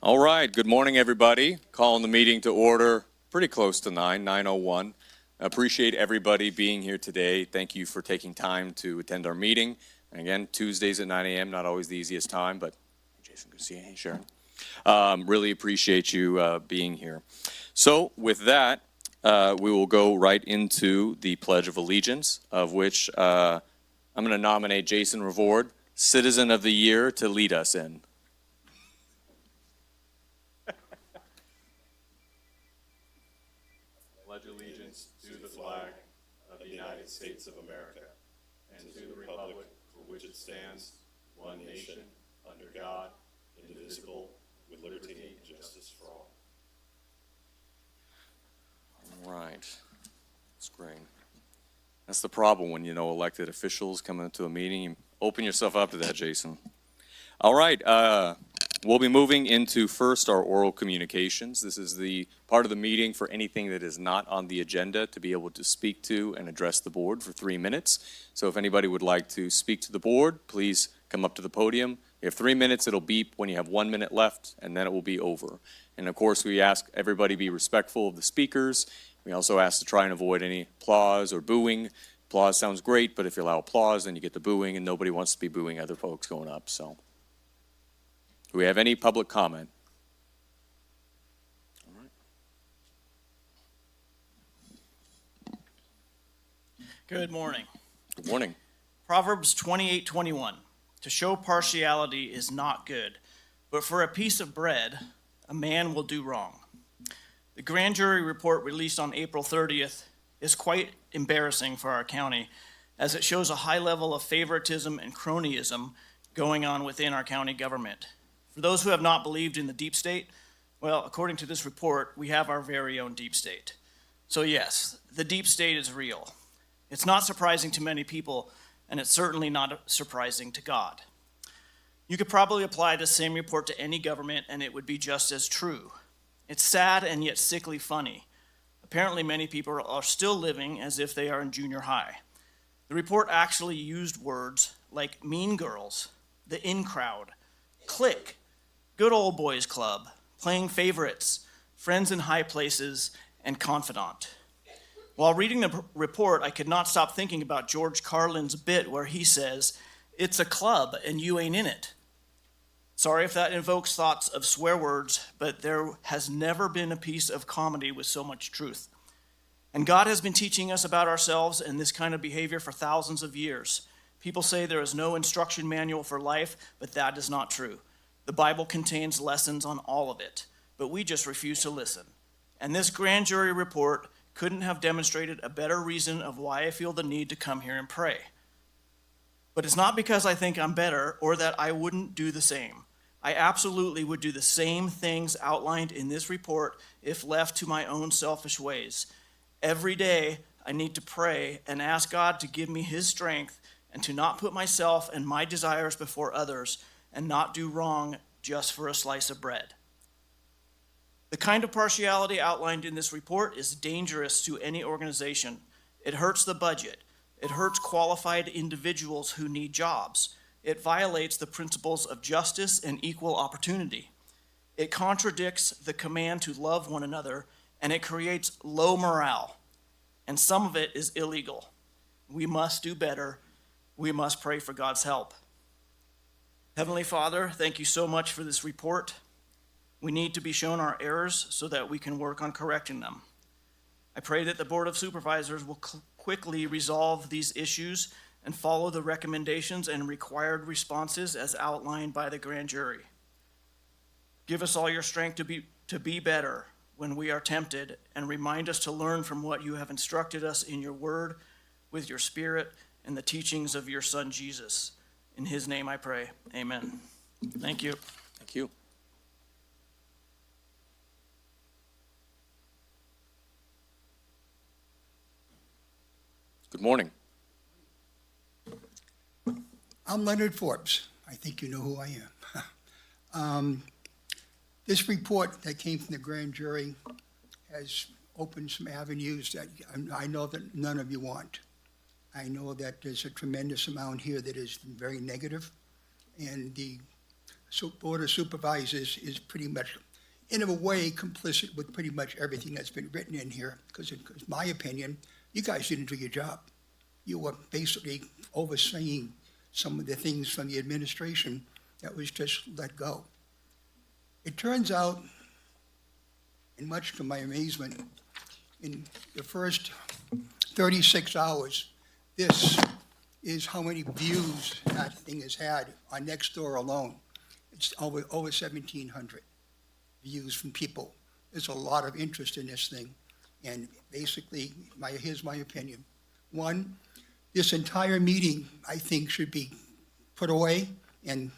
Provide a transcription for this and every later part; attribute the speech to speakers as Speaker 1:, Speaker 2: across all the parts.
Speaker 1: All right. Good morning, everybody. Calling the meeting to order pretty close to 9:01. Appreciate everybody being here today. Thank you for taking time to attend our meeting. And again, Tuesdays at 9 a.m., not always the easiest time, but Jason, good to see you. Hey, Sharon. Really appreciate you being here. So with that, we will go right into the Pledge of Allegiance, of which I'm going to nominate Jason Revord, Citizen of the Year, to lead us in. Pledge allegiance to the flag of the United States of America and to the republic for which it stands, one nation, under God, indivisible, with liberty and justice for all. All right. That's great. That's the problem when, elected officials come into a meeting. You open yourself up to that, Jason. All right. We'll be moving into first our oral communications. This is the part of the meeting for anything that is not on the agenda to be able to speak to and address the board for 3 minutes. So if anybody would like to speak to the board, please come up to the podium. You have 3 minutes. It'll beep when you have 1 minute left, and then it will be over. And of course, we ask everybody be respectful of the speakers. We also ask to try and avoid any applause or booing. Applause sounds great, but if you allow applause, then you get the booing, and nobody wants to be booing other folks going up. So, do we have any public comment? All right.
Speaker 2: Good morning.
Speaker 1: Good morning.
Speaker 2: Proverbs 28:21. To show partiality is not good, but for a piece of bread, a man will do wrong. The grand jury report released on April 30th is quite embarrassing for our county, as it shows a high level of favoritism and cronyism going on within our county government. For those who have not believed in the deep state, well, according to this report, we have our very own deep state. So yes, the deep state is real. It's not surprising to many people, and it's certainly not surprising to God. You could probably apply the same report to any government, and it would be just as true. It's sad and yet sickly funny. Apparently, many people are still living as if they are in junior high. The report actually used words like mean girls, the in crowd, clique, good old boys club, playing favorites, friends in high places, and confidant. While reading the report, I could not stop thinking about George Carlin's bit where he says, "It's a club and you ain't in it." Sorry if that invokes thoughts of swear words, but there has never been a piece of comedy with so much truth. And God has been teaching us about ourselves and this kind of behavior for thousands of years. People say there is no instruction manual for life, but that is not true. The Bible contains lessons on all of it, but we just refuse to listen. And this grand jury report couldn't have demonstrated a better reason of why I feel the need to come here and pray. But it's not because I think I'm better or that I wouldn't do the same. I absolutely would do the same things outlined in this report if left to my own selfish ways. Every day, I need to pray and ask God to give me his strength and to not put myself and my desires before others and not do wrong just for a slice of bread. The kind of partiality outlined in this report is dangerous to any organization. It hurts the budget. It hurts qualified individuals who need jobs. It violates the principles of justice and equal opportunity. It contradicts the command to love one another, and it creates low morale. And some of it is illegal. We must do better. We must pray for God's help. Heavenly Father, thank you so much for this report. We need to be shown our errors so that we can work on correcting them. I pray that the Board of Supervisors will quickly resolve these issues and follow the recommendations and required responses as outlined by the grand jury. Give us all your strength to be better when we are tempted, and remind us to learn from what you have instructed us in your word, with your spirit, and the teachings of your Son, Jesus. In his name I pray, amen. Thank you.
Speaker 1: Thank you. Good morning.
Speaker 3: I'm Leonard Forbes. I think you know who I am. This report that came from the grand jury has opened some avenues that I know that none of you want. I know that there's a tremendous amount here that is very negative, and the Board of Supervisors is pretty much, in a way, complicit with pretty much everything that's been written in here, because in my opinion, you guys didn't do your job. You were basically overseeing some of the things from the administration that was just let go. It turns out, and much to my amazement, in the first 36 hours, this is how many views that thing has had on Nextdoor alone. It's over 1,700 views from people. There's a lot of interest in this thing. And basically, here's my opinion. One, this entire meeting, I think, should be put away, and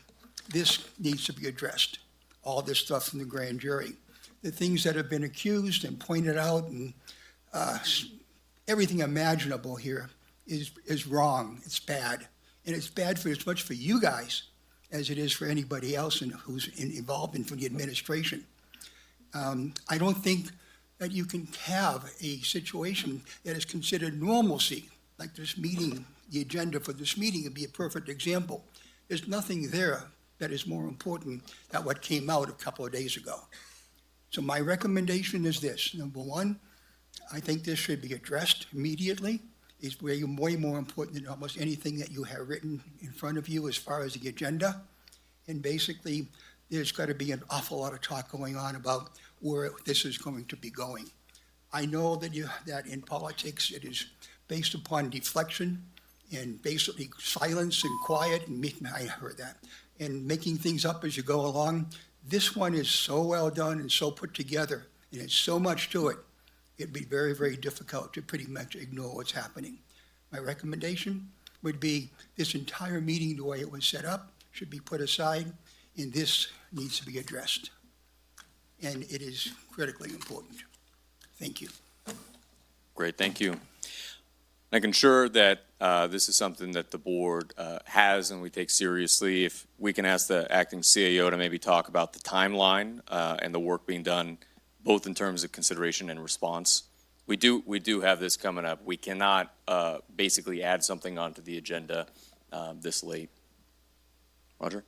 Speaker 3: this needs to be addressed. All this stuff from the grand jury. The things that have been accused and pointed out, and everything imaginable here is wrong. It's bad. And it's bad for as much for you guys as it is for anybody else who's involved in from the administration. I don't think that you can have a situation that is considered normalcy, like this meeting, the agenda for this meeting would be a perfect example. There's nothing there that is more important than what came out a couple of days ago. So my recommendation is this. Number one, I think this should be addressed immediately. It's way more important than almost anything that you have written in front of you as far as the agenda. And basically, there's got to be an awful lot of talk going on about where this is going to be going. I know that in politics it is based upon deflection and basically silence and quiet, and I heard that, and making things up as you go along. This one is so well done and so put together, and it's so much to it. It'd be very, very difficult to pretty much ignore what's happening. My recommendation would be this entire meeting, the way it was set up, should be put aside, and this needs to be addressed. And it is critically important. Thank you.
Speaker 1: Great, thank you. I can assure that this is something that the board has and we take seriously. If we can ask the acting CAO to maybe talk about the timeline and the work being done, both in terms of consideration and response. We do have this coming up. We cannot basically add something onto the agenda this late. Roger?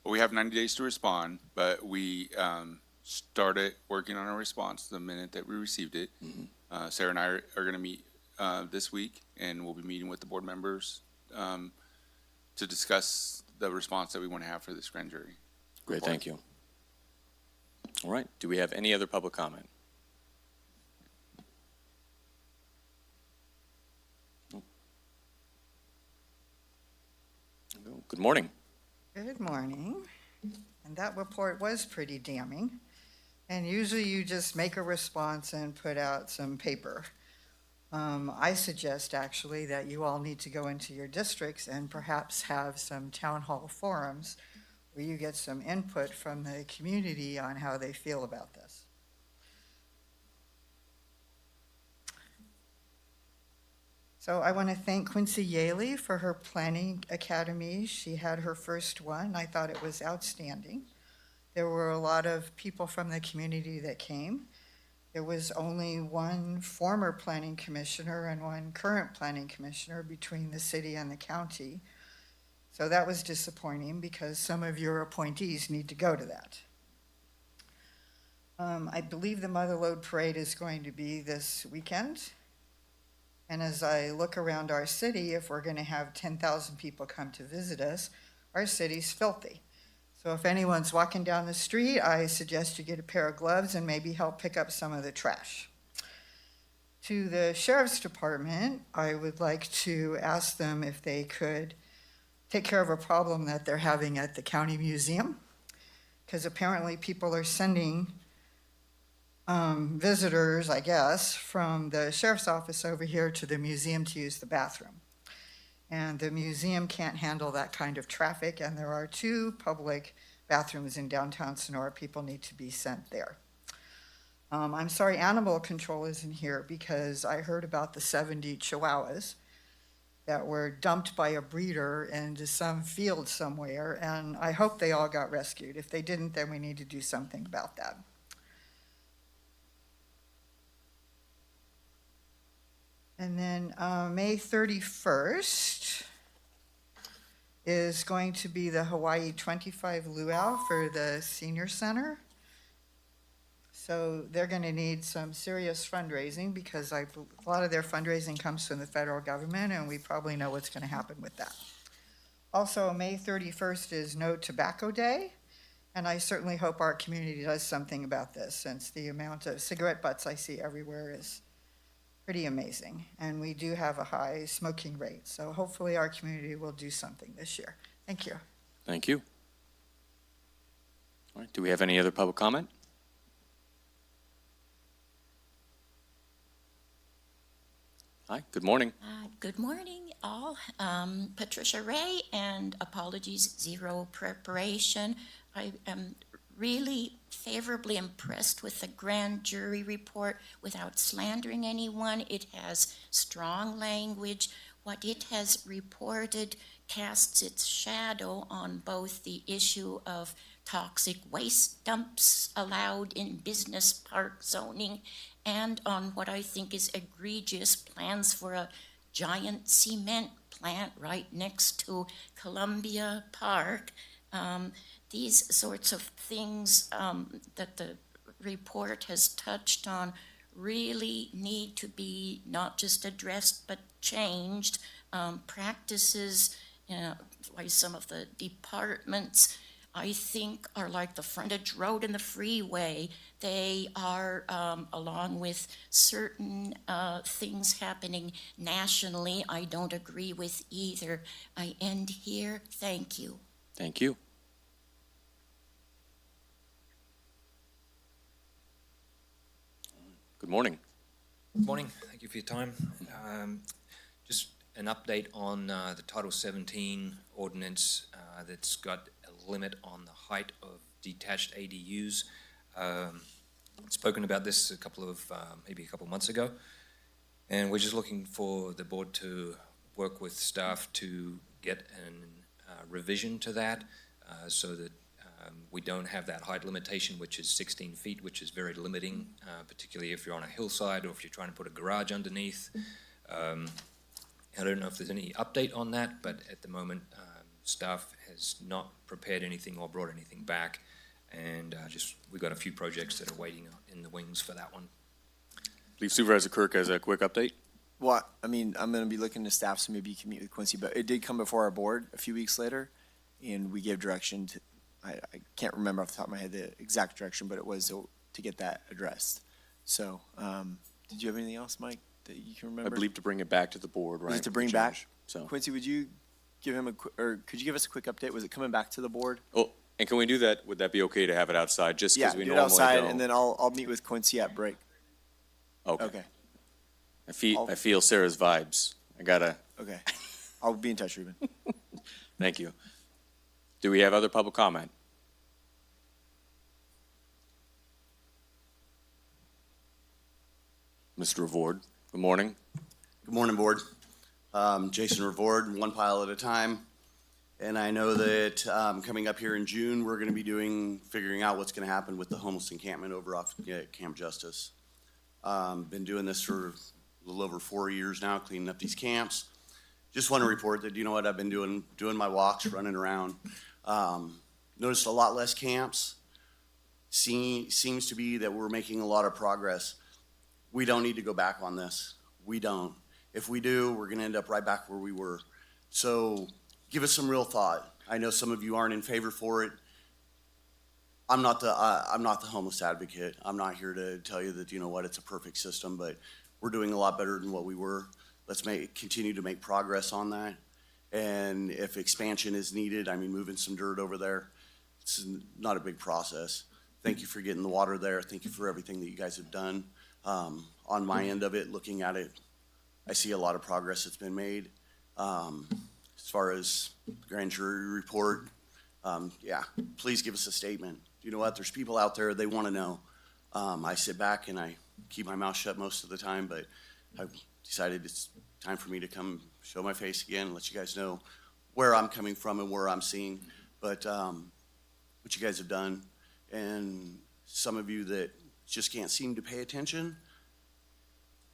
Speaker 4: Well, we have 90 days to respond, but we started working on a response the minute that we received it. Mm-hmm. Sarah and I are going to meet this week, and we'll be meeting with the board members to discuss the response that we want to have for this grand jury.
Speaker 1: Great, thank you. All right, do we have any other public comment? Good morning.
Speaker 5: Good morning. And that report was pretty damning. And usually you just make a response and put out some paper. I suggest actually that you all need to go into your districts and perhaps have some town hall forums where you get some input from the community on how they feel about this. So I want to thank Quincy Yaley for her planning academy. She had her first one. I thought it was outstanding. There were a lot of people from the community that came. There was only one former planning commissioner and one current planning commissioner between the city and the county. So that was disappointing because some of your appointees need to go to that. I believe the Motherlode Parade is going to be this weekend. And as I look around our city, if we're going to have 10,000 people come to visit us, our city's filthy. So if anyone's walking down the street, I suggest you get a pair of gloves and maybe help pick up some of the trash. To the Sheriff's Department, I would like to ask them if they could take care of a problem that they're having at the county museum, because apparently people are sending visitors, I guess, from the sheriff's office over here to the museum to use the bathroom. And the museum can't handle that kind of traffic, and there are 2 public bathrooms in downtown Sonora. People need to be sent there. I'm sorry animal control isn't here because I heard about the 70 chihuahuas that were dumped by a breeder into some field somewhere, and I hope they all got rescued. If they didn't, then we need to do something about that. And then May 31st, is going to be the Hawaii 25 luau for the senior center. So they're going to need some serious fundraising because a lot of their fundraising comes from the federal government, and we probably know what's going to happen with that. Also, May 31st is No Tobacco Day, and I certainly hope our community does something about this, since the amount of cigarette butts I see everywhere is pretty amazing. And we do have a high smoking rate, so hopefully our community will do something this year. Thank you.
Speaker 1: Thank you. All right, do we have any other public comment? Hi, good morning.
Speaker 6: Good morning, all. Patricia Ray, and apologies, zero preparation. I am really favorably impressed with the grand jury report without slandering anyone. It has strong language. What it has reported casts its shadow on both the issue of toxic waste dumps allowed in business park zoning and on what I think is egregious plans for a giant cement plant right next to Columbia Park. These sorts of things that the report has touched on really need to be not just addressed but changed. Practices, by some of the departments, I think, are like the frontage road and the freeway. They are, along with certain things happening nationally, I don't agree with either. I end here. Thank you.
Speaker 1: Thank you. Good morning.
Speaker 7: Good morning. Thank you for your time. Just an update on the Title 17 ordinance that's got a limit on the height of detached ADUs. Spoken about this maybe a couple of months ago, and we're just looking for the board to work with staff to get a revision to that so that we don't have that height limitation, which is 16 feet, which is very limiting, particularly if you're on a hillside or if you're trying to put a garage underneath. I don't know if there's any update on that, but at the moment, staff has not prepared anything or brought anything back, and we've got a few projects that are waiting in the wings for that one.
Speaker 1: I believe Supervisor Kirk has a quick update.
Speaker 8: Well, I mean, I'm going to be looking to staff, so maybe you can meet with Quincy, but it did come before our board a few weeks later, and we gave direction to, I can't remember off the top of my head the exact direction, but it was to get that addressed. So, did you have anything else, Mike, that you can remember?
Speaker 1: I believe to bring it back to the board, right?
Speaker 8: Was it to
Speaker 1: with
Speaker 8: bring
Speaker 1: the
Speaker 8: back?
Speaker 1: change. So,
Speaker 8: Quincy, would you give him or could you give us a quick update? Was it coming back to the board?
Speaker 1: oh, and can we do that? Would that be okay to have it outside, just
Speaker 8: Yeah,
Speaker 1: because we
Speaker 8: do it
Speaker 1: normally
Speaker 8: outside,
Speaker 1: don't?
Speaker 8: and then I'll meet with Quincy at break.
Speaker 1: Okay.
Speaker 8: Okay,
Speaker 1: I feel Sarah's vibes. I gotta,
Speaker 8: okay. I'll be in touch, Ruben.
Speaker 1: thank you. Do we have other public comment? Mr. Revord, good morning.
Speaker 9: Good morning, Board. Jason Revord, One Pile at a Time. And I know that coming up here in June, we're going to be figuring out what's going to happen with the homeless encampment over off Camp Justice. Been doing this for a little over 4 years now, cleaning up these camps. Just want to report that, you know what, I've been doing my walks, running around. Noticed a lot less camps. Seems to be that we're making a lot of progress. We don't need to go back on this. We don't. If we do, we're going to end up right back where we were. So give us some real thought. I know some of you aren't in favor for it. I'm not the homeless advocate. I'm not here to tell you that, you know what, it's a perfect system, but we're doing a lot better than what we were. Let's continue to make progress on that. And if expansion is needed, I mean, moving some dirt over there, it's not a big process. Thank you for getting the water there. Thank you for everything that you guys have done. On my end of it, looking at it, I see a lot of progress that's been made. As far as the grand jury report, yeah, please give us a statement. You know what, there's people out there, they want to know. I sit back and I keep my mouth shut most of the time, but I've decided it's time for me to come show my face again and let you guys know where I'm coming from and where I'm seeing. But what you guys have done, and some of you that just can't seem to pay attention,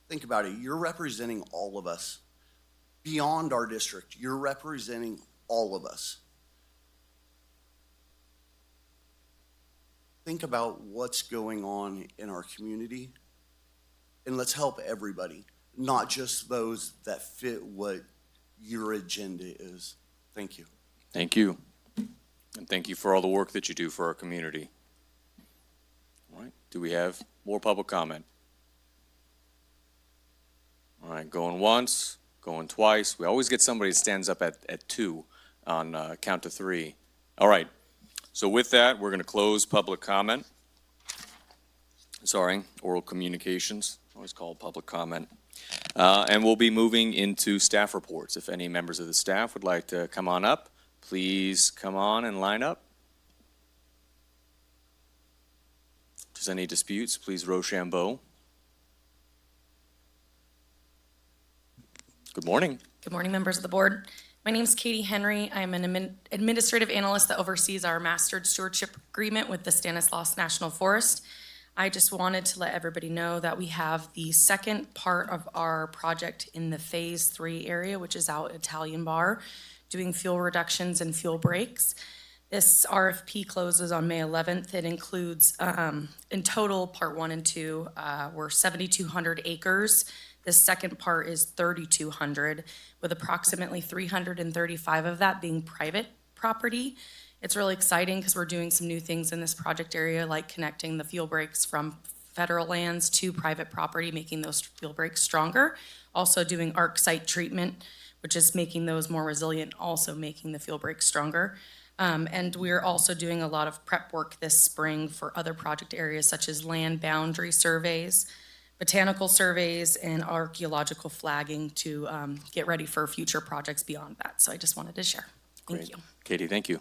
Speaker 9: think about it. You're representing all of us beyond our district. You're representing all of us. Think about what's going on in our community, and let's help everybody, not just those that fit what your agenda is. Thank you.
Speaker 1: Thank you. And thank you for all the work that you do for our community. All right, do we have more public comment? All right, going once, going twice. We always get somebody that stands up at two on count to three. All right, so with that, we're gonna close public comment. Sorry, oral communications, always called public comment. And we'll be moving into staff reports. If any members of the staff would like to come on up, please come on and line up. If there's any disputes, please Rochambeau. Good morning.
Speaker 10: Good morning, members of the board. My name is Katie Henry. I'm an administrative analyst that oversees our mastered stewardship agreement with the Stanislaus National Forest. I just wanted to let everybody know that we have the second part of our project in the Phase 3 area, which is out at Italian Bar, doing fuel reductions and fuel breaks. This RFP closes on May 11th. It includes, in total, Part 1 and 2 were 7,200 acres. The second part is 3,200, with approximately 335 of that being private property. It's really exciting because we're doing some new things in this project area, like connecting the fuel breaks from federal lands to private property, making those fuel breaks stronger. Also doing arc site treatment, which is making those more resilient, also making the fuel breaks stronger. And we're also doing a lot of prep work this spring for other project areas such as land boundary surveys, botanical surveys, and archaeological flagging to get ready for future projects beyond that. So I just wanted to share. Thank
Speaker 1: Great.
Speaker 10: you.
Speaker 1: Katie, thank you.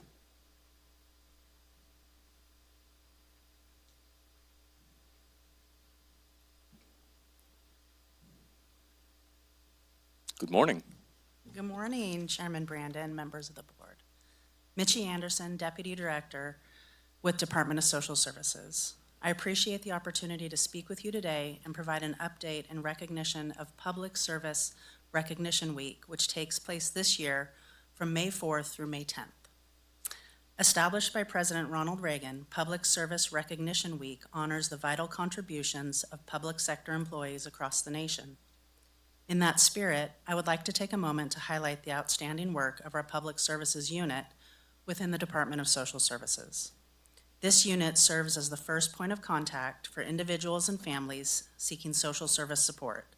Speaker 1: Good morning.
Speaker 11: Good morning, Chairman Brandon, members of the board. Mitchie Anderson, Deputy Director with Department of Social Services. I appreciate the opportunity to speak with you today and provide an update in recognition of Public Service Recognition Week, which takes place this year from May 4th through May 10th. Established by President Ronald Reagan, Public Service Recognition Week honors the vital contributions of public sector employees across the nation. In that spirit, I would like to take a moment to highlight the outstanding work of our Public Services Unit within the Department of Social Services. This unit serves as the first point of contact for individuals and families seeking social service support,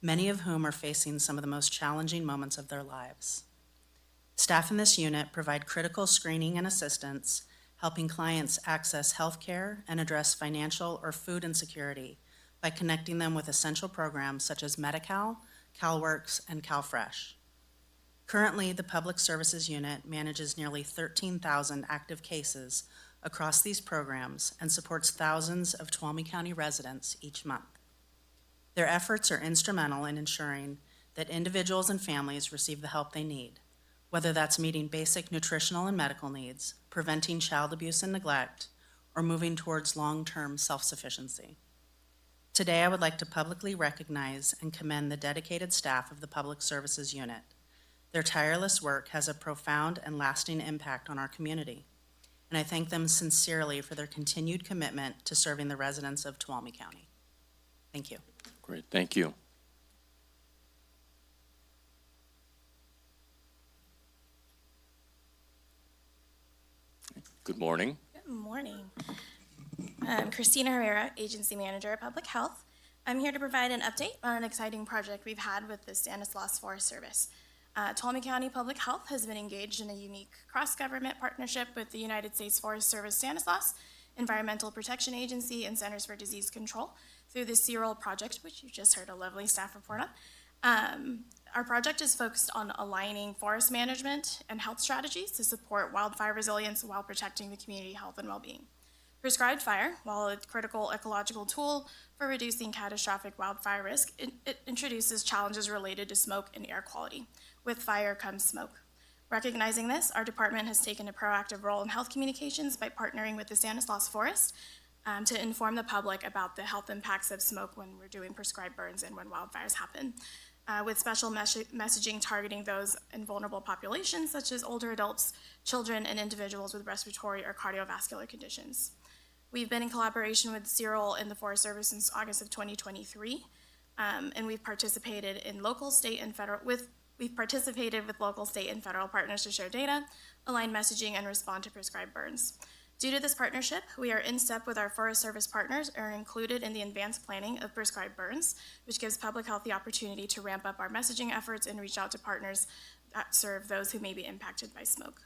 Speaker 11: many of whom are facing some of the most challenging moments of their lives. Staff in this unit provide critical screening and assistance, helping clients access health care and address financial or food insecurity by connecting them with essential programs such as Medi-Cal, CalWorks, and CalFresh. Currently, the Public Services Unit manages nearly 13,000 active cases across these programs and supports thousands of Tuolumne County residents each month. Their efforts are instrumental in ensuring that individuals and families receive the help they need, whether that's meeting basic nutritional and medical needs, preventing child abuse and neglect, or moving towards long-term self-sufficiency. Today, I would like to publicly recognize and commend the dedicated staff of the Public Services Unit. Their tireless work has a profound and lasting impact on our community, and I thank them sincerely for their continued commitment to serving the residents of Tuolumne County. Thank you.
Speaker 1: Great, thank you. Good morning.
Speaker 12: Good morning. I'm Christina Herrera, Agency Manager of Public Health. I'm here to provide an update on an exciting project we've had with the Stanislaus Forest Service. Tuolumne County Public Health has been engaged in a unique cross-government partnership with the United States Forest Service Stanislaus, Environmental Protection Agency, and Centers for Disease Control through the C-Roll project, which you just heard a lovely staff report on. Our project is focused on aligning forest management and health strategies to support wildfire resilience while protecting the community health and well-being. Prescribed fire, while a critical ecological tool for reducing catastrophic wildfire risk, it introduces challenges related to smoke and air quality. With fire comes smoke. Recognizing this, our department has taken a proactive role in health communications by partnering with the Stanislaus Forest to inform the public about the health impacts of smoke when we're doing prescribed burns and when wildfires happen. with special messaging targeting those in vulnerable populations, such as older adults, children, and individuals with respiratory or cardiovascular conditions. We've been in collaboration with Cyril in the Forest Service since August of 2023, and we've participated in local, state, and federal with local, state, and federal partners to share data, align messaging, and respond to prescribed burns. Due to this partnership, we are in step with our Forest Service partners and are included in the advanced planning of prescribed burns, which gives public health the opportunity to ramp up our messaging efforts and reach out to partners that serve those who may be impacted by smoke.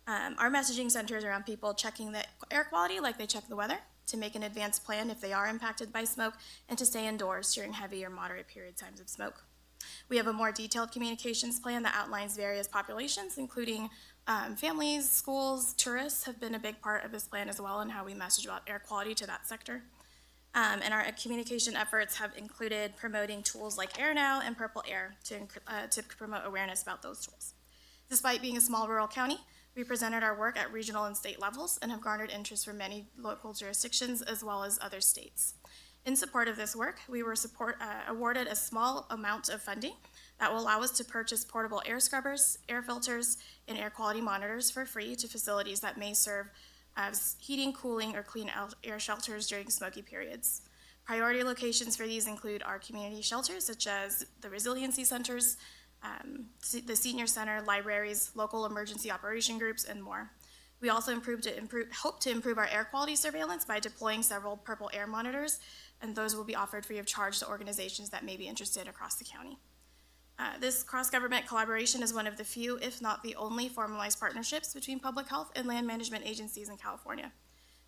Speaker 12: Our messaging centers around people checking the air quality like they check the weather, to make an advanced plan if they are impacted by smoke, and to stay indoors during heavy or moderate period times of smoke. We have a more detailed communications plan that outlines various populations, including families, schools, tourists have been a big part of this plan as well, and how we message about air quality to that sector. And our communication efforts have included promoting tools like AirNow and Purple Air to promote awareness about those tools. Despite being a small rural county, we presented our work at regional and state levels and have garnered interest from many local jurisdictions as well as other states. In support of this work, we were awarded a small amount of funding that will allow us to purchase portable air scrubbers, air filters, and air quality monitors for free to facilities that may serve as heating, cooling, or clean air shelters during smoky periods. Priority locations for these include our community shelters, such as the resiliency centers, the senior center, libraries, local emergency operation groups, and more. We also hope to improve our air quality surveillance by deploying several Purple Air monitors, and those will be offered free of charge to organizations that may be interested across the county. This cross-government collaboration is one of the few, if not the only, formalized partnerships between public health and land management agencies in California.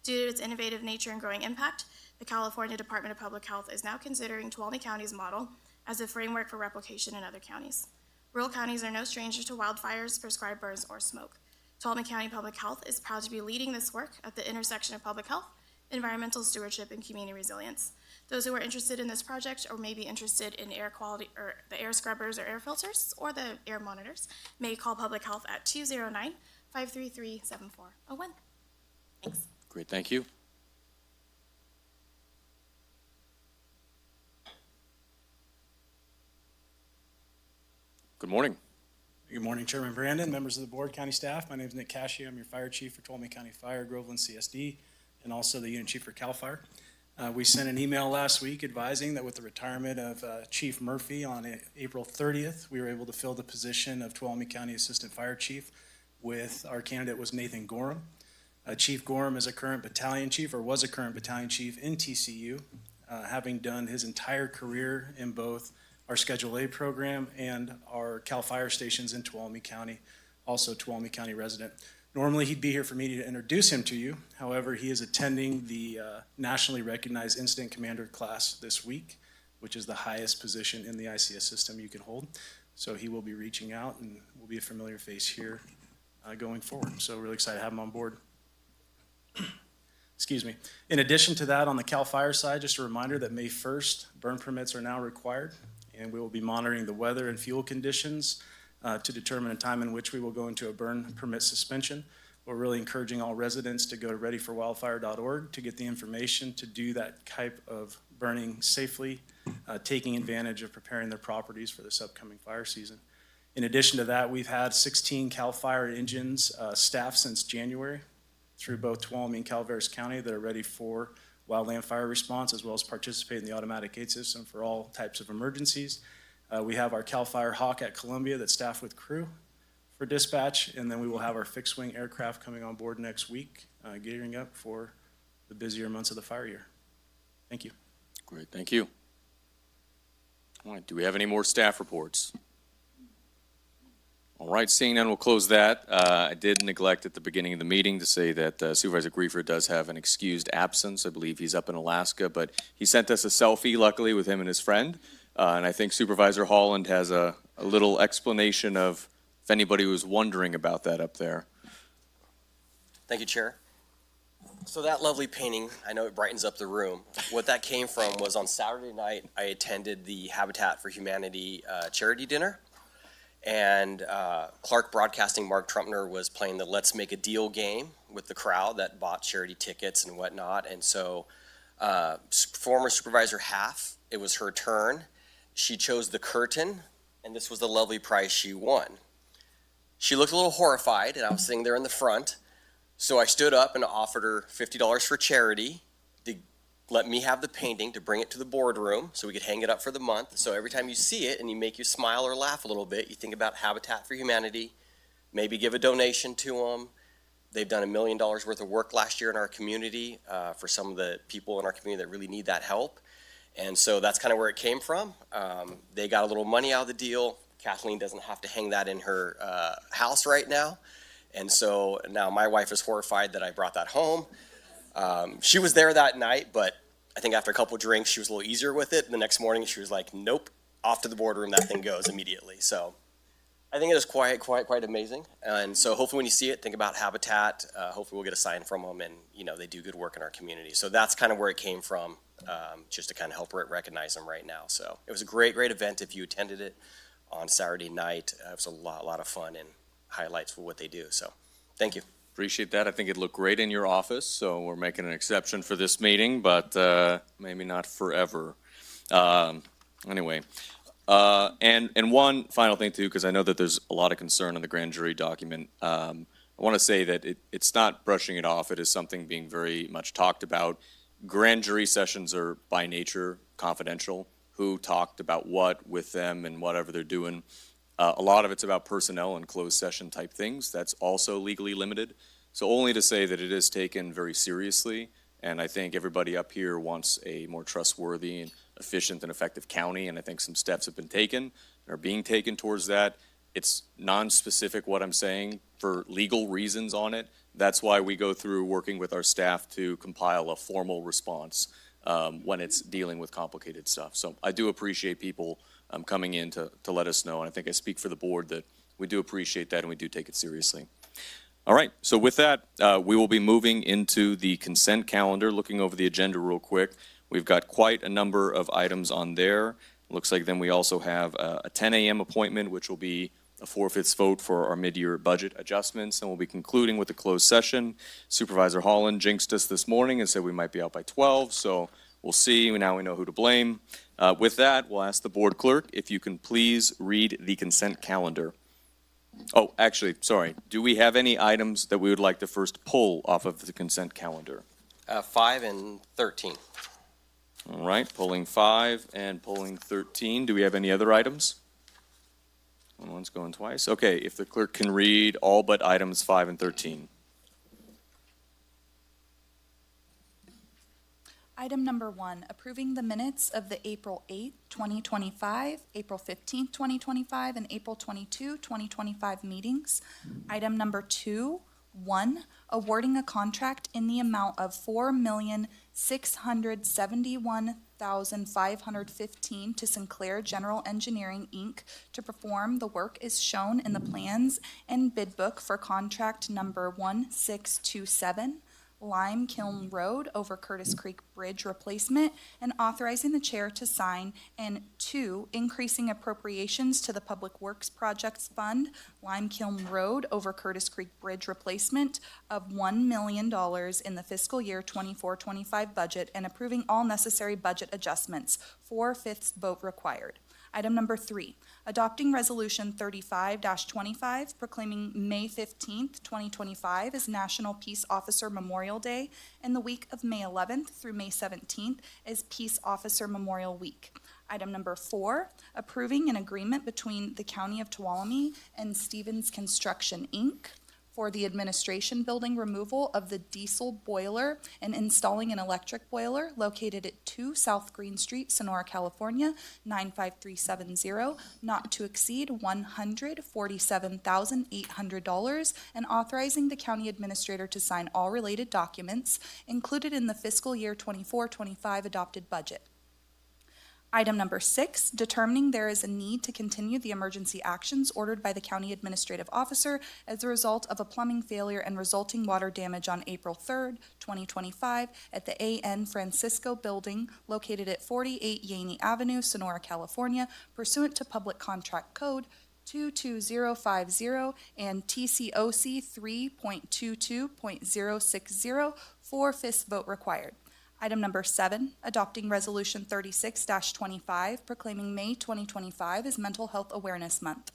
Speaker 12: Due to its innovative nature and growing impact, the California Department of Public Health is now considering Tuolumne County's model as a framework for replication in other counties. Rural counties are no strangers to wildfires, prescribed burns, or smoke. Tuolumne County Public Health is proud to be leading this work at the intersection of public health, environmental stewardship, and community resilience. Those who are interested in this project or may be interested in air quality or the air scrubbers or air filters or the air monitors may call public health at 209-533-7401. Thanks.
Speaker 1: Great, thank you. Good morning.
Speaker 13: Good morning, Chairman Brandon, members of the board, county staff. My name is Nick Cascio. I'm your fire chief for Tuolumne County Fire, Groveland CSD, and also the unit chief for CAL FIRE. We sent an email last week advising that with the retirement of Chief Murphy on April 30th, we were able to fill the position of Tuolumne County Assistant Fire Chief with our candidate was Nathan Gorham. Chief Gorham is a current battalion chief, or was a current battalion chief in TCU, having done his entire career in both our Schedule A program and our CAL FIRE stations in Tuolumne County, also Tuolumne County resident. Normally, he'd be here for me to introduce him to you. However, he is attending the nationally recognized incident commander class this week, which is the highest position in the ICS system you can hold. So he will be reaching out and will be a familiar face here going forward. So really excited to have him on board. Excuse me. In addition to that, on the CAL FIRE side, just a reminder that May 1st, burn permits are now required, and we will be monitoring the weather and fuel conditions to determine a time in which we will go into a burn permit suspension. We're really encouraging all residents to go to readyforwildfire.org to get the information to do that type of burning safely, taking advantage of preparing their properties for this upcoming fire season. In addition to that, we've had 16 CAL FIRE engines staffed since January through both Tuolumne and Calaveras County that are ready for wildland fire response, as well as participate in the automatic gate system for all types of emergencies. We have our CAL FIRE Hawk at Columbia that's staffed with crew for dispatch, and then we will have our fixed-wing aircraft coming on board next week, gearing up for the busier months of the fire year. Thank you.
Speaker 1: Great, thank you. All right, do we have any more staff reports? All right, seeing none, we'll close that. I did neglect at the beginning of the meeting to say that Supervisor Griefer does have an excused absence. I believe he's up in Alaska, but he sent us a selfie, luckily, with him and his friend. And I think Supervisor Holland has a little explanation of if anybody was wondering about that up there.
Speaker 14: Thank you, Chair. So that lovely painting, I know it brightens up the room. What that came from was on Saturday night, I attended the Habitat for Humanity charity dinner. And Clark Broadcasting, Mark Trumpner, was playing the Let's Make a Deal game with the crowd that bought charity tickets and whatnot. And so former Supervisor Half, it was her turn. she chose the curtain, and this was the lovely prize she won. She looked a little horrified, and I was sitting there in the front. So I stood up and offered her $50 for charity to let me have the painting, to bring it to the boardroom so we could hang it up for the month. So every time you see it and you make you smile or laugh a little bit, you think about Habitat for Humanity, maybe give a donation to them. They've done $1 million worth of work last year in our community for some of the people in our community that really need that help. And so that's kind of where it came from. They got a little money out of the deal. Kathleen doesn't have to hang that in her house right now. And so now my wife is horrified that I brought that home. She was there that night, but I think after a couple drinks, she was a little easier with it. The next morning, she was like, nope, off to the boardroom, that thing goes immediately. So I think it is quite amazing. And so hopefully when you see it, think about Habitat. Hopefully we'll get a sign from them, and they do good work in our community. So that's kind of where it came from, just to kind of help recognize them right now. So it was a great event if you attended it on Saturday night. It was a lot of fun and highlights for what they do. So thank you.
Speaker 1: Appreciate that. I think it looked great in your office, so we're making an exception for this meeting, but maybe not forever. Anyway, and one final thing too, because I know that there's a lot of concern on the grand jury document. I want to say that it's not brushing it off. It is something being very much talked about. Grand jury sessions are by nature confidential. Who talked about what with them and whatever they're doing. A lot of it's about personnel and closed session type things. That's also legally limited. So only to say that it is taken very seriously, and I think everybody up here wants a more trustworthy and efficient and effective county, and I think some steps have been taken and are being taken towards that. It's non-specific what I'm saying for legal reasons on it. That's why we go through working with our staff to compile a formal response when it's dealing with complicated stuff. So I do appreciate people coming in to let us know, and I think I speak for the board that we do appreciate that and we do take it seriously. All right, so with that, we will be moving into the consent calendar, looking over the agenda real quick. We've got quite a number of items on there. Looks like then we also have a 10 a.m. appointment, which will be a 4/5 vote for our mid-year budget adjustments, and we'll be concluding with the closed session. Supervisor Holland jinxed us this morning and said we might be out by 12, so we'll see. Now we know who to blame. With that, we'll ask the board clerk if you can please read the consent calendar. Oh, actually, sorry. Do we have any items that we would like to first pull off of the consent calendar?
Speaker 14: 5 and 13.
Speaker 1: All right, pulling 5 and pulling 13. Do we have any other items? One's going twice. Okay, if the clerk can read all but items 5 and 13.
Speaker 15: Item number 1, approving the minutes of the April 8th, 2025, April 15th, 2025, and April 22, 2025 meetings. Item number 2, 1, awarding a contract in the amount of $4,671,515 to Sinclair General Engineering, Inc. to perform the work as shown in the plans and bid book for contract number 1627. Lime Kiln Road over Curtis Creek Bridge replacement, and authorizing the chair to sign, and 2, increasing appropriations to the Public Works Projects Fund, Lime Kiln Road over Curtis Creek Bridge replacement of $1 million in the fiscal year 24-25 budget, and approving all necessary budget adjustments. 4/5 vote required. Item number 3, adopting Resolution 35-25, proclaiming May 15th, 2025 as National Peace Officer Memorial Day, and the week of May 11th through May 17th as Peace Officer Memorial Week. Item number 4, approving an agreement between the County of Tuolumne and Stevens Construction, Inc. for the administration building removal of the diesel boiler and installing an electric boiler located at 2 South Green Street, Sonora, California, 95370, not to exceed $147,800, and authorizing the county administrator to sign all related documents included in the fiscal year 24-25 adopted budget. Item number 6, determining there is a need to continue the emergency actions ordered by the county administrative officer as a result of a plumbing failure and resulting water damage on April 3rd, 2025 at the A.N. Francisco building located at 48 Yaney Avenue, Sonora, California, pursuant to Public Contract Code 22050 and TCOC 3.22.060. 4/5 vote required. Item number 7, adopting Resolution 36-25, proclaiming May 2025 as Mental Health Awareness Month.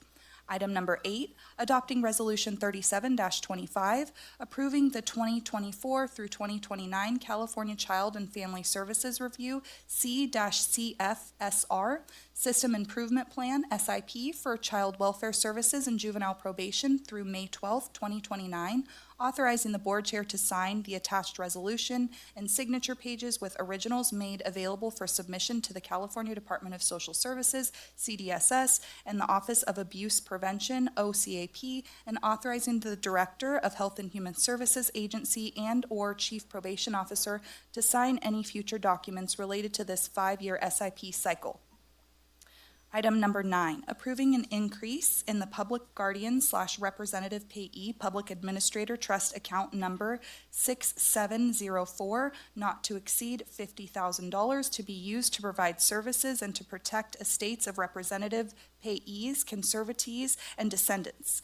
Speaker 15: Item number 8, adopting Resolution 37-25, approving the 2024 through 2029 California Child and Family Services Review C-CFSR System Improvement Plan, SIP, for Child Welfare Services and Juvenile Probation through May 12, 2029, authorizing the board chair to sign the attached resolution and signature pages with originals made available for submission to the California Department of Social Services, CDSS, and the Office of Abuse Prevention, OCAP, and authorizing the Director of Health and Human Services Agency and/or Chief Probation Officer to sign any future documents related to this 5-year SIP cycle. Item number 9, approving an increase in the public guardian/representative payee public administrator trust account number 6704, not to exceed $50,000, to be used to provide services and to protect estates of representative payees, conservatees, and decedents.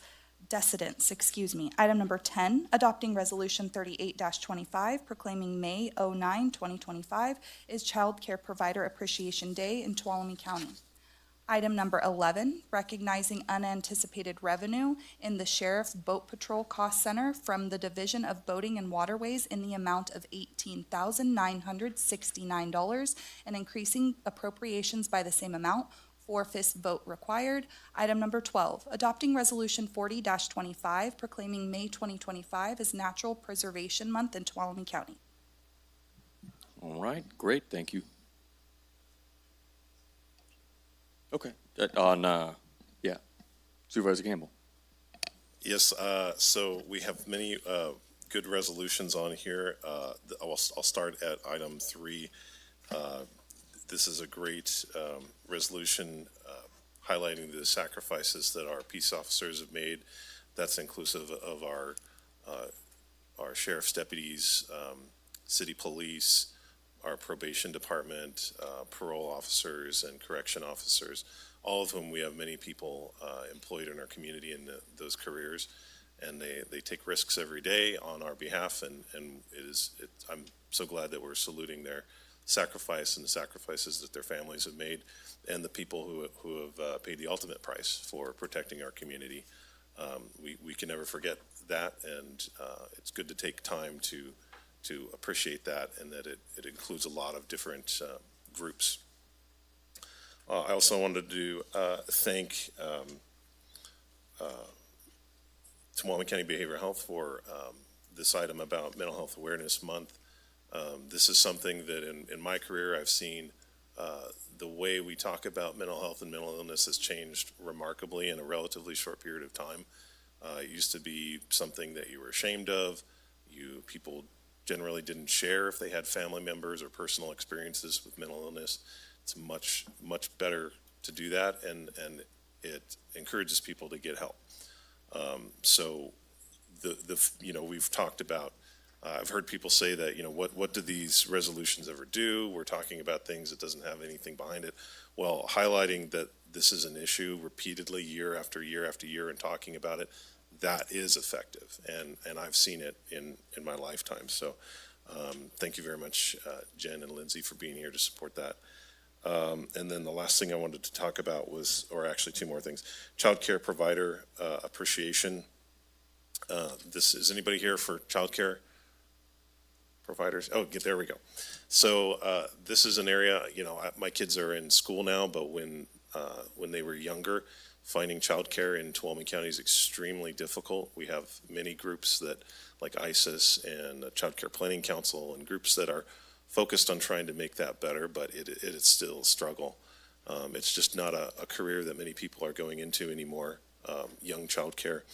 Speaker 15: Item number 10, adopting Resolution 38-25, proclaiming May 09, 2025 is Child Care Provider Appreciation Day in Tuolumne County. Item number 11, recognizing unanticipated revenue in the Sheriff's Boat Patrol Cost Center from the Division of Boating and Waterways in the amount of $18,969 and increasing appropriations by the same amount. 4/5 vote required. Item number 12, adopting Resolution 40-25, proclaiming May 2025 as Natural Preservation Month in Tuolumne County.
Speaker 1: All right, great, thank you. Okay, yeah, Supervisor Campbell.
Speaker 16: Yes, so we have many good resolutions on here. I'll start at item 3. This is a great resolution highlighting the sacrifices that our peace officers have made. That's inclusive of our sheriff's deputies, city police, our probation department, parole officers, and correction officers, all of whom we have many people employed in our community in those careers, and they take risks every day on our behalf, and I'm so glad that we're saluting their sacrifice and the sacrifices that their families have made, and the people who have paid the ultimate price for protecting our community. We can never forget that, and it's good to take time to appreciate that, and that it includes a lot of different groups. I also wanted to thank Tuolumne County Behavioral Health for this item about Mental Health Awareness Month. This is something that in my career I've seen the way we talk about mental health and mental illness has changed remarkably in a relatively short period of time. It used to be something that you were ashamed of. People generally didn't share if they had family members or personal experiences with mental illness. It's much better to do that, and it encourages people to get help. So we've talked about, I've heard people say that, what do these resolutions ever do? We're talking about things that doesn't have anything behind it. Well, highlighting that this is an issue repeatedly year after year after year and talking about it, that is effective, and I've seen it in my lifetime. So thank you very much, Jen and Lindsay, for being here to support that. And then the last thing I wanted to talk about was, or actually 2 more things, Child Care Provider Appreciation. Is anybody here for child care providers? Oh, there we go. So this is an area, my kids are in school now, but when they were younger, finding childcare in Tuolumne County is extremely difficult. We have many groups like ISIS and the Child Care Planning Council, and groups that are focused on trying to make that better, but it is still a struggle. It's just not a career that many people are going into anymore, young childcare.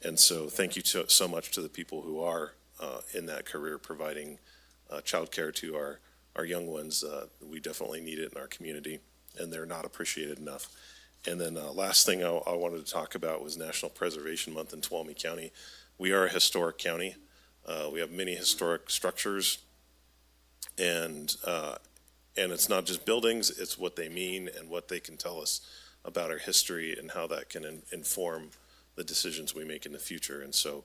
Speaker 16: And so thank you so much to the people who are in that career providing childcare to our young ones. We definitely need it in our community, and they're not appreciated enough. And then last thing I wanted to talk about was National Preservation Month in Tuolumne County. We are a historic county. We have many historic structures, and it's not just buildings, it's what they mean and what they can tell us about our history and how that can inform the decisions we make in the future. And so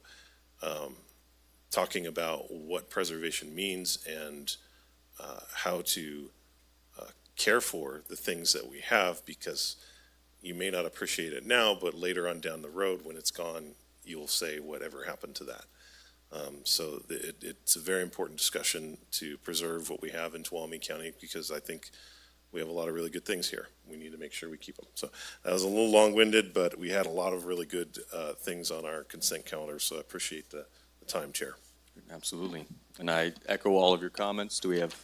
Speaker 16: talking about what preservation means and how to care for the things that we have, because you may not appreciate it now, but later on down the road, when it's gone, you'll say, whatever happened to that? So it's a very important discussion to preserve what we have in Tuolumne County, because I think we have a lot of really good things here. We need to make sure we keep them. So that was a little long-winded, but we had a lot of really good things on our consent calendar, so I appreciate the time, Chair.
Speaker 1: Absolutely. And I echo all of your comments. Do we have?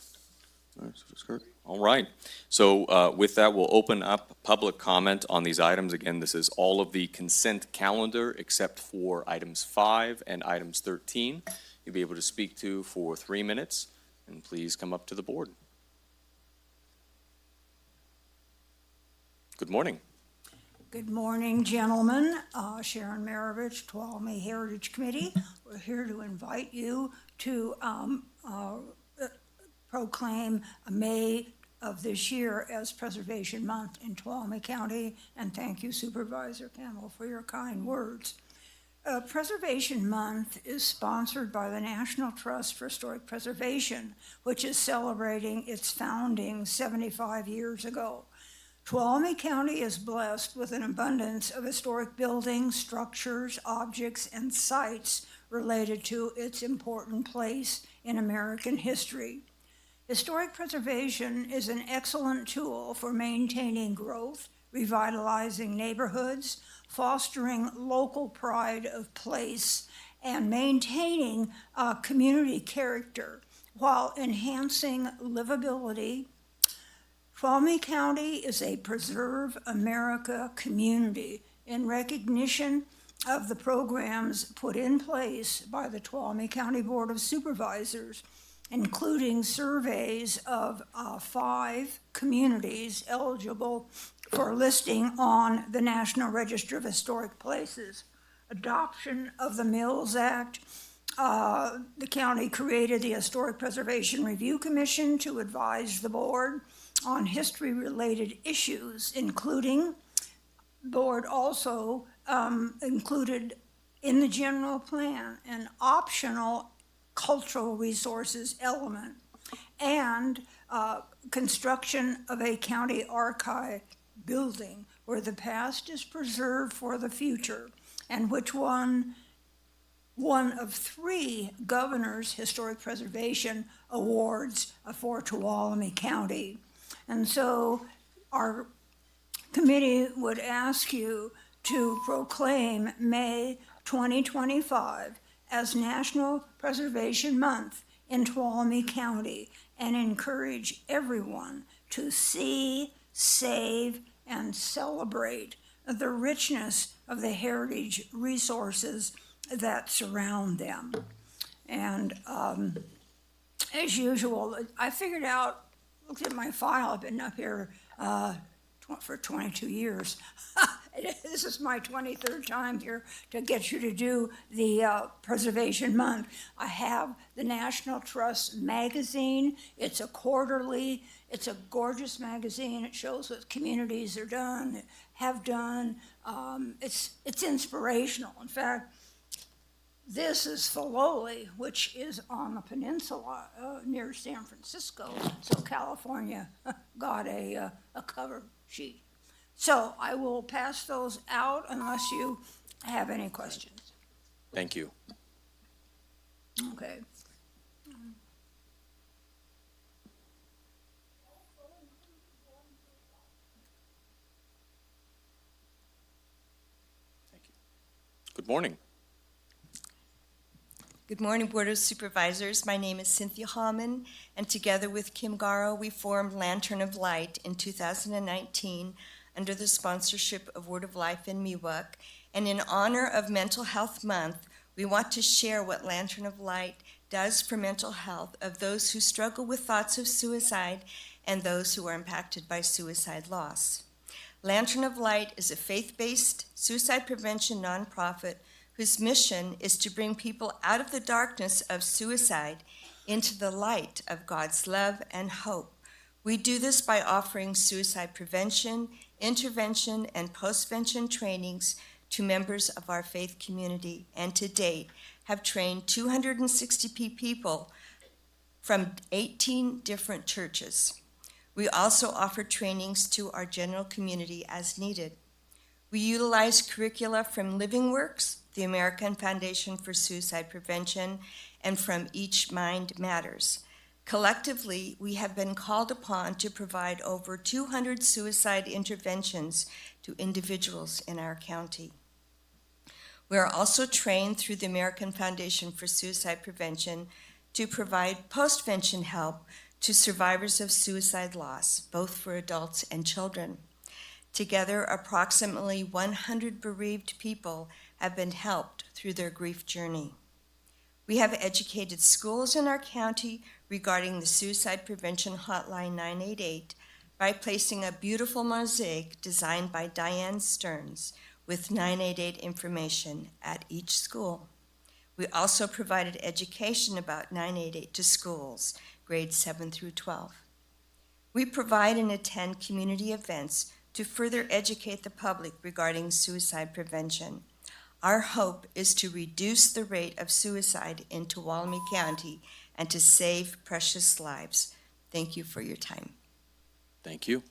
Speaker 1: All right. So with that, we'll open up public comment on these items. Again, this is all of the consent calendar except for items 5 and items 13. You'll be able to speak to for 3 minutes, and please come up to the board. Good morning.
Speaker 17: Good morning, gentlemen. Sharon Maravich, Tuolumne Heritage Committee. We're here to invite you to proclaim May of this year as Preservation Month in Tuolumne County, and thank you, Supervisor Campbell, for your kind words. Preservation Month is sponsored by the National Trust for Historic Preservation, which is celebrating its founding 75 years ago. Tuolumne County is blessed with an abundance of historic buildings, structures, objects, and sites related to its important place in American history. Historic preservation is an excellent tool for maintaining growth, revitalizing neighborhoods, fostering local pride of place, and maintaining community character while enhancing livability. Tuolumne County is a Preserve America community in recognition of the programs put in place by the Tuolumne County Board of Supervisors, including surveys of 5 communities eligible for listing on the National Register of Historic Places, adoption of the Mills Act. The county created the Historic Preservation Review Commission to advise the board on history-related issues, including, board also included in the general plan an optional cultural resources element, and construction of a county archive building where the past is preserved for the future, and which one of 3 Governor's Historic Preservation Awards for Tuolumne County. And so our committee would ask you to proclaim May 2025 as National Preservation Month in Tuolumne County and encourage everyone to see, save, and celebrate the richness of the heritage resources that surround them. And as usual, I figured out, looked at my file, I've been up here for 22 years. This is my 23rd time here to get you to do the Preservation Month. I have the National Trust magazine. It's a quarterly, it's a gorgeous magazine. It shows what communities are done, have done. It's inspirational. In fact, this is Filoli, which is on the peninsula near San Francisco. So California got a cover sheet. So I will pass those out unless you have any questions.
Speaker 1: Thank you.
Speaker 17: Okay.
Speaker 1: Good morning.
Speaker 18: Good morning, Board of Supervisors. My name is Cynthia Hallman, and together with Kim Garrow, we formed Lantern of Light in 2019 under the sponsorship of Word of Life in Miwok. And in honor of Mental Health Month, we want to share what Lantern of Light does for mental health of those who struggle with thoughts of suicide and those who are impacted by suicide loss. Lantern of Light is a faith-based suicide prevention nonprofit whose mission is to bring people out of the darkness of suicide into the light of God's love and hope. We do this by offering suicide prevention, intervention, and postvention trainings to members of our faith community, and to date have trained 260 people from 18 different churches. We also offer trainings to our general community as needed. We utilize curricula from Living Works, the American Foundation for Suicide Prevention, and from Each Mind Matters. Collectively, we have been called upon to provide over 200 suicide interventions to individuals in our county. We are also trained through the American Foundation for Suicide Prevention to provide postvention help to survivors of suicide loss, both for adults and children. Together, approximately 100 bereaved people have been helped through their grief journey. We have educated schools in our county regarding the Suicide Prevention Hotline 988 by placing a beautiful mosaic designed by Diane Stearns with 988 information at each school. We also provided education about 988 to schools, grades 7 through 12. We provide and attend community events to further educate the public regarding suicide prevention. Our hope is to reduce the rate of suicide in Tuolumne County and to save precious lives. Thank you for your time.
Speaker 1: Thank you.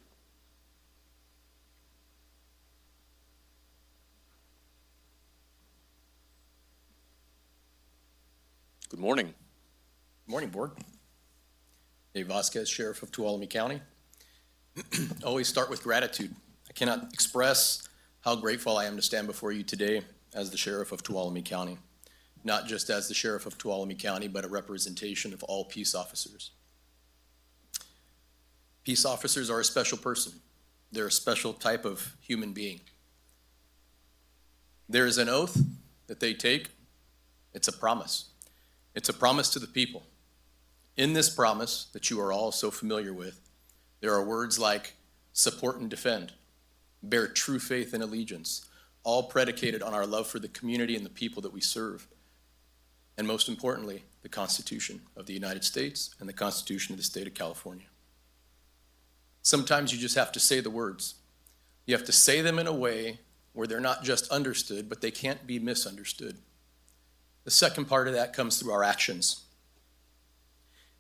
Speaker 1: Good morning.
Speaker 19: Good morning, Board. Dave Vasquez, Sheriff of Tuolumne County. Always start with gratitude. I cannot express how grateful I am to stand before you today as the Sheriff of Tuolumne County. Not just as the Sheriff of Tuolumne County, but a representation of all peace officers. Peace officers are a special person. They're a special type of human being. There is an oath that they take. It's a promise. It's a promise to the people. In this promise that you are all so familiar with, there are words like support and defend, bear true faith and allegiance, all predicated on our love for the community and the people that we serve. And most importantly, the Constitution of the United States and the Constitution of the State of California. Sometimes you just have to say the words. You have to say them in a way where they're not just understood, but they can't be misunderstood. The second part of that comes through our actions.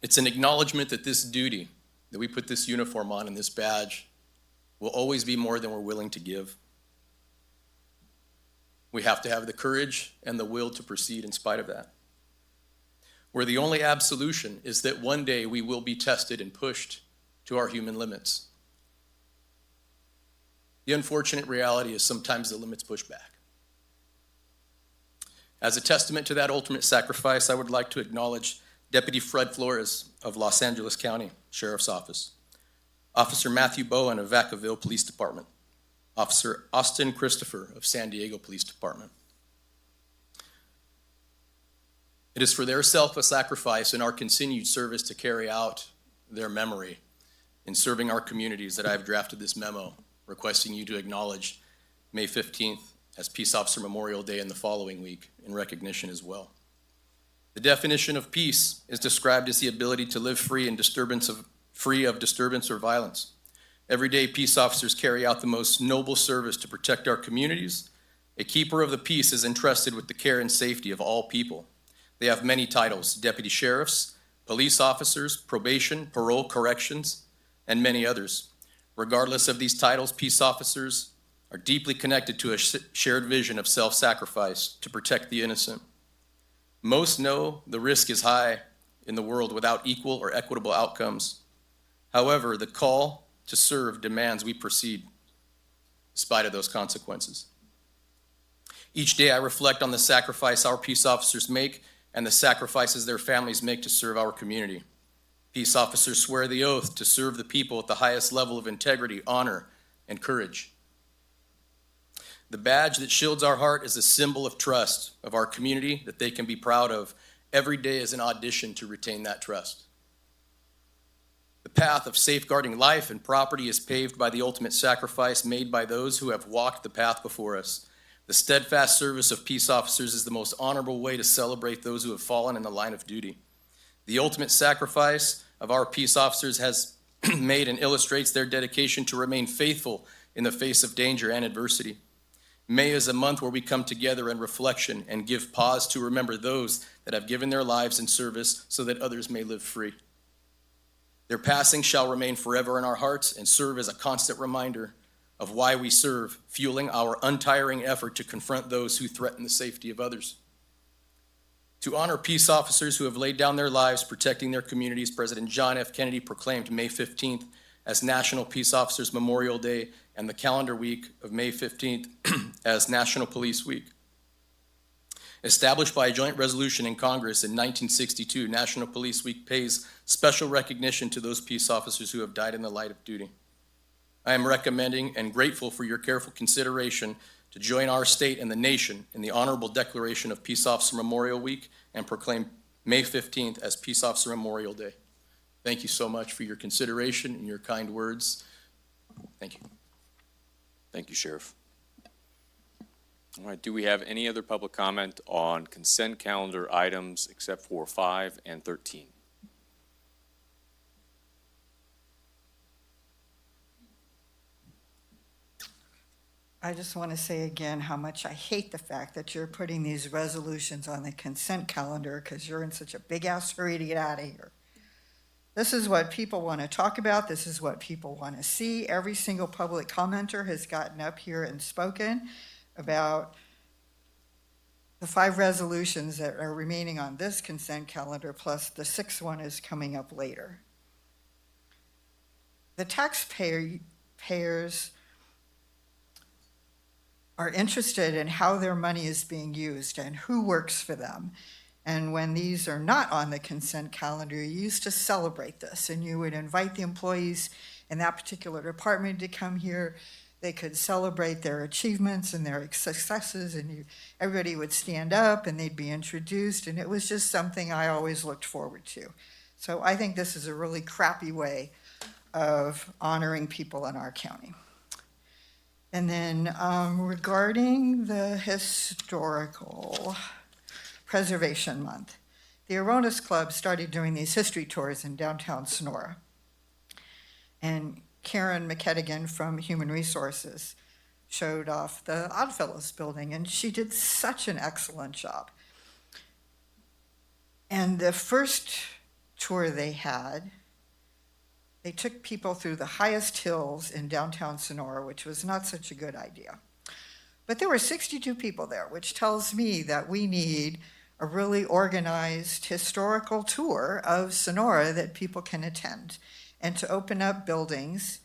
Speaker 19: It's an acknowledgement that this duty, that we put this uniform on and this badge, will always be more than we're willing to give. We have to have the courage and the will to proceed in spite of that. Where the only absolution is that one day we will be tested and pushed to our human limits. The unfortunate reality is sometimes the limits push back. As a testament to that ultimate sacrifice, I would like to acknowledge Deputy Fred Flores of Los Angeles County Sheriff's Office, Officer Matthew Bowen of Vacaville Police Department, Officer Austin Christopher of San Diego Police Department. It is for their selfless sacrifice and our continued service to carry out their memory in serving our communities that I have drafted this memo requesting you to acknowledge May 15th as Peace Officer Memorial Day in the following week in recognition as well. The definition of peace is described as the ability to live free of disturbance or violence. Every day, peace officers carry out the most noble service to protect our communities. A keeper of the peace is entrusted with the care and safety of all people. They have many titles: deputy sheriffs, police officers, probation, parole, corrections, and many others. Regardless of these titles, peace officers are deeply connected to a shared vision of self-sacrifice to protect the innocent. Most know the risk is high in the world without equal or equitable outcomes. However, the call to serve demands we proceed in spite of those consequences. Each day I reflect on the sacrifice our peace officers make and the sacrifices their families make to serve our community. Peace officers swear the oath to serve the people at the highest level of integrity, honor, and courage. The badge that shields our heart is a symbol of trust of our community that they can be proud of. Every day is an audition to retain that trust. The path of safeguarding life and property is paved by the ultimate sacrifice made by those who have walked the path before us. The steadfast service of peace officers is the most honorable way to celebrate those who have fallen in the line of duty. The ultimate sacrifice of our peace officers has made and illustrates their dedication to remain faithful in the face of danger and adversity. May is a month where we come together in reflection and give pause to remember those that have given their lives in service so that others may live free. Their passing shall remain forever in our hearts and serve as a constant reminder of why we serve, fueling our untiring effort to confront those who threaten the safety of others. To honor peace officers who have laid down their lives protecting their communities, President John F. Kennedy proclaimed May 15th as National Peace Officers Memorial Day and the calendar week of May 15th as National Police Week. Established by a joint resolution in Congress in 1962, National Police Week pays special recognition to those peace officers who have died in the light of duty. I am recommending and grateful for your careful consideration to join our state and the nation in the honorable declaration of Peace Officer Memorial Week and proclaim May 15th as Peace Officer Memorial Day. Thank you so much for your consideration and your kind words. Thank you.
Speaker 1: Thank you, Sheriff. All right, do we have any other public comment on consent calendar items except for 5 and 13?
Speaker 5: I just want to say again how much I hate the fact that you're putting these resolutions on the consent calendar because you're in such a big-ass hurry to get out of here. This is what people want to talk about. This is what people want to see. Every single public commenter has gotten up here and spoken about the 5 resolutions that are remaining on this consent calendar, plus the 6th one is coming up later. The taxpayers are interested in how their money is being used and who works for them. And when these are not on the consent calendar, you used to celebrate this, and you would invite the employees in that particular department to come here. They could celebrate their achievements and their successes, and everybody would stand up and they'd be introduced, and it was just something I always looked forward to. So I think this is a really crappy way of honoring people in our county. And then regarding the Historical Preservation Month, the Aronis Club started doing these history tours in downtown Sonora. And Karen McKettigan from Human Resources showed off the Oddfellows building, and she did such an excellent job. And the first tour they had, they took people through the highest hills in downtown Sonora, which was not such a good idea. But there were 62 people there, which tells me that we need a really organized historical tour of Sonora that people can attend, and to open up buildings,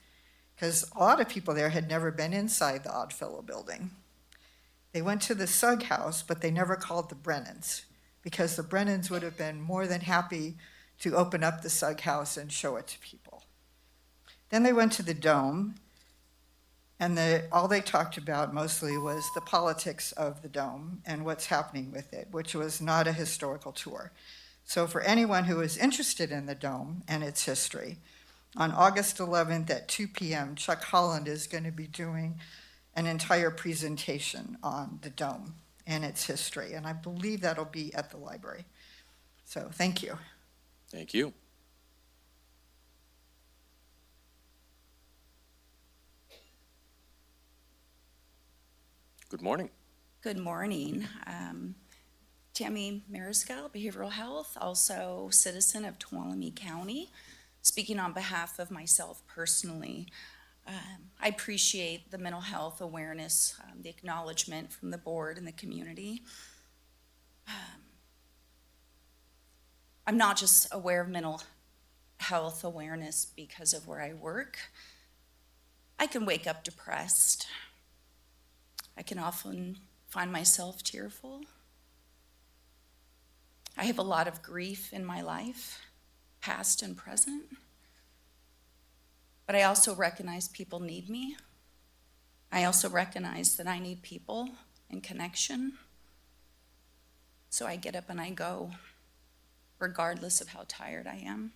Speaker 5: because a lot of people there had never been inside the Oddfellow building. They went to the Sugg House, but they never called the Brennans, because the Brennans would have been more than happy to open up the Sugg House and show it to people. Then they went to the Dome, and all they talked about mostly was the politics of the Dome and what's happening with it, which was not a historical tour. So for anyone who is interested in the Dome and its history, on August 11th at 2 p.m., Chuck Holland is going to be doing an entire presentation on the Dome and its history, and I believe that'll be at the library. So thank you.
Speaker 1: Thank you. Good morning.
Speaker 20: Good morning. Tammy Mariscal, Behavioral Health, also citizen of Tuolumne County. Speaking on behalf of myself personally, I appreciate the mental health awareness, the acknowledgement from the board and the community. I'm not just aware of mental health awareness because of where I work. I can wake up depressed. I can often find myself tearful. I have a lot of grief in my life, past and present. But I also recognize people need me. I also recognize that I need people and connection. So I get up and I go, regardless of how tired I am.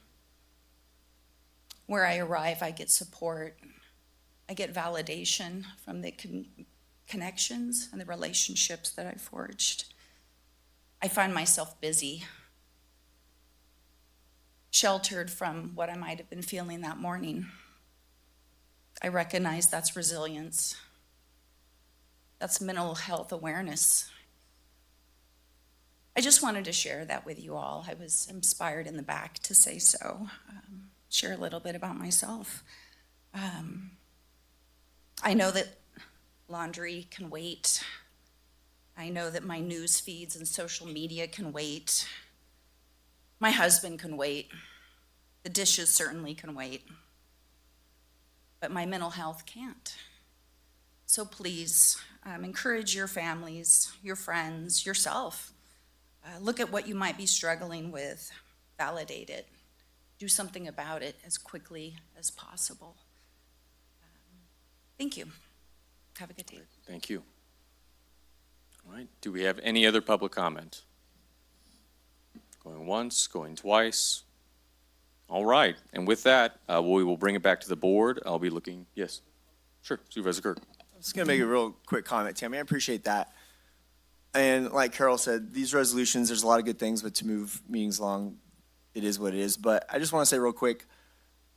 Speaker 20: Where I arrive, I get support. I get validation from the connections and the relationships that I forged. I find myself busy, sheltered from what I might have been feeling that morning. I recognize that's resilience. That's mental health awareness. I just wanted to share that with you all. I was inspired in the back to say so. Share a little bit about myself. I know that laundry can wait. I know that my news feeds and social media can wait. My husband can wait. The dishes certainly can wait. But my mental health can't. So please, encourage your families, your friends, yourself. Look at what you might be struggling with, validate it, do something about it as quickly as possible. Thank you. Have a good day.
Speaker 1: Thank you. All right, do we have any other public comment? Going once, going twice. All right, and with that, we will bring it back to the board. I'll be looking, yes, sure, Supervisor Kirk.
Speaker 8: I'm just gonna make a real quick comment, Tammy. I appreciate that. And like Carol said, these resolutions, there's a lot of good things, but to move meetings along, it is what it is. But I just want to say real quick,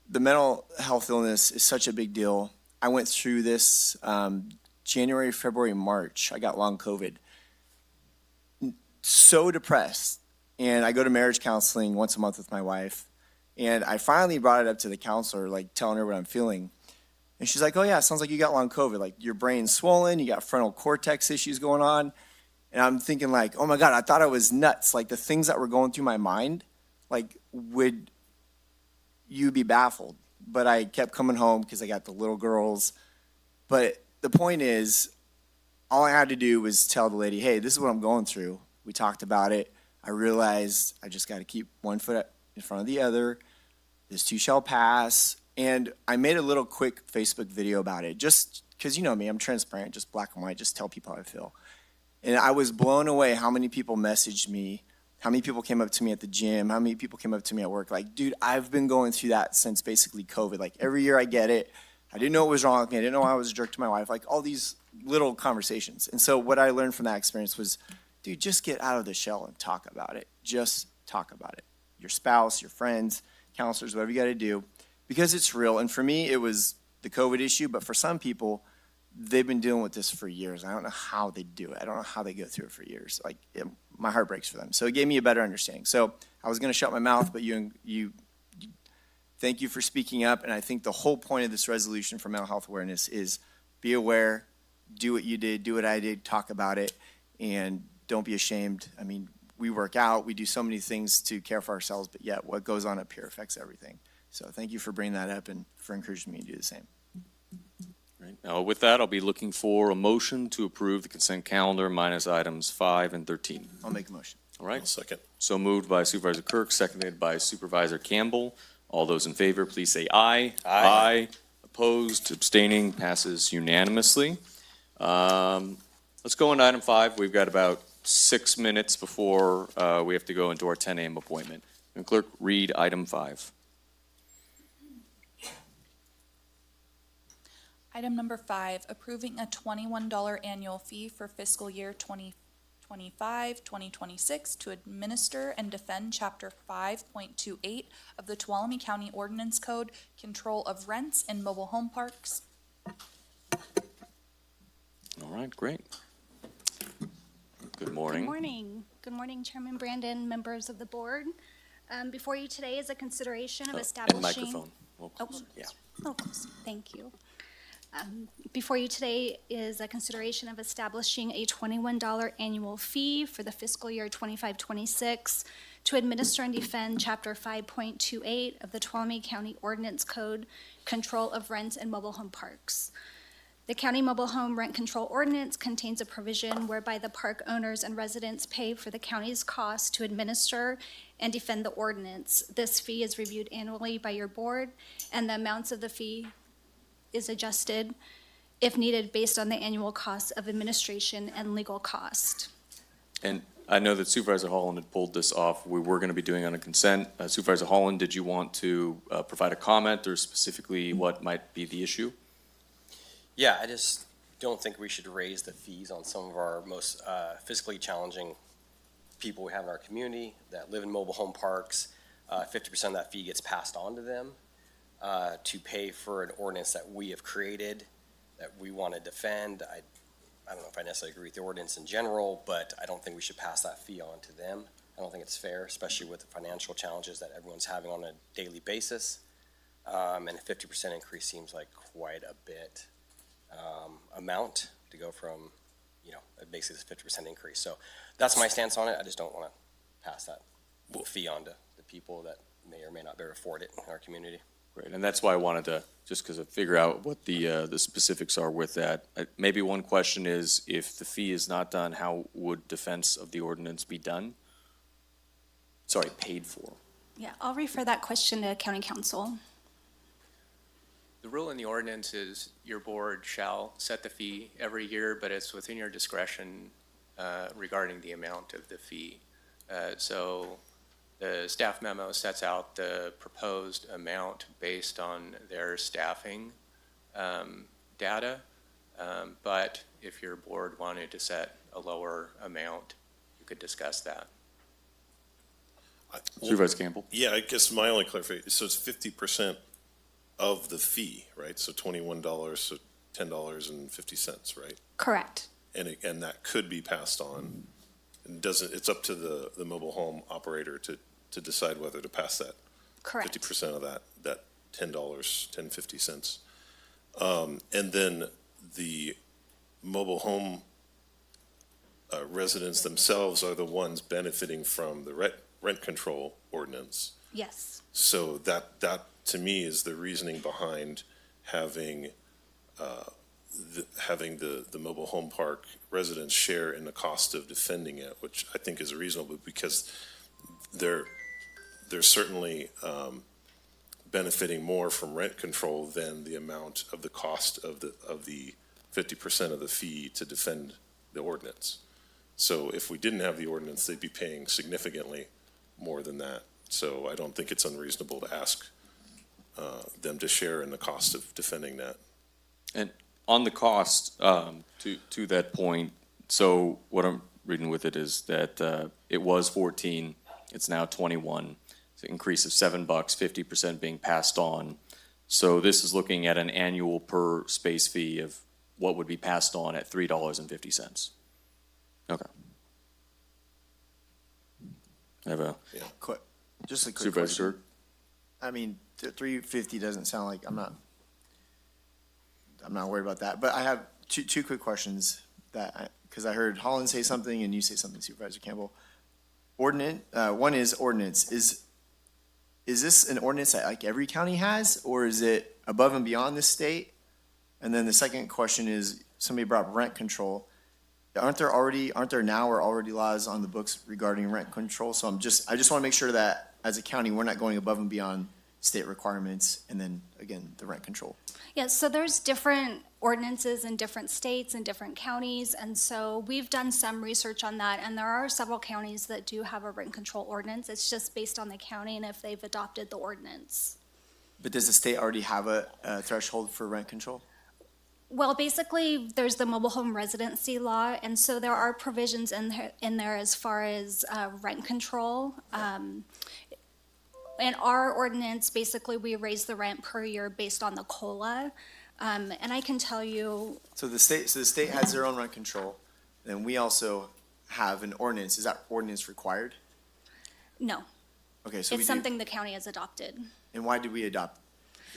Speaker 8: the mental health illness is such a big deal. I went through this January, February, March. I got long COVID. So depressed. And I go to marriage counseling once a month with my wife. And I finally brought it up to the counselor, like telling her what I'm feeling. And she's like, oh yeah, it sounds like you got long COVID. Like your brain's swollen, you got frontal cortex issues going on. And I'm thinking like, oh my God, I thought I was nuts. Like the things that were going through my mind, like would you be baffled? But I kept coming home because I got the little girls. But the point is, all I had to do was tell the lady, hey, this is what I'm going through. We talked about it. I realized I just got to keep one foot in front of the other. This too shall pass. And I made a little quick Facebook video about it, just because you know me, I'm transparent, just black and white, just tell people how I feel. And I was blown away how many people messaged me, how many people came up to me at the gym, how many people came up to me at work. Like, dude, I've been going through that since basically COVID. Like, every year I get it. I didn't know what was wrong with me. I didn't know I was a jerk to my wife. Like, all these little conversations. And so what I learned from that experience was, dude, just get out of the shell and talk about it. Just talk about it. Your spouse, your friends, counselors, whatever you got to do. Because it's real. And for me, it was the COVID issue. But for some people, they've been dealing with this for years. I don't know how they do it. I don't know how they go through it for years. Like, my heart breaks for them. So it gave me a better understanding. So I was going to shut my mouth, but you thank you for speaking up. And I think the whole point of this resolution for mental health awareness is be aware, do what you did, do what I did, talk about it, and don't be ashamed. I mean, we work out, we do so many things to care for ourselves, but yet what goes on up here affects everything. So thank you for bringing that up and for encouraging me to do the same.
Speaker 1: Right. Now, with that, I'll be looking for a motion to approve the consent calendar minus items 5 and 13.
Speaker 8: I'll make a motion.
Speaker 1: All right.
Speaker 16: I'll second.
Speaker 1: So moved by Supervisor Kirk, seconded by Supervisor Campbell. All those in favor, please say aye.
Speaker 14: Aye.
Speaker 1: Opposed, abstaining, passes unanimously. Let's go on to item 5. We've got about 6 minutes before we have to go into our 10 a.m. appointment. And clerk, read item 5.
Speaker 15: Item number 5, approving a $21 annual fee for fiscal year 2025-2026 to administer and defend Chapter 5.28 of the Tuolumne County Ordinance Code, Control of Rents in Mobile Home Parks.
Speaker 1: All right, great. Good morning.
Speaker 21: Good morning. Good morning, Chairman Brandon, members of the board. Before you today is a consideration of establishing...
Speaker 1: And microphone. Yeah.
Speaker 21: Oh, close. Thank you. Before you today is a consideration of establishing a $21 annual fee for the fiscal year 25-26 to administer and defend Chapter 5.28 of the Tuolumne County Ordinance Code, Control of Rents in Mobile Home Parks. The County Mobile Home Rent Control Ordinance contains a provision whereby the park owners and residents pay for the county's cost to administer and defend the ordinance. This fee is reviewed annually by your board, and the amounts of the fee is adjusted if needed based on the annual costs of administration and legal cost.
Speaker 1: And I know that Supervisor Holland had pulled this off. We were going to be doing on a consent. Supervisor Holland, did you want to provide a comment or specifically what might be the issue?
Speaker 14: Yeah, I just don't think we should raise the fees on some of our most physically challenging people we have in our community that live in mobile home parks. 50% of that fee gets passed on to them to pay for an ordinance that we have created, that we want to defend. I don't know if I necessarily agree with the ordinance in general, but I don't think we should pass that fee on to them. I don't think it's fair, especially with the financial challenges that everyone's having on a daily basis. And a 50% increase seems like quite a bit amount to go from, basically this 50% increase. So that's my stance on it. I just don't want to pass that fee on to the people that may or may not be able to afford it in our community.
Speaker 1: Great, and that's why I wanted to, just because of figure out what the specifics are with that. Maybe one question is, if the fee is not done, how would defense of the ordinance be done? Sorry, paid for.
Speaker 21: Yeah, I'll refer that question to County Council.
Speaker 2: The rule in the ordinance is your board shall set the fee every year, but it's within your discretion regarding the amount of the fee. So the staff memo sets out the proposed amount based on their staffing data. But if your board wanted to set a lower amount, you could discuss that.
Speaker 1: Supervisor Campbell?
Speaker 16: Yeah, I guess my only clarification, so it's 50% of the fee, right? So $21, so $10.50, right?
Speaker 21: Correct.
Speaker 16: And that could be passed on. And it's up to the mobile home operator to decide whether to pass that.
Speaker 21: Correct.
Speaker 16: 50% of that $10, $10.50. And then the mobile home residents themselves are the ones benefiting from the rent control ordinance.
Speaker 21: Yes.
Speaker 16: So that to me is the reasoning behind having the mobile home park residents share in the cost of defending it, which I think is reasonable because they're certainly benefiting more from rent control than the amount of the cost of the 50% of the fee to defend the ordinance. So if we didn't have the ordinance, they'd be paying significantly more than that. So I don't think it's unreasonable to ask them to share in the cost of defending that.
Speaker 1: And on the cost, to that point, so what I'm reading with it is that it was 14, it's now 21. It's an increase of $7, 50% being passed on. So this is looking at an annual per space fee of what would be passed on at $3.50. Okay. I have a
Speaker 8: Just a quick
Speaker 1: Supervisor
Speaker 8: question. I mean, $3.50 doesn't sound like, I'm not worried about that, but I have two quick questions because I heard Holland say something and you say something, Supervisor Campbell. One is ordinance. Is this an ordinance that like every county has, or is it above and beyond the state? And then the second question is, somebody brought up rent control. Aren't there now or already laws on the books regarding rent control? So I just want to make sure that as a county, we're not going above and beyond state requirements and then again, the rent control.
Speaker 21: Yes, so there's different ordinances in different states and different counties, and so we've done some research on that, and there are several counties that do have a rent control ordinance. It's just based on the county and if they've adopted the ordinance.
Speaker 8: But does the state already have a threshold for rent control?
Speaker 21: Well, basically, there's the mobile home residency law, and so there are provisions in there as far as rent control. In our ordinance, basically, we raise the rent per year based on the COLA. And I can tell you,
Speaker 8: So the state has their own rent control, then we also have an ordinance. Is that ordinance required?
Speaker 21: no,
Speaker 8: Okay, so we
Speaker 21: it's
Speaker 8: do.
Speaker 21: something the county has adopted.
Speaker 8: And why did we adopt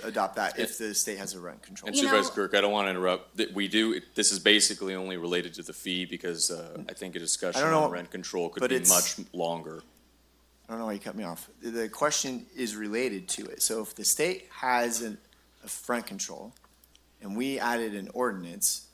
Speaker 8: that if the state has a rent control?
Speaker 1: And
Speaker 21: You know-
Speaker 1: Supervisor Kirk, I don't want to interrupt. We do, this is basically only related to the fee because I think a discussion
Speaker 8: I don't know,
Speaker 1: on rent control could
Speaker 8: but
Speaker 1: be
Speaker 8: it's-
Speaker 1: much longer.
Speaker 8: I don't know why you cut me off. The question is related to it. So if the state has a rent control and we added an ordinance,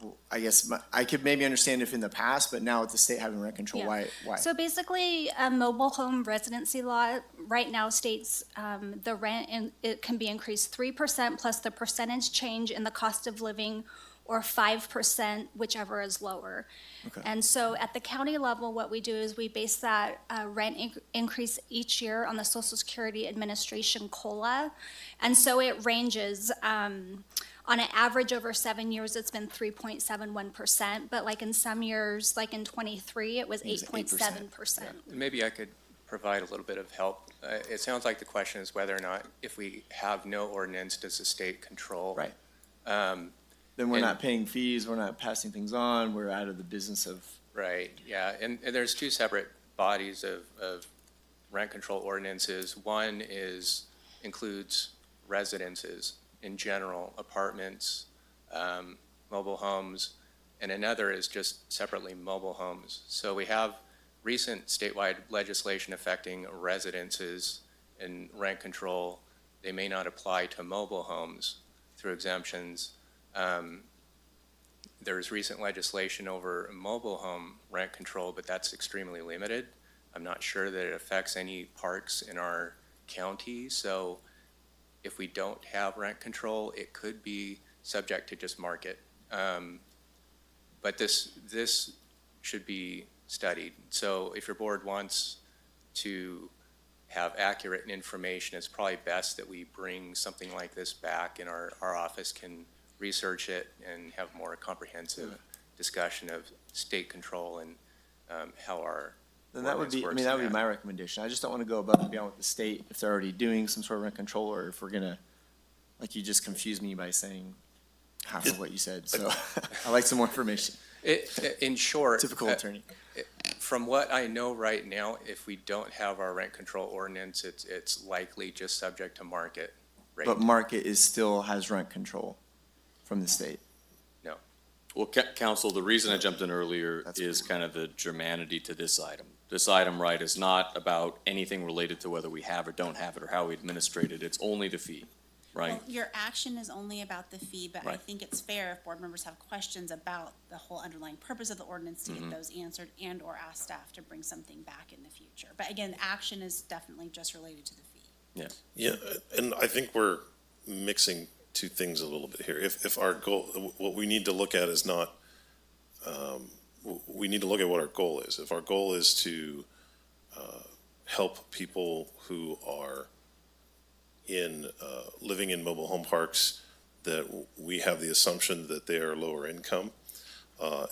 Speaker 8: well, I guess I could maybe understand if in the past, but now with the state having rent control,
Speaker 21: Yeah.
Speaker 8: why?
Speaker 21: So basically, a mobile home residency law right now states the rent, and it can be increased 3% plus the percentage change in the cost of living, or 5%, whichever is lower.
Speaker 8: Okay.
Speaker 21: And so at the county level, what we do is we base that rent increase each year on the Social Security Administration COLA. And so it ranges, on an average over 7 years, it's been 3.71%, but like in some years, like in '23, it was 8.7%.
Speaker 2: Maybe I could provide a little bit of help. It sounds like the question is whether or not, if we have no ordinance, does the state control?
Speaker 8: Right. Then we're
Speaker 2: And-
Speaker 8: not paying fees, we're not passing things on, we're out of the business of.
Speaker 2: Right, yeah, and there's two separate bodies of rent control ordinances. One includes residences in general, apartments, mobile homes, and another is just separately mobile homes. So we have recent statewide legislation affecting residences and rent control. They may not apply to mobile homes through exemptions. There's recent legislation over mobile home rent control, but that's extremely limited. I'm not sure that it affects any parks in our county, so if we don't have rent control, it could be subject to just market. But this should be studied. So if your board wants to have accurate information, it's probably best that we bring something like this back and our office can research it and have more comprehensive discussion of state control and how our
Speaker 8: Then that would
Speaker 2: ordinance
Speaker 8: be, I
Speaker 2: works
Speaker 8: mean, that
Speaker 2: in
Speaker 8: would be
Speaker 2: that.
Speaker 8: my recommendation. I just don't want to go above and beyond with the state if they're already doing some sort of rent control, or if we're gonna, like, you just confused me by saying half of what you said, so I'd like some more information.
Speaker 2: In short.
Speaker 8: Typical attorney.
Speaker 2: From what I know right now, if we don't have our rent control ordinance, it's likely just subject to market rate.
Speaker 8: But market still has rent control from the state.
Speaker 2: No.
Speaker 1: Well, counsel, the reason I jumped in earlier is kind of the germanity to this item. This item, right, is not about anything related to whether we have or don't have it or how we administrate it. It's only the fee, right?
Speaker 3: Well, your action is only about the fee, but I
Speaker 1: Right.
Speaker 3: think it's fair if board members have questions about the whole underlying purpose of the ordinance to get those answered and/or ask staff to bring something back in the future. But again, action is definitely just related to the fee.
Speaker 1: Yeah.
Speaker 16: Yeah, and I think we're mixing two things a little bit here. If our goal, what we need to look at is not, we need to look at what our goal is. If our goal is to help people who are living in mobile home parks, that we have the assumption that they are lower income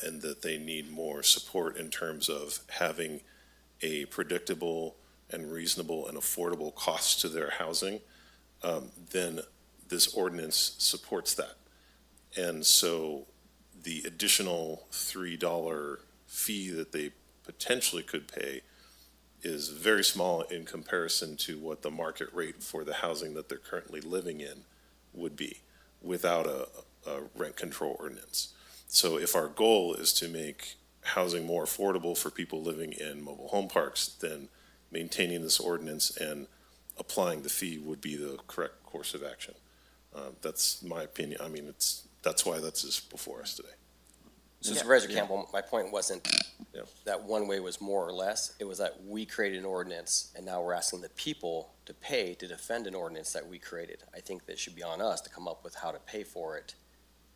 Speaker 16: and that they need more support in terms of having a predictable and reasonable and affordable cost to their housing, then this ordinance supports that. And so the additional $3 fee that they potentially could pay is very small in comparison to what the market rate for the housing that they're currently living in would be without a rent control ordinance. So if our goal is to make housing more affordable for people living in mobile home parks, then maintaining this ordinance and applying the fee would be the correct course of action. That's my opinion. I mean, that's why that's just before us today.
Speaker 14: So Supervisor Campbell, my point wasn't that one way was more or less. It was that we created an ordinance and now we're asking the people to pay to defend an ordinance that we created. I think that should be on us to come up with how to pay for it,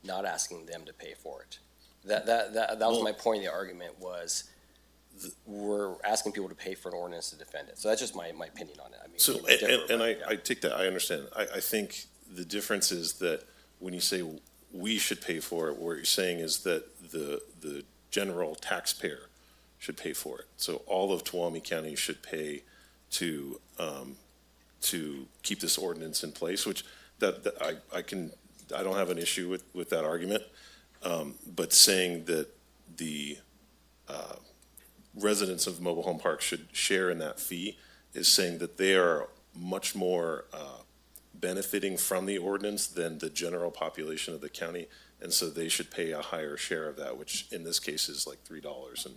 Speaker 14: not asking them to pay for it. That was my point of the argument was we're asking people to pay for an ordinance to defend it. So that's just my opinion on it. I mean,
Speaker 16: So,
Speaker 14: we differ,
Speaker 16: and
Speaker 14: but,
Speaker 16: I take that, I understand. I think the difference is that when you say we should pay for it, what you're saying is that the general taxpayer should pay for it. So all of Tuolumne County should pay to keep this ordinance in place, which I don't have an issue with that argument. But saying that the residents of mobile home parks should share in that fee is saying that they are much more benefiting from the ordinance than the general population of the county, and so they should pay a higher share of that, which in this case is like $3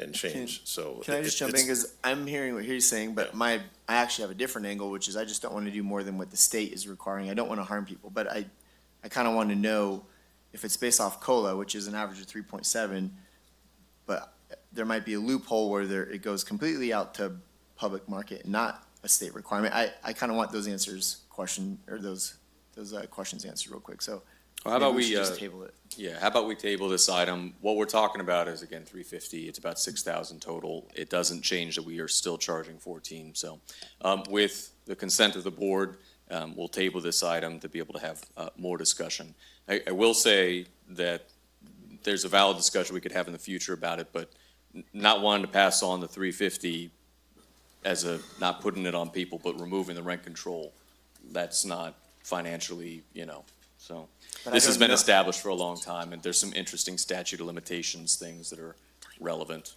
Speaker 16: and change. So
Speaker 8: Can I just jump in, because I'm hearing what he's saying, but I actually have a different angle, which is I just don't want to do more than what the state is requiring. I don't want to harm people, but I kind of want to know if it's based off COLA, which is an average of 3.7, but there might be a loophole where it goes completely out to public market, not a state requirement. I kind of want those questions answered real quick. So
Speaker 1: Well, how about
Speaker 8: maybe
Speaker 1: we
Speaker 8: should just table it?
Speaker 1: Yeah, how about we table this item? What we're talking about is, again, $350. It's about $6,000 total. It doesn't change that we are still charging $14. So with the consent of the board, we'll table this item to be able to have more discussion. I will say that there's a valid discussion we could have in the future about it, but not wanting to pass on the $350 as not putting it on people, but removing the rent control, that's not financially, So,
Speaker 8: But I
Speaker 1: this has
Speaker 8: don't
Speaker 1: been
Speaker 8: know-
Speaker 1: established for a long time, and there's some interesting statute of limitations things that are relevant.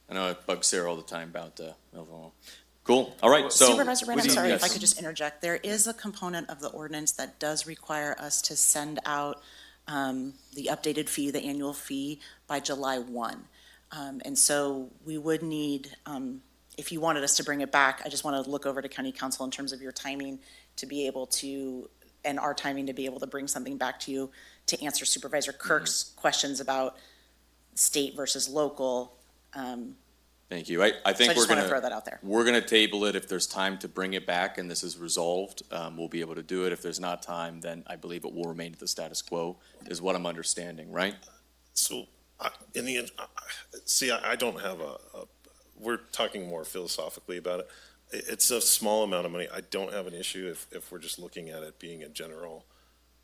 Speaker 1: I know I bug Sarah all the time about mobile home. Cool, all right, so.
Speaker 4: Supervisor Brand,
Speaker 1: what
Speaker 4: I'm
Speaker 1: do you-
Speaker 4: sorry if I
Speaker 1: yes.
Speaker 4: could just interject. There is a component of the ordinance that does require us to send out the updated fee, the annual fee, by July 1. And so we would need, if you wanted us to bring it back, I just want to look over to county council in terms of your timing to be able to, and our timing to be able to bring something back to you to answer Supervisor Kirk's questions about state versus local.
Speaker 1: Thank you. I
Speaker 4: So
Speaker 1: think
Speaker 4: I
Speaker 1: we're
Speaker 4: just want to
Speaker 1: gonna,
Speaker 4: throw that out there.
Speaker 1: we're gonna table it. If there's time to bring it back and this is resolved, we'll be able to do it. If there's not time, then I believe it will remain at the status quo, is what I'm understanding, right?
Speaker 16: So, in the end, see, I don't have we're talking more philosophically about it. It's a small amount of money. I don't have an issue if we're just looking at it being a general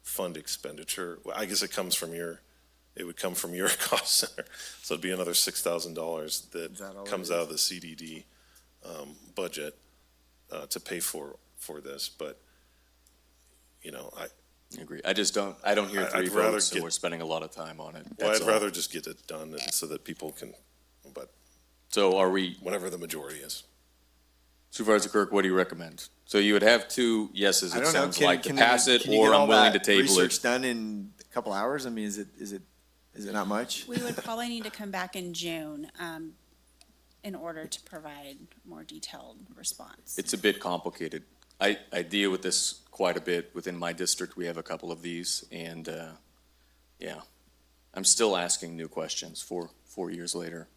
Speaker 16: fund expenditure. I guess it would come from your cost center. So it'd be another $6,000 that
Speaker 8: that all it
Speaker 16: comes
Speaker 8: is?
Speaker 16: out of the CDD budget to pay for this. But, I
Speaker 1: Agree. I don't hear
Speaker 16: I'd
Speaker 1: three
Speaker 16: rather
Speaker 1: votes, so
Speaker 16: get-
Speaker 1: we're spending a lot of time on it.
Speaker 16: Well,
Speaker 1: That's
Speaker 16: I'd
Speaker 1: all.
Speaker 16: rather just get it done so that people can, but
Speaker 1: So are we,
Speaker 16: whatever the majority is.
Speaker 1: Supervisor Kirk, what do you recommend? So you would have two yeses,
Speaker 8: I
Speaker 1: it
Speaker 8: don't know,
Speaker 1: sounds like, to
Speaker 8: can
Speaker 1: pass
Speaker 8: you-
Speaker 1: it,
Speaker 8: can you
Speaker 1: or
Speaker 8: get all
Speaker 1: I'm willing to
Speaker 8: that
Speaker 1: table
Speaker 8: research
Speaker 1: it.
Speaker 8: done in a couple hours? I mean, is it not much?
Speaker 3: We would probably need to come back in June, in order to provide more detailed response.
Speaker 1: It's a bit complicated. I deal with this quite a bit within my district. We have a couple of these, and, yeah. I'm still asking new questions 4 years later.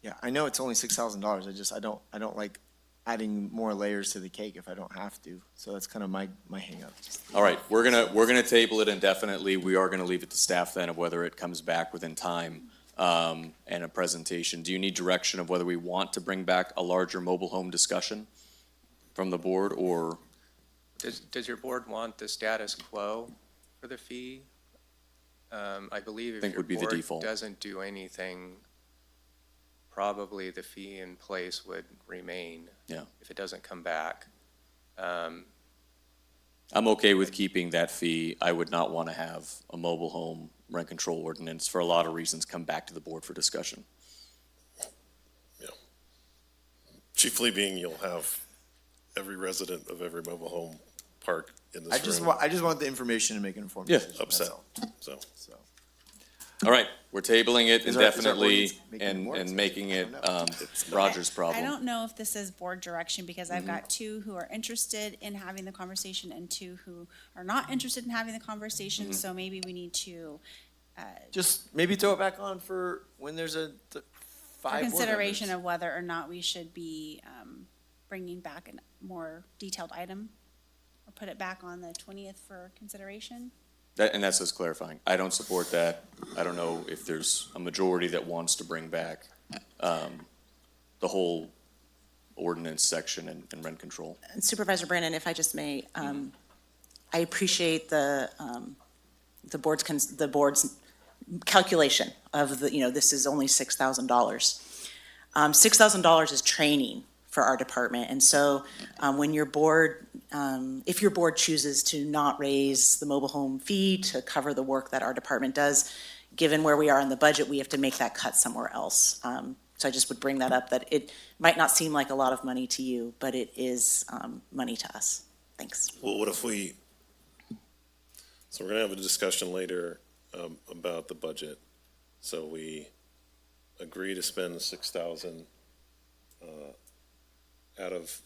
Speaker 8: Yeah, I know it's only $6,000. I don't like adding more layers to the cake if I don't have to. So that's kind of my hang up.
Speaker 1: All right, we're gonna table it indefinitely. We are gonna leave it to staff then of whether it comes back within time, and a presentation. Do you need direction of whether we want to bring back a larger mobile home discussion from the board, or?
Speaker 2: Does your board want the status quo for the fee? I believe if
Speaker 1: Think
Speaker 2: your
Speaker 1: would be the
Speaker 2: board
Speaker 1: default.
Speaker 2: doesn't do anything, probably the fee in place would remain.
Speaker 1: Yeah.
Speaker 2: If it doesn't come back.
Speaker 1: I'm okay with keeping that fee. I would not want to have a mobile home rent control ordinance, for a lot of reasons, come back to the board for discussion.
Speaker 16: Chiefly being you'll have every resident of every mobile home park in this room.
Speaker 8: I just want the information to make an informed
Speaker 1: Yeah.
Speaker 8: decision. that's
Speaker 16: Upset,
Speaker 8: all.
Speaker 16: so.
Speaker 1: All right, we're tabling it
Speaker 8: Is our
Speaker 1: indefinitely
Speaker 8: ordinance making it more
Speaker 1: and making it
Speaker 8: expensive?
Speaker 1: Roger's
Speaker 3: I
Speaker 1: problem.
Speaker 3: don't know if this is board direction, because I've
Speaker 1: Mhm.
Speaker 3: got two who are interested in having the conversation and two who are not interested in having the conversation,
Speaker 1: Mhm.
Speaker 3: so maybe we need to,
Speaker 8: Just maybe throw it back on for when there's
Speaker 3: for
Speaker 8: 5 board
Speaker 3: consideration
Speaker 8: members.
Speaker 3: of whether or not we should be, bringing back a more detailed item, or put it back on the 20th for consideration.
Speaker 1: And that's just clarifying. I don't support that. I don't know if there's a majority that wants to bring back the whole ordinance section and rent control.
Speaker 4: And Supervisor Brandon, if I just may, I appreciate the board's calculation of this is only $6,000. $6,000 is training for our department, and so when your board, if your board chooses to not raise the mobile home fee to cover the work that our department does, given where we are in the budget, we have to make that cut somewhere else. So I just would bring that up, that it might not seem like a lot of money to you, but it is money to us. Thanks.
Speaker 16: Well, what if so we're gonna have a discussion later about the budget. So we agree to spend 6,000 out of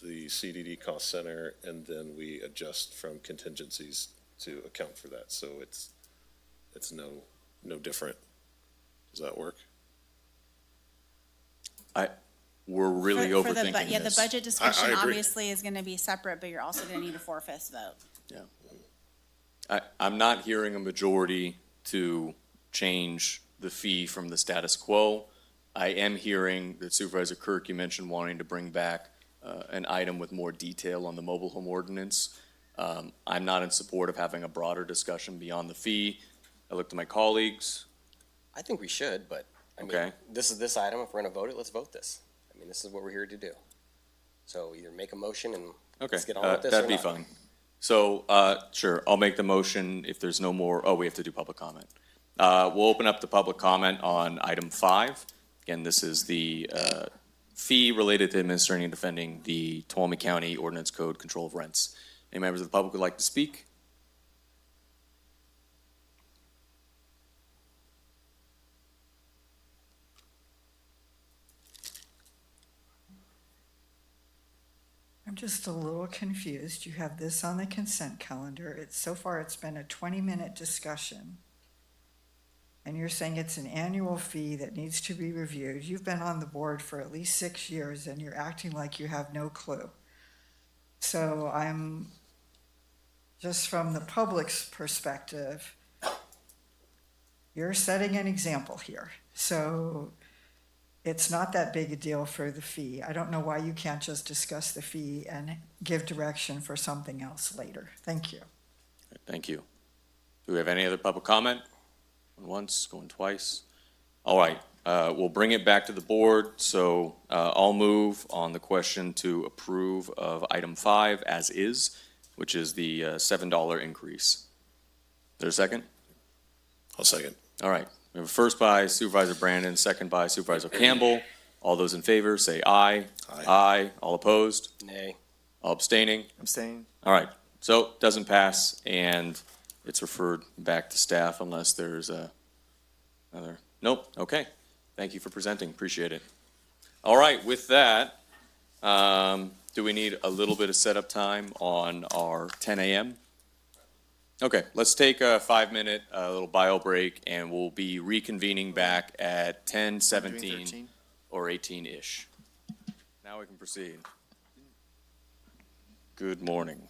Speaker 16: the CDD cost center, and then we adjust from contingencies to account for that. So it's no different. Does that work?
Speaker 1: We're really
Speaker 3: For the bu-
Speaker 1: overthinking
Speaker 3: Yeah, the
Speaker 1: this.
Speaker 3: budget discussion
Speaker 16: agree.
Speaker 3: obviously is gonna be separate, but you're also gonna need a 4/5 vote.
Speaker 1: I'm not hearing a majority to change the fee from the status quo. I am hearing that Supervisor Kirk, you mentioned wanting to bring back an item with more detail on the mobile home ordinance. I'm not in support of having a broader discussion beyond the fee. I looked at my colleagues.
Speaker 14: I think we should, but I mean,
Speaker 1: Okay.
Speaker 14: this is this item. If we're gonna vote it, let's vote this. I mean, this is what we're here to do. So either make a motion and
Speaker 1: Okay,
Speaker 14: let's get on with this or
Speaker 1: that'd be
Speaker 14: not.
Speaker 1: fine. So, sure, I'll make the motion if there's no more, oh, we have to do public comment. We'll open up the public comment on item 5. Again, this is the fee related to administering and defending the Tuolumne County Ordinance Code Control of Rents. Any members of the public would like to speak?
Speaker 5: I'm just a little confused. You have this on the consent calendar. So far it's been a 20-minute discussion. And you're saying it's an annual fee that needs to be reviewed. You've been on the board for at least 6 years and you're acting like you have no clue. So I'm, just from the public's perspective, you're setting an example here. So it's not that big a deal for the fee. I don't know why you can't just discuss the fee and give direction for something else later. Thank you.
Speaker 1: Thank you. Do we have any other public comment? Going once, going twice? All right, we'll bring it back to the board. So I'll move on the question to approve of item 5 as is, which is the $7 increase. Is there a second?
Speaker 16: I'll second.
Speaker 1: All right. We have a first by Supervisor Brandon, second by Supervisor Campbell. All those in favor say aye. Aye. All opposed?
Speaker 14: Nay.
Speaker 1: All abstaining?
Speaker 8: Abstain.
Speaker 1: All right. So doesn't pass, and it's referred back to staff unless there's another. Nope. Okay. Thank you for presenting. Appreciate it. All right. With that, do we need a little bit of setup time on our 10 a.m.? Okay, let's take a 5-minute little bio break, and we'll be reconvening back at 10:17 or 18-ish. Now we can proceed. Good morning.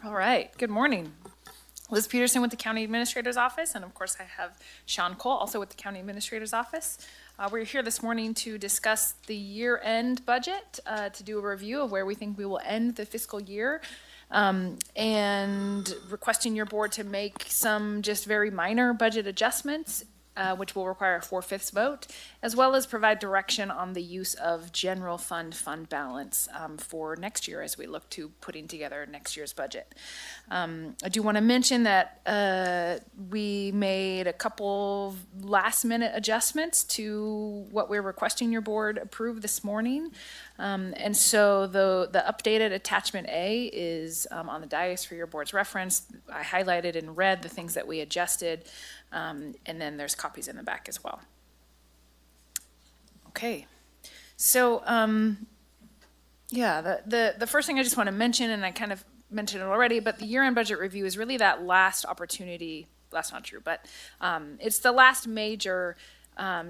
Speaker 6: All right, good morning. Liz Peterson with the County Administrator's Office, and of course I have Sean Cole, also with the County Administrator's Office. We're here this morning to discuss the year-end budget, to do a review of where we think we will end the fiscal year, and requesting your board to make some just very minor budget adjustments, which will require a 4/5 vote, as well as provide direction on the use of general fund balance for next year as we look to putting together next year's budget. I do want to mention that we made a couple last-minute adjustments to what we're requesting your board approve this morning. And so the updated attachment A is on the dais for your board's reference. I highlighted in red the things that we adjusted, and then there's copies in the back as well. Okay, so yeah, the first thing I just want to mention, and I kind of mentioned it already, but the year-end budget review is really that last opportunity. That's not true, but it's the last major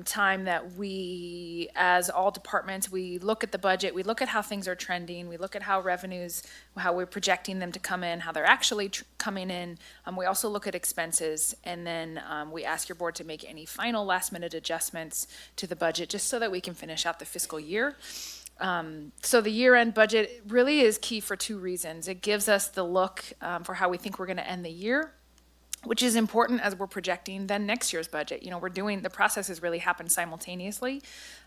Speaker 6: time that we, as all departments, we look at the budget, we look at how things are trending, we look at how revenues, how we're projecting them to come in, how they're actually coming in. We also look at expenses, and then we ask your board to make any final last-minute adjustments to the budget, just so that we can finish out the fiscal year. So the year-end budget really is key for 2 reasons. It gives us the look for how we think we're going to end the year, which is important as we're projecting then next year's budget. You know, the processes really happen simultaneously.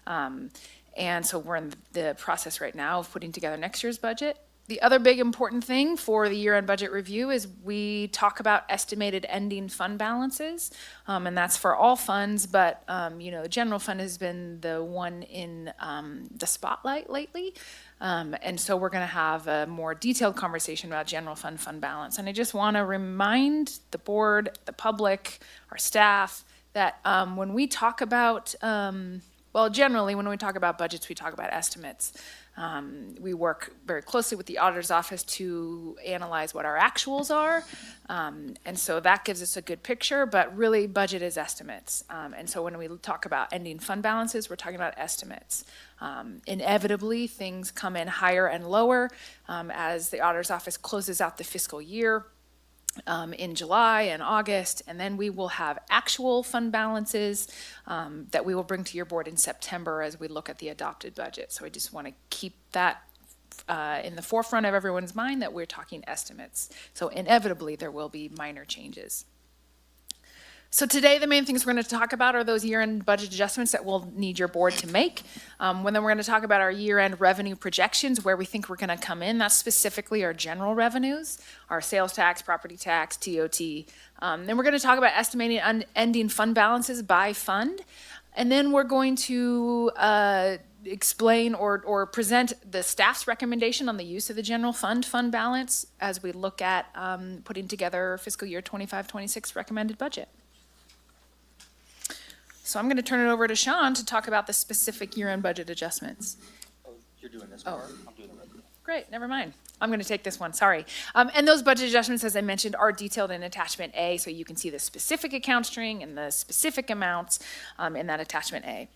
Speaker 6: And so we're in the process right now of putting together next year's budget. The other big important thing for the year-end budget review is we talk about estimated ending fund balances, and that's for all funds, but you know, the general fund has been the one in the spotlight lately. And so we're going to have a more detailed conversation about general fund balance. And I just want to remind the board, the public, our staff, that when we talk about, well, generally when we talk about budgets, we talk about estimates. We work very closely with the auditor's office to analyze what our actuals are. And so that gives us a good picture, but really budget is estimates. And so when we talk about ending fund balances, we're talking about estimates. Inevitably, things come in higher and lower as the auditor's office closes out the fiscal year. In July and August, and then we will have actual fund balances that we will bring to your board in September as we look at the adopted budget. So I just want to keep that in the forefront of everyone's mind that we're talking estimates. So inevitably there will be minor changes. So today, the main things we're going to talk about are those year-end budget adjustments that we'll need your board to make. Then we're going to talk about our year-end revenue projections, where we think we're going to come in. That's specifically our general revenues, our sales tax, property tax, TOT. Then we're going to talk about estimating ending fund balances by fund. And then we're going to explain or present the staff's recommendation on the use of the general fund balance as we look at putting together fiscal year 25-26 recommended budget. So I'm going to turn it over to Sean to talk about the specific year-end budget adjustments.
Speaker 14: Oh, you're doing this
Speaker 6: Oh.
Speaker 14: part? I'm doing the rest.
Speaker 6: Great, never mind. I'm going to take this one, sorry. And those budget adjustments, as I mentioned, are detailed in attachment A, so you can see the specific account string and the specific amounts in that attachment A.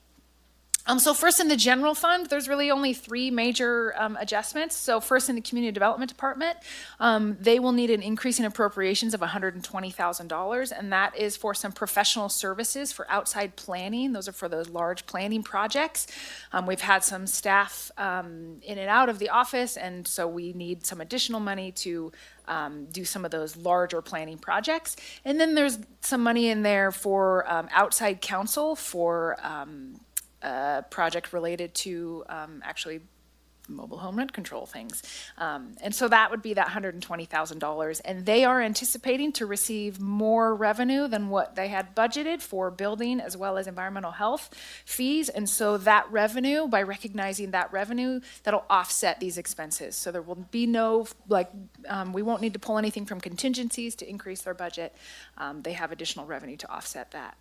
Speaker 6: So first in the general fund, there's really only three major adjustments. So first in the community development department, they will need an increase in appropriations of $120,000, and that is for some professional services for outside planning. Those are for those large planning projects. We've had some staff in and out of the office, and so we need some additional money to do some of those larger planning projects. And then there's some money in there for outside counsel for project related to actually mobile home rent control things. And so that would be that $120,000. And they are anticipating to receive more revenue than what they had budgeted for building as well as environmental health fees. And so that revenue, by recognizing that revenue, that'll offset these expenses. So there will be no, we won't need to pull anything from contingencies to increase their budget. They have additional revenue to offset that.